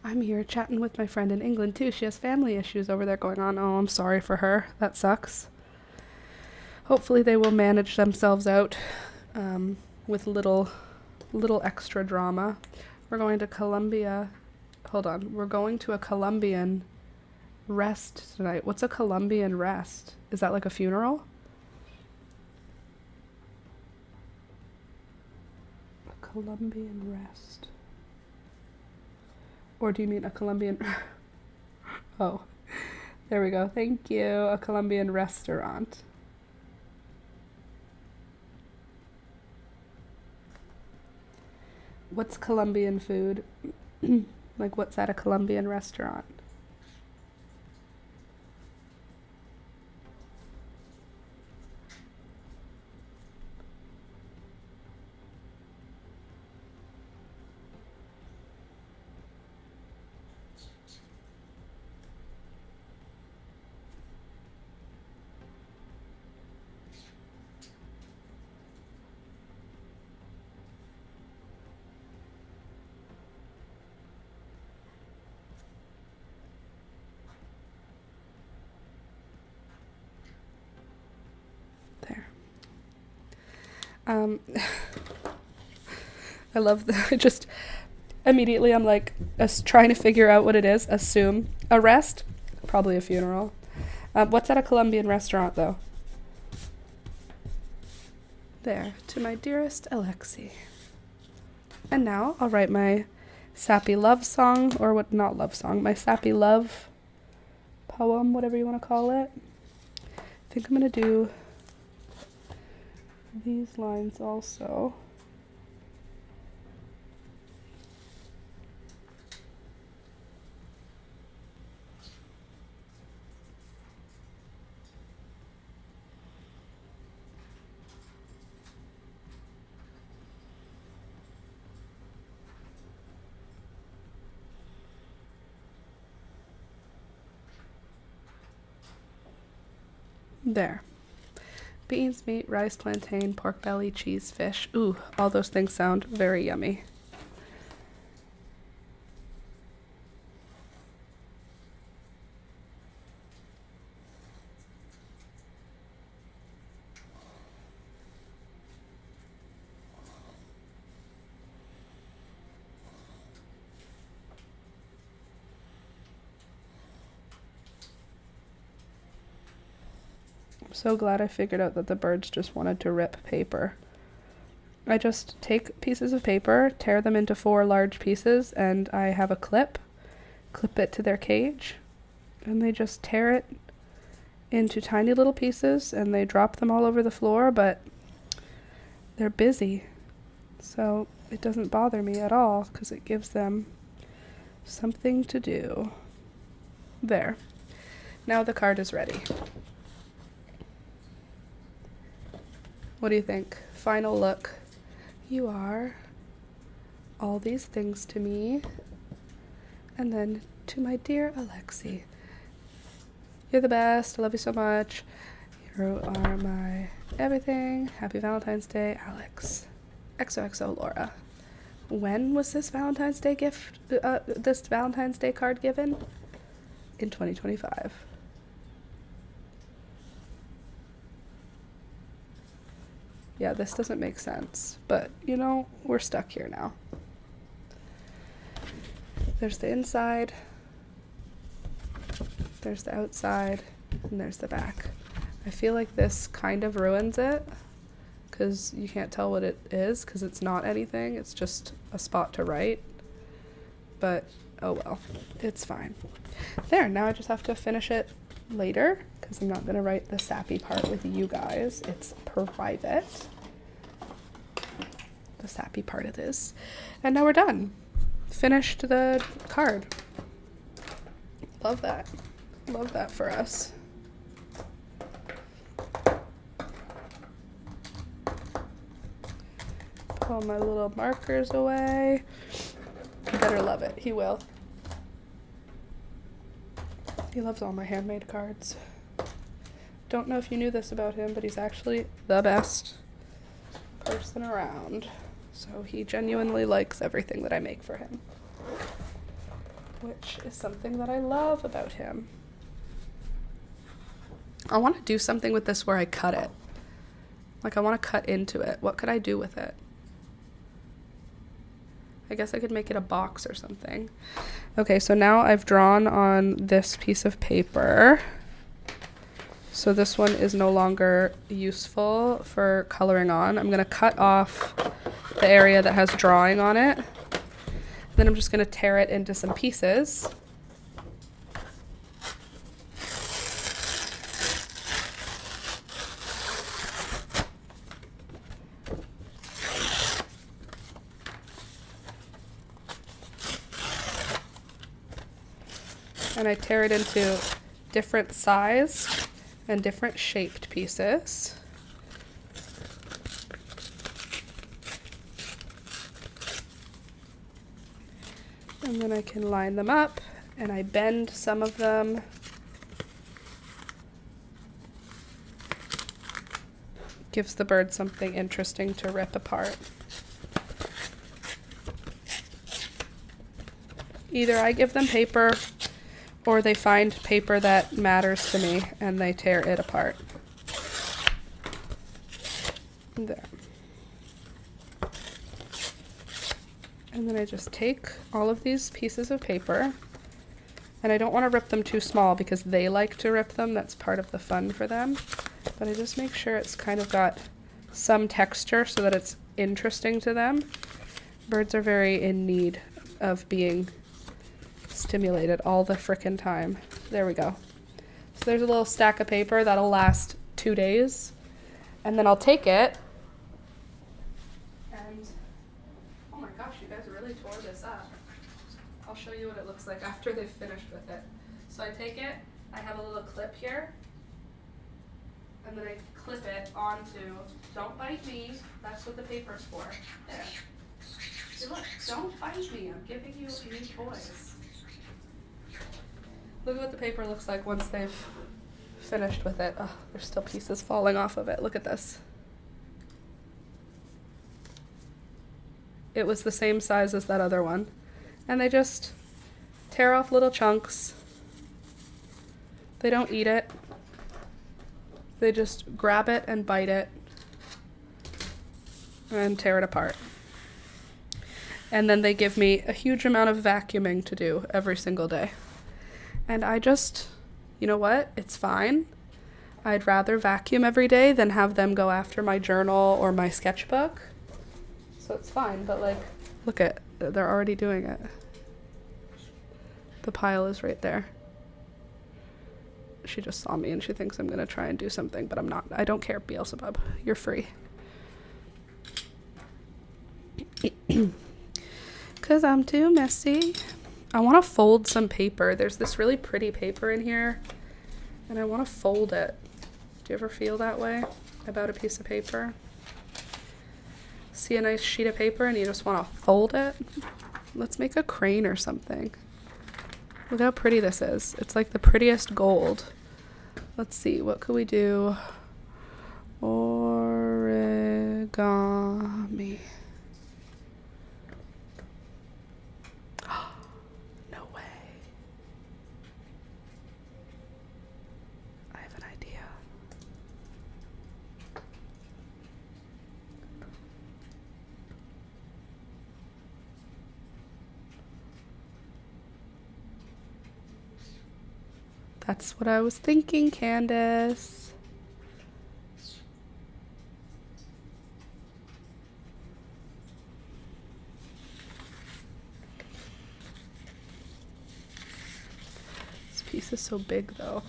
I'm here chatting with my friend in England too. She has family issues over there going on. Oh, I'm sorry for her. That sucks. Hopefully they will manage themselves out with little extra drama. We're going to Colombia. Hold on. We're going to a Colombian rest tonight. What's a Colombian rest? Is that like a funeral? A Colombian rest. Or do you mean a Colombian? Oh, there we go. Thank you. A Colombian restaurant. What's Colombian food? Like, what's at a Colombian restaurant? I love just immediately I'm like trying to figure out what it is. Assume arrest, probably a funeral. What's at a Colombian restaurant though? There, to my dearest Alexi. And now I'll write my sappy love song, or what, not love song, my sappy love poem, whatever you want to call it. I think I'm going to do these lines also. There. Beans, meat, rice, plantain, pork belly, cheese, fish. Ooh, all those things sound very yummy. I'm so glad I figured out that the birds just wanted to rip paper. I just take pieces of paper, tear them into 4 large pieces, and I have a clip it to their cage, and they just tear it into tiny little pieces, and they drop them all over the floor, but they're busy, so it doesn't bother me at all, because it gives them something to do. There. Now the card is ready. What do you think? Final look. You are all these things to me. And then to my dear Alexi. You're the best. I love you so much. You are my everything. Happy Valentine's Day, Alex. XOXO Laura. When was this Valentine's Day this Valentine's Day card given? In 2025. Yeah, this doesn't make sense, but you know, we're stuck here now. There's the inside, there's the outside, and there's the back. I feel like this kind of ruins it, because you can't tell what it is, because it's not anything, it's just a spot to write. But, oh well, it's fine. There, now I just have to finish it later, because I'm not going to write the sappy part with you guys. It's private. The sappy part of this. And now we're done. Finished the card. Love that. Love that for us. Put all my little markers away. You better love it. He will. He loves all my handmade cards. Don't know if you knew this about him, but he's actually the best person around. So he genuinely likes everything that I make for him, which is something that I love about him. I want to do something with this where I cut it. Like, I want to cut into it. What could I do with it? I guess I could make it a box or something. Okay, so now I've drawn on this piece of paper. So this one is no longer useful for coloring on. I'm going to cut off the area that has drawing on it. Then I'm just going to tear it into some pieces. And I tear it into different size and different shaped pieces. And then I can line them up, and I bend some of them. Gives the bird something interesting to rip apart. Either I give them paper, or they find paper that matters to me, and they tear it apart. There. And then I just take all of these pieces of paper, and I don't want to rip them too small because they like to rip them. That's part of the fun for them. But I just make sure it's kind of got some texture so that it's interesting to them. Birds are very in need of being stimulated all the frickin' time. There we go. So there's a little stack of paper that'll last 2 days. And then I'll take it. And, oh my gosh, you guys really tore this up. I'll show you what it looks like after they've finished with it. So I take it, I have a little clip here. And then I clip it onto, don't bite me, that's what the paper's for. There. See, look, don't bite me, I'm giving you new toys. Look at what the paper looks like once they've finished with it. Oh, there's still pieces falling off of it. Look at this. It was the same size as that other one. And they just tear off little chunks. They don't eat it. They just grab it and bite it and tear it apart. And then they give me a huge amount of vacuuming to do every single day. And I just, you know what? It's fine. I'd rather vacuum every day than have them go after my journal or my sketchbook. So it's fine, but like, look at, they're already doing it. The pile is right there. She just saw me and she thinks I'm gonna try and do something, but I'm not. I don't care, Beelzebub. You're free. 'Cause I'm too messy. I want to fold some paper. There's this really pretty paper in here, and I want to fold it. Do you ever feel that way about a piece of paper? See a nice sheet of paper and you just want to fold it? Let's make a crane or something. Look how pretty this is. It's like the prettiest gold. Let's see, what could we do? Origami. No way. I have an idea. That's what I was thinking, Candace. This piece is so big, though.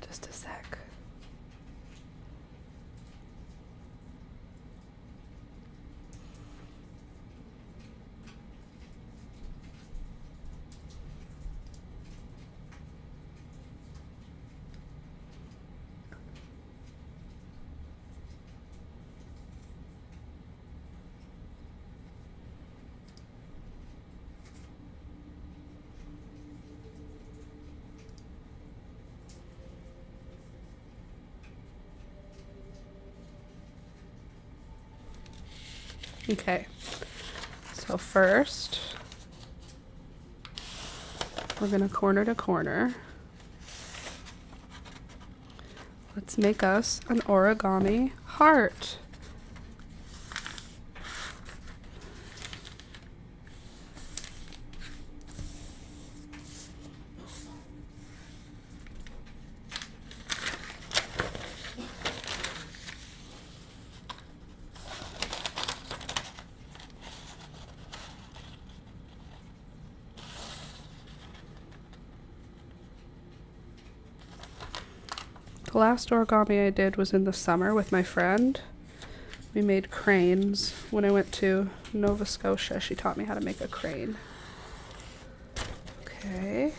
Just a sec. Okay, so first, we're gonna corner to corner. Let's make us an origami heart. The last origami I did was in the summer with my friend. We made cranes. When I went to Nova Scotia, she taught me how to make a crane. Okay.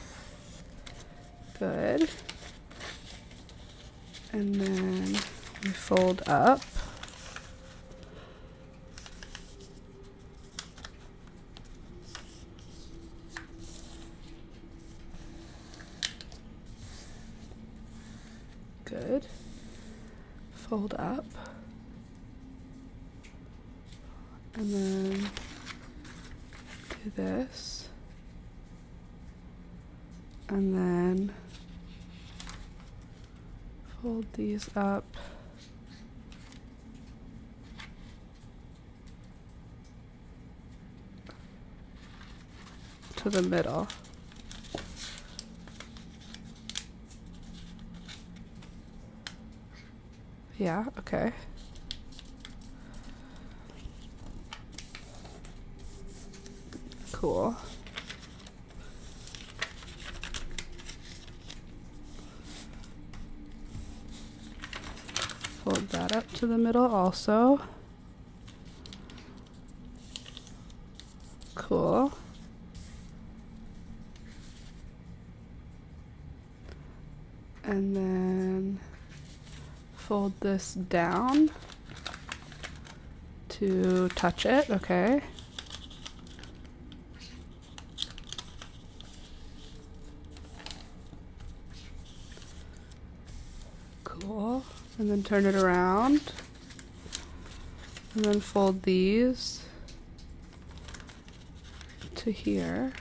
Good. And then we fold up. Good. Fold up. And then do this. And then Fold these up. To the middle. Yeah, okay. Cool. Fold that up to the middle also. Cool. And then fold this down to touch it, okay. Cool. And then turn it around. And then fold these to here.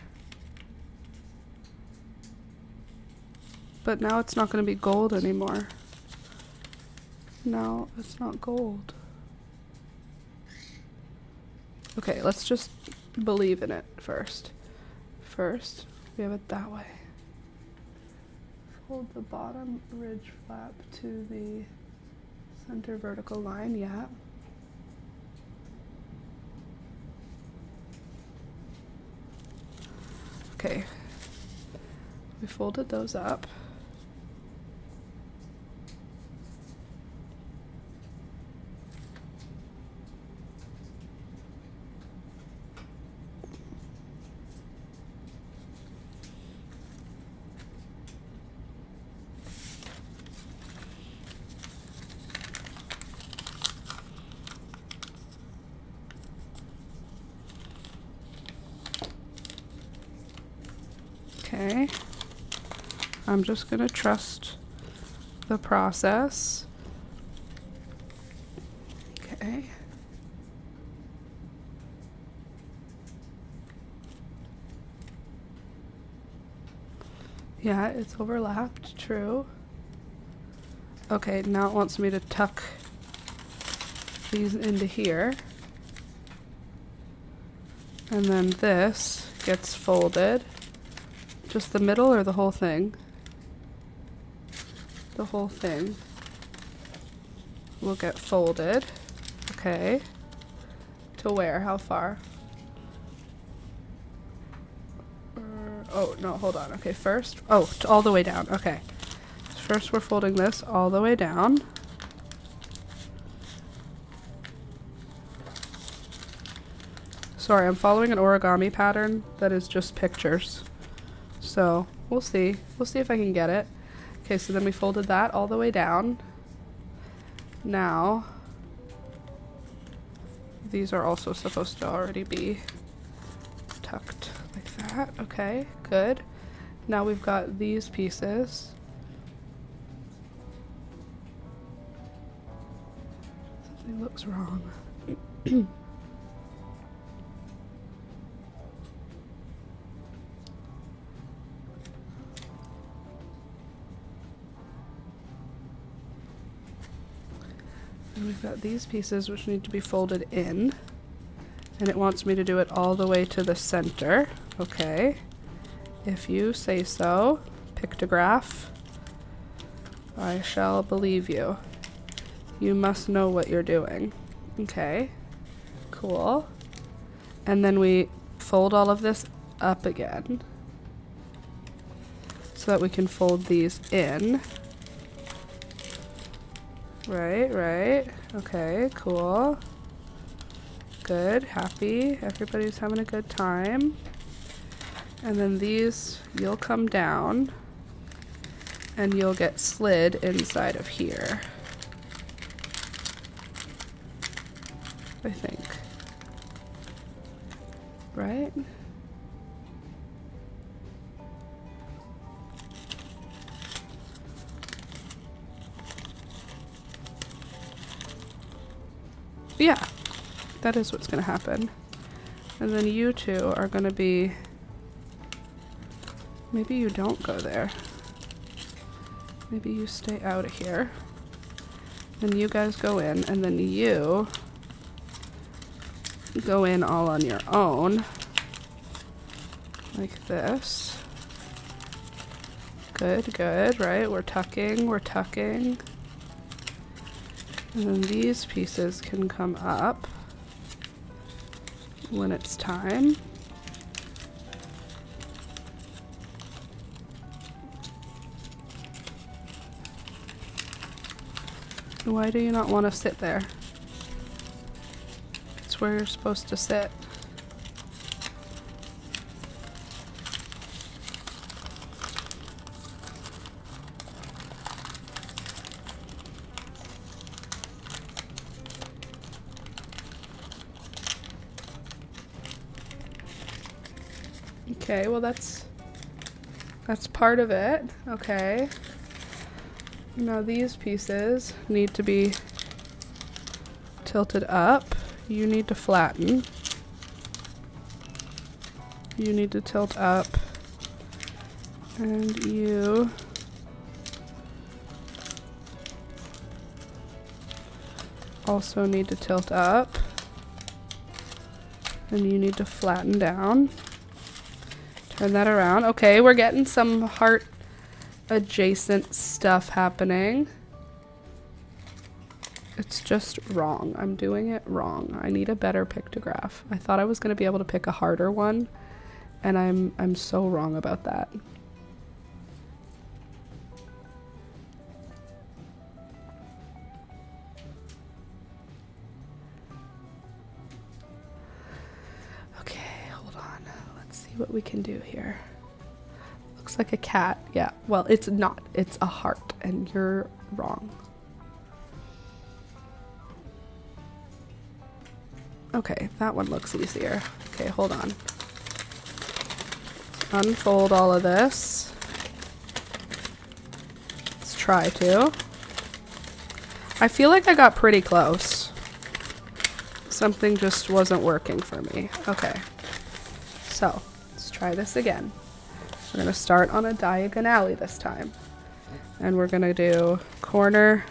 But now it's not going to be gold anymore. No, it's not gold. Okay, let's just believe in it first. First, we have it that way. Fold the bottom ridge flap to the center vertical line, yeah. Okay, we folded those up. Okay, I'm just gonna trust the process. Okay. Yeah, it's overlapped, true. Okay, now it wants me to tuck these into here. And then this gets folded. Just the middle or the whole thing? The whole thing will get folded. Okay. To where? How far? Oh, no, hold on. Okay, first. Oh, all the way down. Okay. First, we're folding this all the way down. Sorry, I'm following an origami pattern that is just pictures. So we'll see. We'll see if I can get it. Okay, so then we folded that all the way down. Now, these are also supposed to already be tucked like that. Okay, good. Now we've got these pieces. Something looks wrong. And we've got these pieces which need to be folded in. And it wants me to do it all the way to the center. Okay. If you say so, pictograph, I shall believe you. You must know what you're doing. Okay. Cool. And then we fold all of this up again so that we can fold these in. Right. Okay, cool. Good, happy. Everybody's having a good time. And then these, you'll come down and you'll get slid inside of here. I think. Right? Yeah, that is what's going to happen. And then you two are going to be... Maybe you don't go there. Maybe you stay out of here. Then you guys go in, and then you go in all on your own. Like this. Good, good, right? We're tucking, we're tucking. And then these pieces can come up when it's time. Why do you not want to sit there? It's where you're supposed to sit. Okay, well that's part of it. Okay. Now these pieces need to be tilted up. You need to flatten. You need to tilt up. And you also need to tilt up. And you need to flatten down. Turn that around. Okay, we're getting some heart adjacent stuff happening. It's just wrong. I'm doing it wrong. I need a better pictograph. I thought I was going to be able to pick a harder one, and I'm so wrong about that. Okay, hold on. Let's see what we can do here. Looks like a cat. Yeah, well, it's not. It's a heart, and you're wrong. Okay, that one looks easier. Okay, hold on. Unfold all of this. Let's try to. I feel like I got pretty close. Something just wasn't working for me. Okay, so let's try this again. We're going to start on a diagonally this time. And we're going to do corner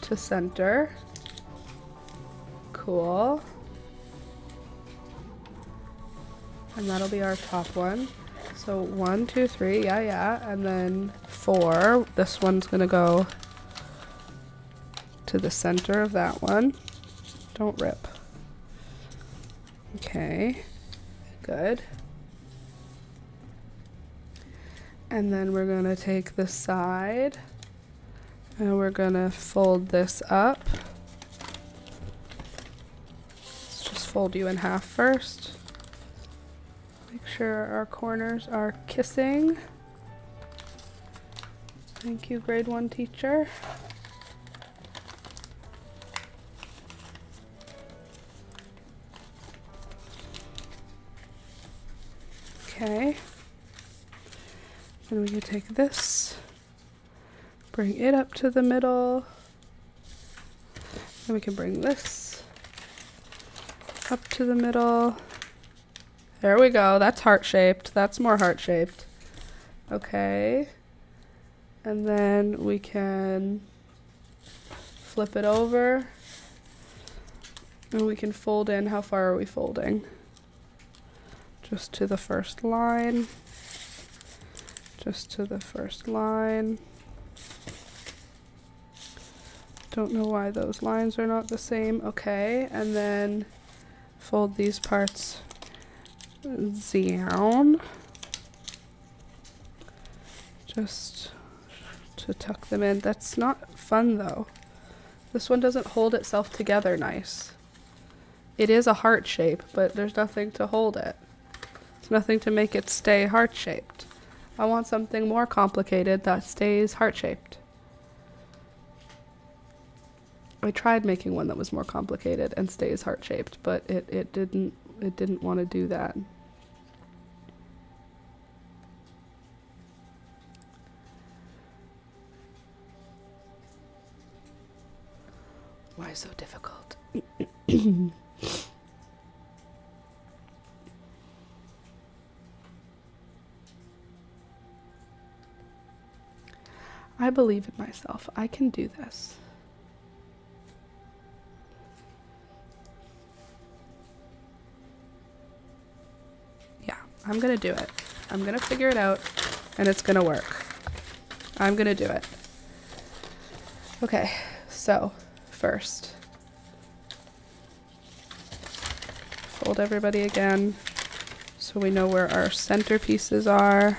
to center. Cool. And that'll be our top one. So 1, 2, 3, yeah. And then 4. This one's going to go to the center of that one. Don't rip. Okay. Good. And then we're going to take the side and we're going to fold this up. Let's just fold you in half first. Make sure our corners are kissing. Thank you, grade 1 teacher. Okay. Then we can take this, bring it up to the middle. Then we can bring this up to the middle. There we go. That's heart-shaped. That's more heart-shaped. Okay. And then we can flip it over. And we can fold in. How far are we folding? Just to the first line. Just to the first line. Don't know why those lines are not the same. Okay, and then fold these parts down. Just to tuck them in. That's not fun though. This one doesn't hold itself together nice. It is a heart shape, but there's nothing to hold it. There's nothing to make it stay heart-shaped. I want something more complicated that stays heart-shaped. I tried making one that was more complicated and stays heart-shaped, but it didn't want to do that. Why so difficult? I believe in myself. I can do this. Yeah, I'm gonna do it. I'm gonna figure it out, and it's gonna work. I'm gonna do it. Okay, so first, fold everybody again so we know where our centerpieces are.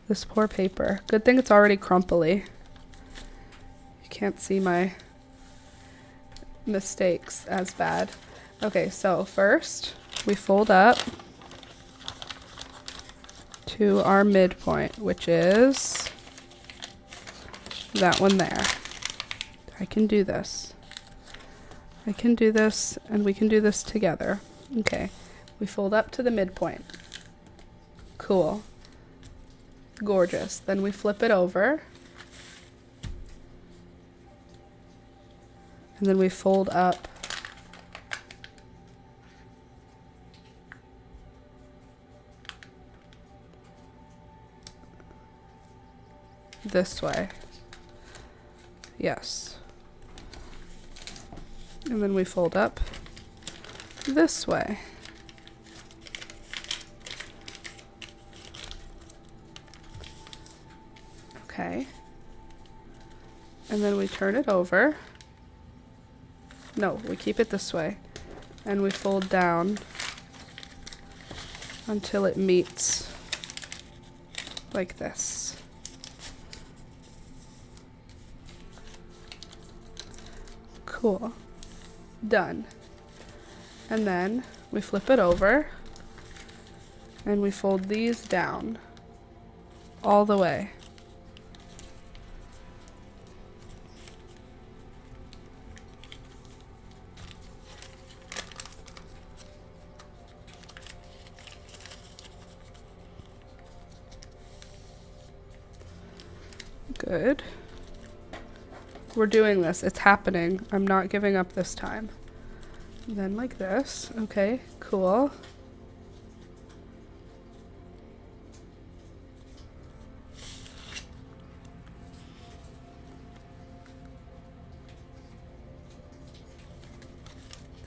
This poor paper. Good thing it's already crumply. You can't see my mistakes as bad. Okay, so first we fold up to our midpoint, which is that one there. I can do this. I can do this, and we can do this together. Okay, we fold up to the midpoint. Cool. Gorgeous. Then we flip it over. And then we fold up this way. Yes. And then we fold up this way. Okay. And then we turn it over. No, we keep it this way. And we fold down until it meets like this. Cool. Done. And then we flip it over and we fold these down all the way. Good. We're doing this. It's happening. I'm not giving up this time. Then like this. Okay, cool.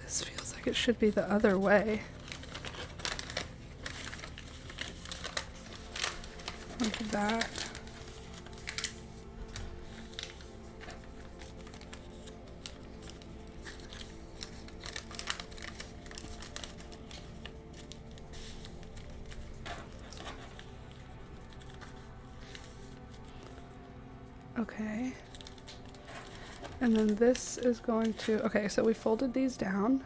This feels like it should be the other way. Like that. Okay. And then this is going to, okay, so we folded these down.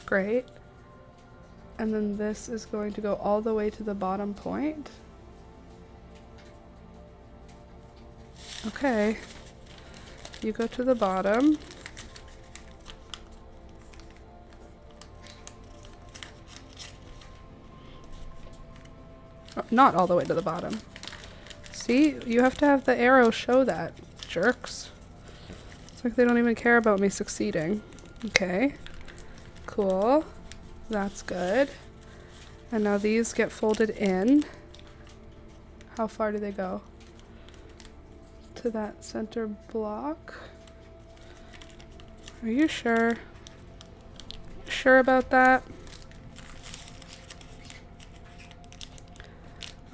Great. And then this is going to go all the way to the bottom point. Okay. You go to the bottom. Oh, not all the way to the bottom. See, you have to have the arrow show that, jerks. It's like they don't even care about me succeeding. Okay, cool. That's good. And now these get folded in. How far do they go? To that center block. Are you sure? Sure about that?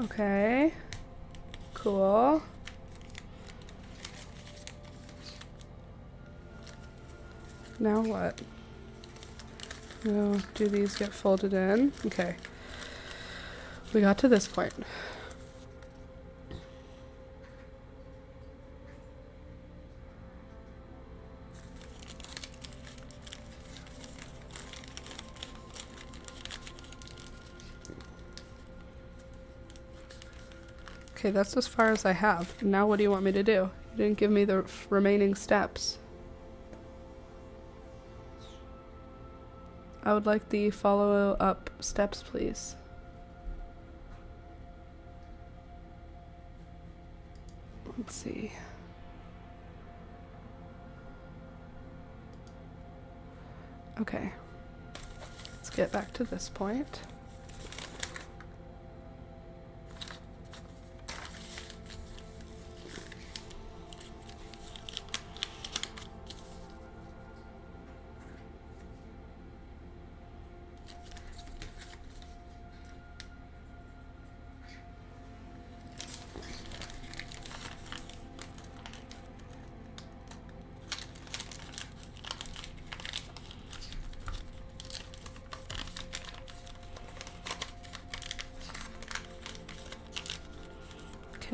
Okay. Cool. Now what? Oh, do these get folded in? Okay. We got to this point. Okay, that's as far as I have. Now what do you want me to do? You didn't give me the remaining steps. I would like the follow-up steps, please. Let's see. Okay. Let's get back to this point.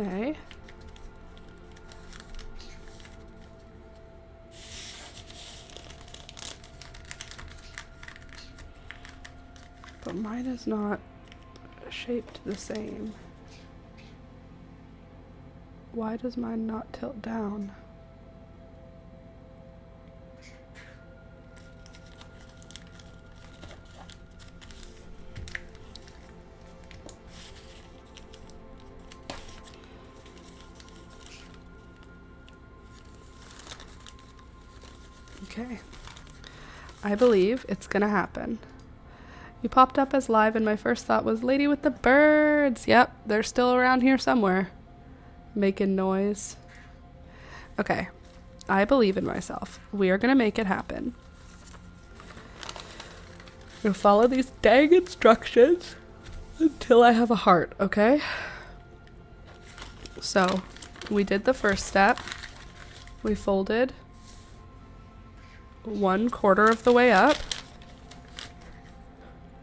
Okay. But mine is not shaped the same. Why does mine not tilt down? Okay. I believe it's gonna happen. You popped up as live and my first thought was Lady with the Birds. Yep, they're still around here somewhere. Making noise. Okay. I believe in myself. We are gonna make it happen. I'm gonna follow these dang instructions until I have a heart, okay? So, we did the first step. We folded 1/4 of the way up.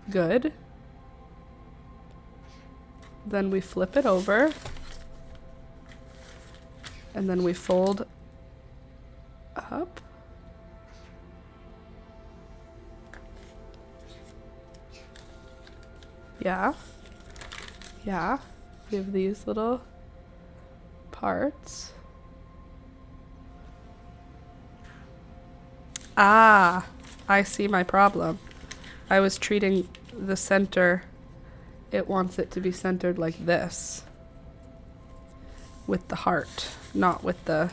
Good. Then we flip it over. And then we fold up. Yeah. Yeah. We have these little parts. Ah, I see my problem. I was treating the center, it wants it to be centered like this. With the heart, not with the...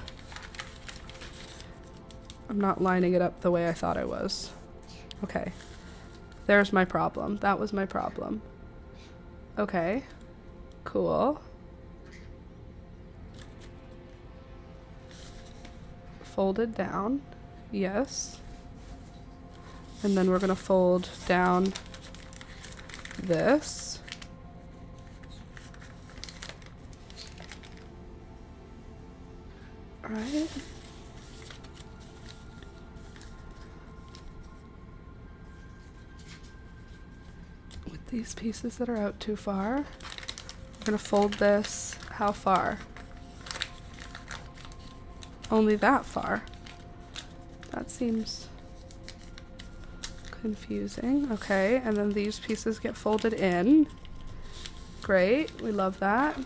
I'm not lining it up the way I thought I was. Okay. There's my problem. That was my problem. Okay. Cool. Folded down. Yes. And then we're going to fold down this. All right. With these pieces that are out too far, we're going to fold this how far? Only that far. That seems confusing. Okay, and then these pieces get folded in. Great, we love that.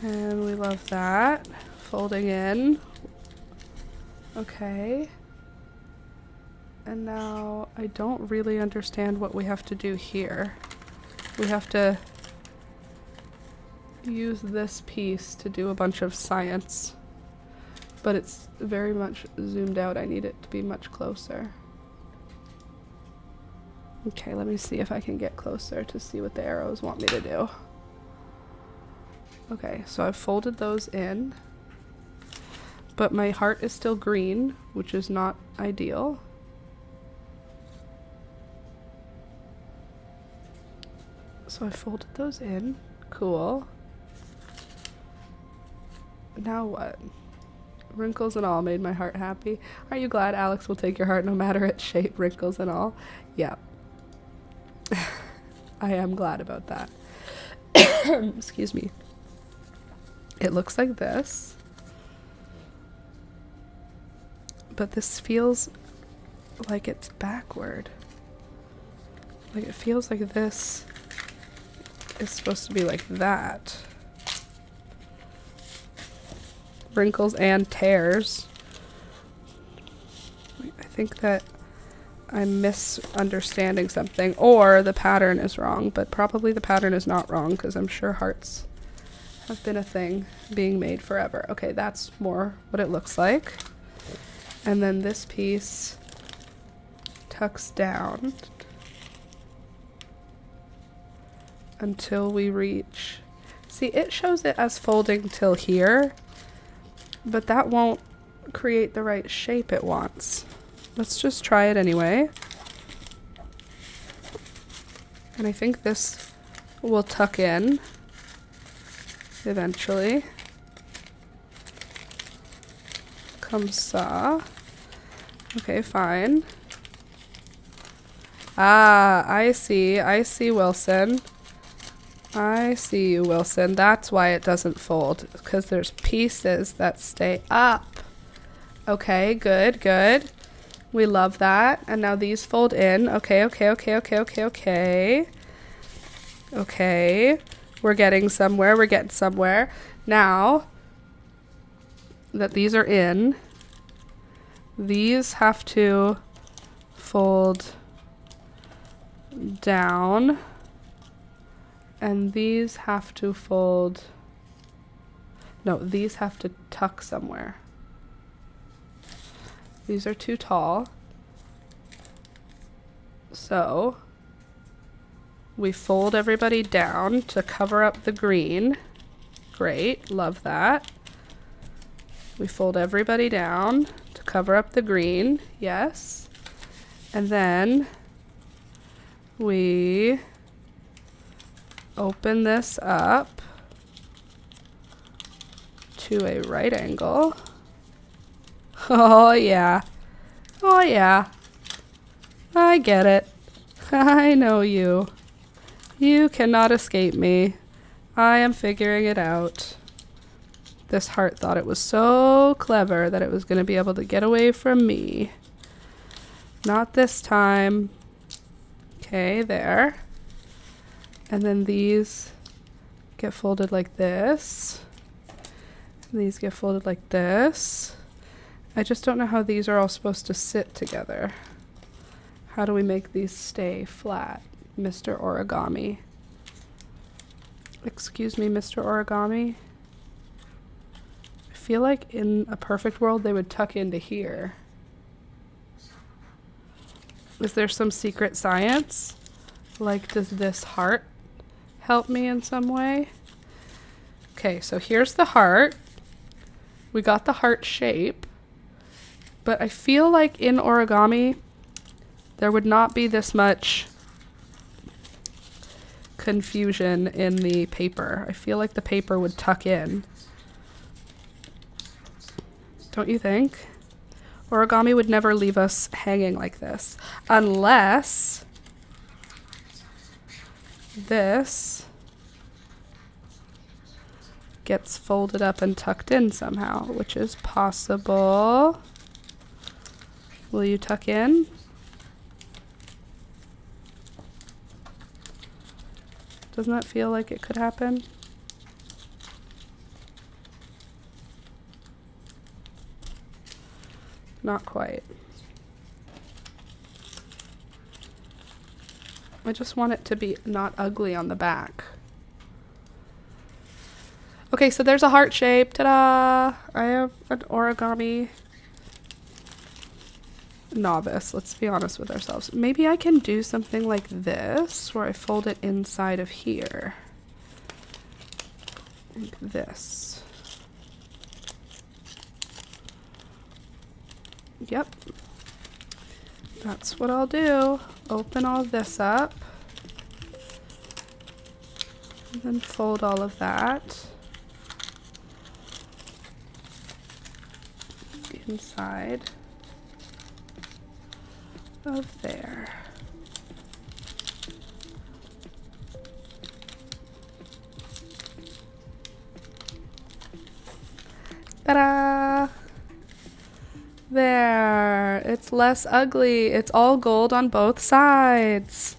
And we love that. Folding in. Okay. And now I don't really understand what we have to do here. We have to use this piece to do a bunch of science. But it's very much zoomed out. I need it to be much closer. Okay, let me see if I can get closer to see what the arrows want me to do. Okay, so I've folded those in. But my heart is still green, which is not ideal. So I folded those in. Cool. Now what? Wrinkles and all made my heart happy. Are you glad Alex will take your heart no matter its shape, wrinkles and all? Yeah. I am glad about that. Excuse me. It looks like this. But this feels like it's backward. Like it feels like this is supposed to be like that. Wrinkles and tears. I think that I'm misunderstanding something, or the pattern is wrong, but probably the pattern is not wrong because I'm sure hearts have been a thing being made forever. Okay, that's more what it looks like. And then this piece tucks down until we reach. See, it shows it as folding till here, but that won't create the right shape it wants. Let's just try it anyway. And I think this will tuck in eventually. Comme ça. Okay, fine. Ah, I see, Wilson. I see you, Wilson. That's why it doesn't fold, because there's pieces that stay up. Okay, good, good. We love that. And now these fold in. Okay, okay, okay, okay, okay, okay. Okay. We're getting somewhere. We're getting somewhere. Now that these are in, these have to fold down. And these have to fold. No, these have to tuck somewhere. These are too tall. So we fold everybody down to cover up the green. Great, love that. We fold everybody down to cover up the green. Yes. And then we open this up to a right angle. Oh yeah. Oh yeah. I get it. I know you. You cannot escape me. I am figuring it out. This heart thought it was so clever that it was going to be able to get away from me. Not this time. Okay, there. And then these get folded like this. These get folded like this. I just don't know how these are all supposed to sit together. How do we make these stay flat, Mr. Origami? Excuse me, Mr. Origami. I feel like in a perfect world they would tuck into here. Is there some secret science? Like, does this heart help me in some way? Okay, so here's the heart. We got the heart shape. But I feel like in origami, there would not be this much confusion in the paper. I feel like the paper would tuck in. Don't you think? Origami would never leave us hanging like this. Unless this gets folded up and tucked in somehow, which is possible. Will you tuck in? Doesn't that feel like it could happen? Not quite. I just want it to be not ugly on the back. Okay, so there's a heart shape. Ta-da! I am an origami novice. Let's be honest with ourselves. Maybe I can do something like this, where I fold it inside of here. Like this. Yep. That's what I'll do. Open all this up. And then fold all of that inside of there. Ta-da! There. It's less ugly. It's all gold on both sides.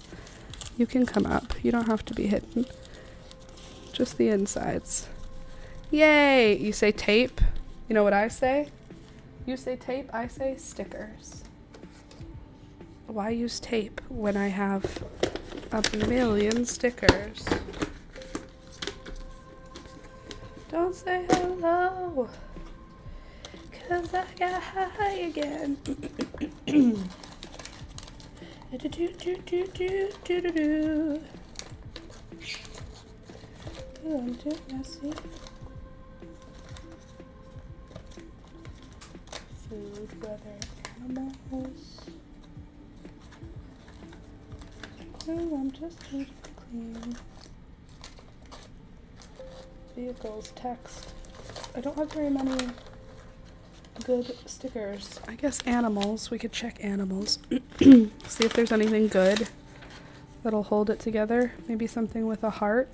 You can come up. You don't have to be hidden. Just the insides. Yay! You say tape. You know what I say? You say tape, I say stickers. Why use tape when I have a million stickers? Don't say hello, 'cause I got high again. I'm too messy. Food, weather, animals. Oh, I'm just too clean. Vehicles, text. I don't have very many good stickers. I guess animals. We could check animals. See if there's anything good that'll hold it together. Maybe something with a heart.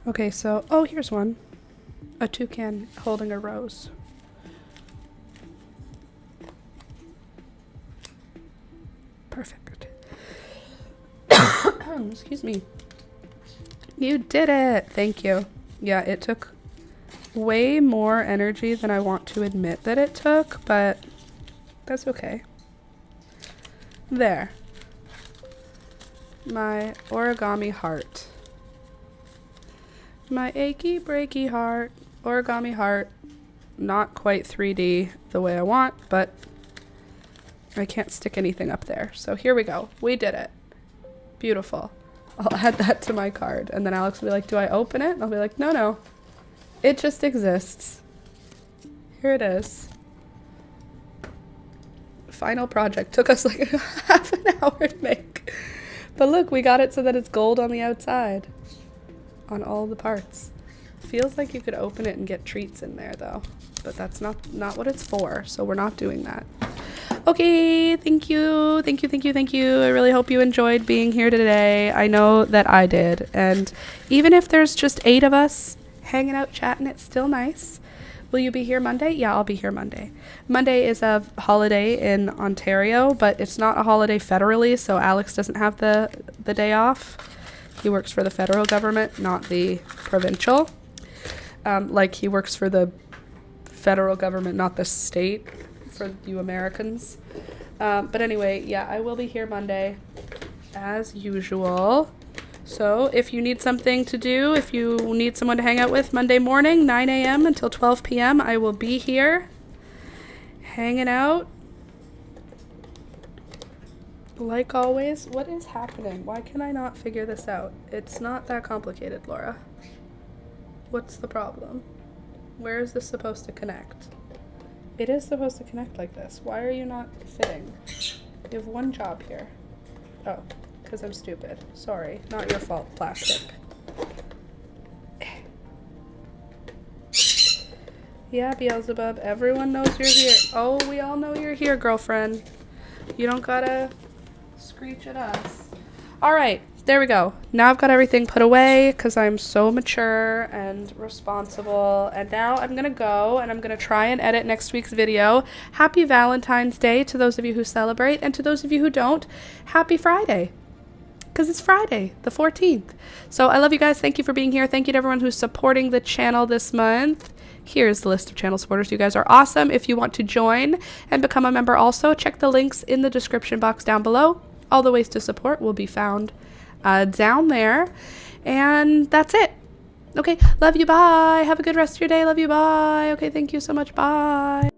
Okay, so, oh, here's one. A toucan holding a rose. Perfect. Excuse me. You did it. Thank you. Yeah, it took way more energy than I want to admit that it took, but that's okay. There. My origami heart. My achy breaky heart. Origami heart. Not quite 3D the way I want, but I can't stick anything up there. So here we go. We did it. Beautiful. I'll add that to my card. And then Alex will be like, do I open it? And I'll be like, no. It just exists. Here it is. Final project. Took us like half an hour to make. But look, we got it so that it's gold on the outside. On all the parts. Feels like you could open it and get treats in there though. But that's not what it's for. So we're not doing that. Okay, thank you. I really hope you enjoyed being here today. I know that I did. And even if there's just 8 of us hanging out chatting, it's still nice. Will you be here Monday? Yeah, I'll be here Monday. Monday is a holiday in Ontario, but it's not a holiday federally, so Alex doesn't have the day off. He works for the federal government, not the provincial. Like he works for the federal government, not the state, for you Americans. But anyway, yeah, I will be here Monday as usual. So if you need something to do, if you need someone to hang out with Monday morning, 9 a.m. until 12 p.m., I will be here hanging out. Like always, what is happening? Why can I not figure this out? It's not that complicated, Laura. What's the problem? Where is this supposed to connect? It is supposed to connect like this. Why are you not fitting? You have one job here. Oh, because I'm stupid. Sorry, not your fault, plastic. Yeah, Beelzebub, everyone knows you're here. Oh, we all know you're here, girlfriend. You don't gotta screech at us. All right, there we go. Now I've got everything put away because I'm so mature and responsible. And now I'm going to go and I'm going to try and edit next week's video. Happy Valentine's Day to those of you who celebrate. And to those of you who don't, happy Friday. Because it's Friday, the 14th. So I love you guys. Thank you for being here. Thank you to everyone who's supporting the channel this month. Here's the list of channel supporters. You guys are awesome. If you want to join and become a member also, check the links in the description box down below. All the ways to support will be found down there. And that's it. Okay, love you, bye. Have a good rest of your day. Love you, bye. Okay, thank you so much, bye.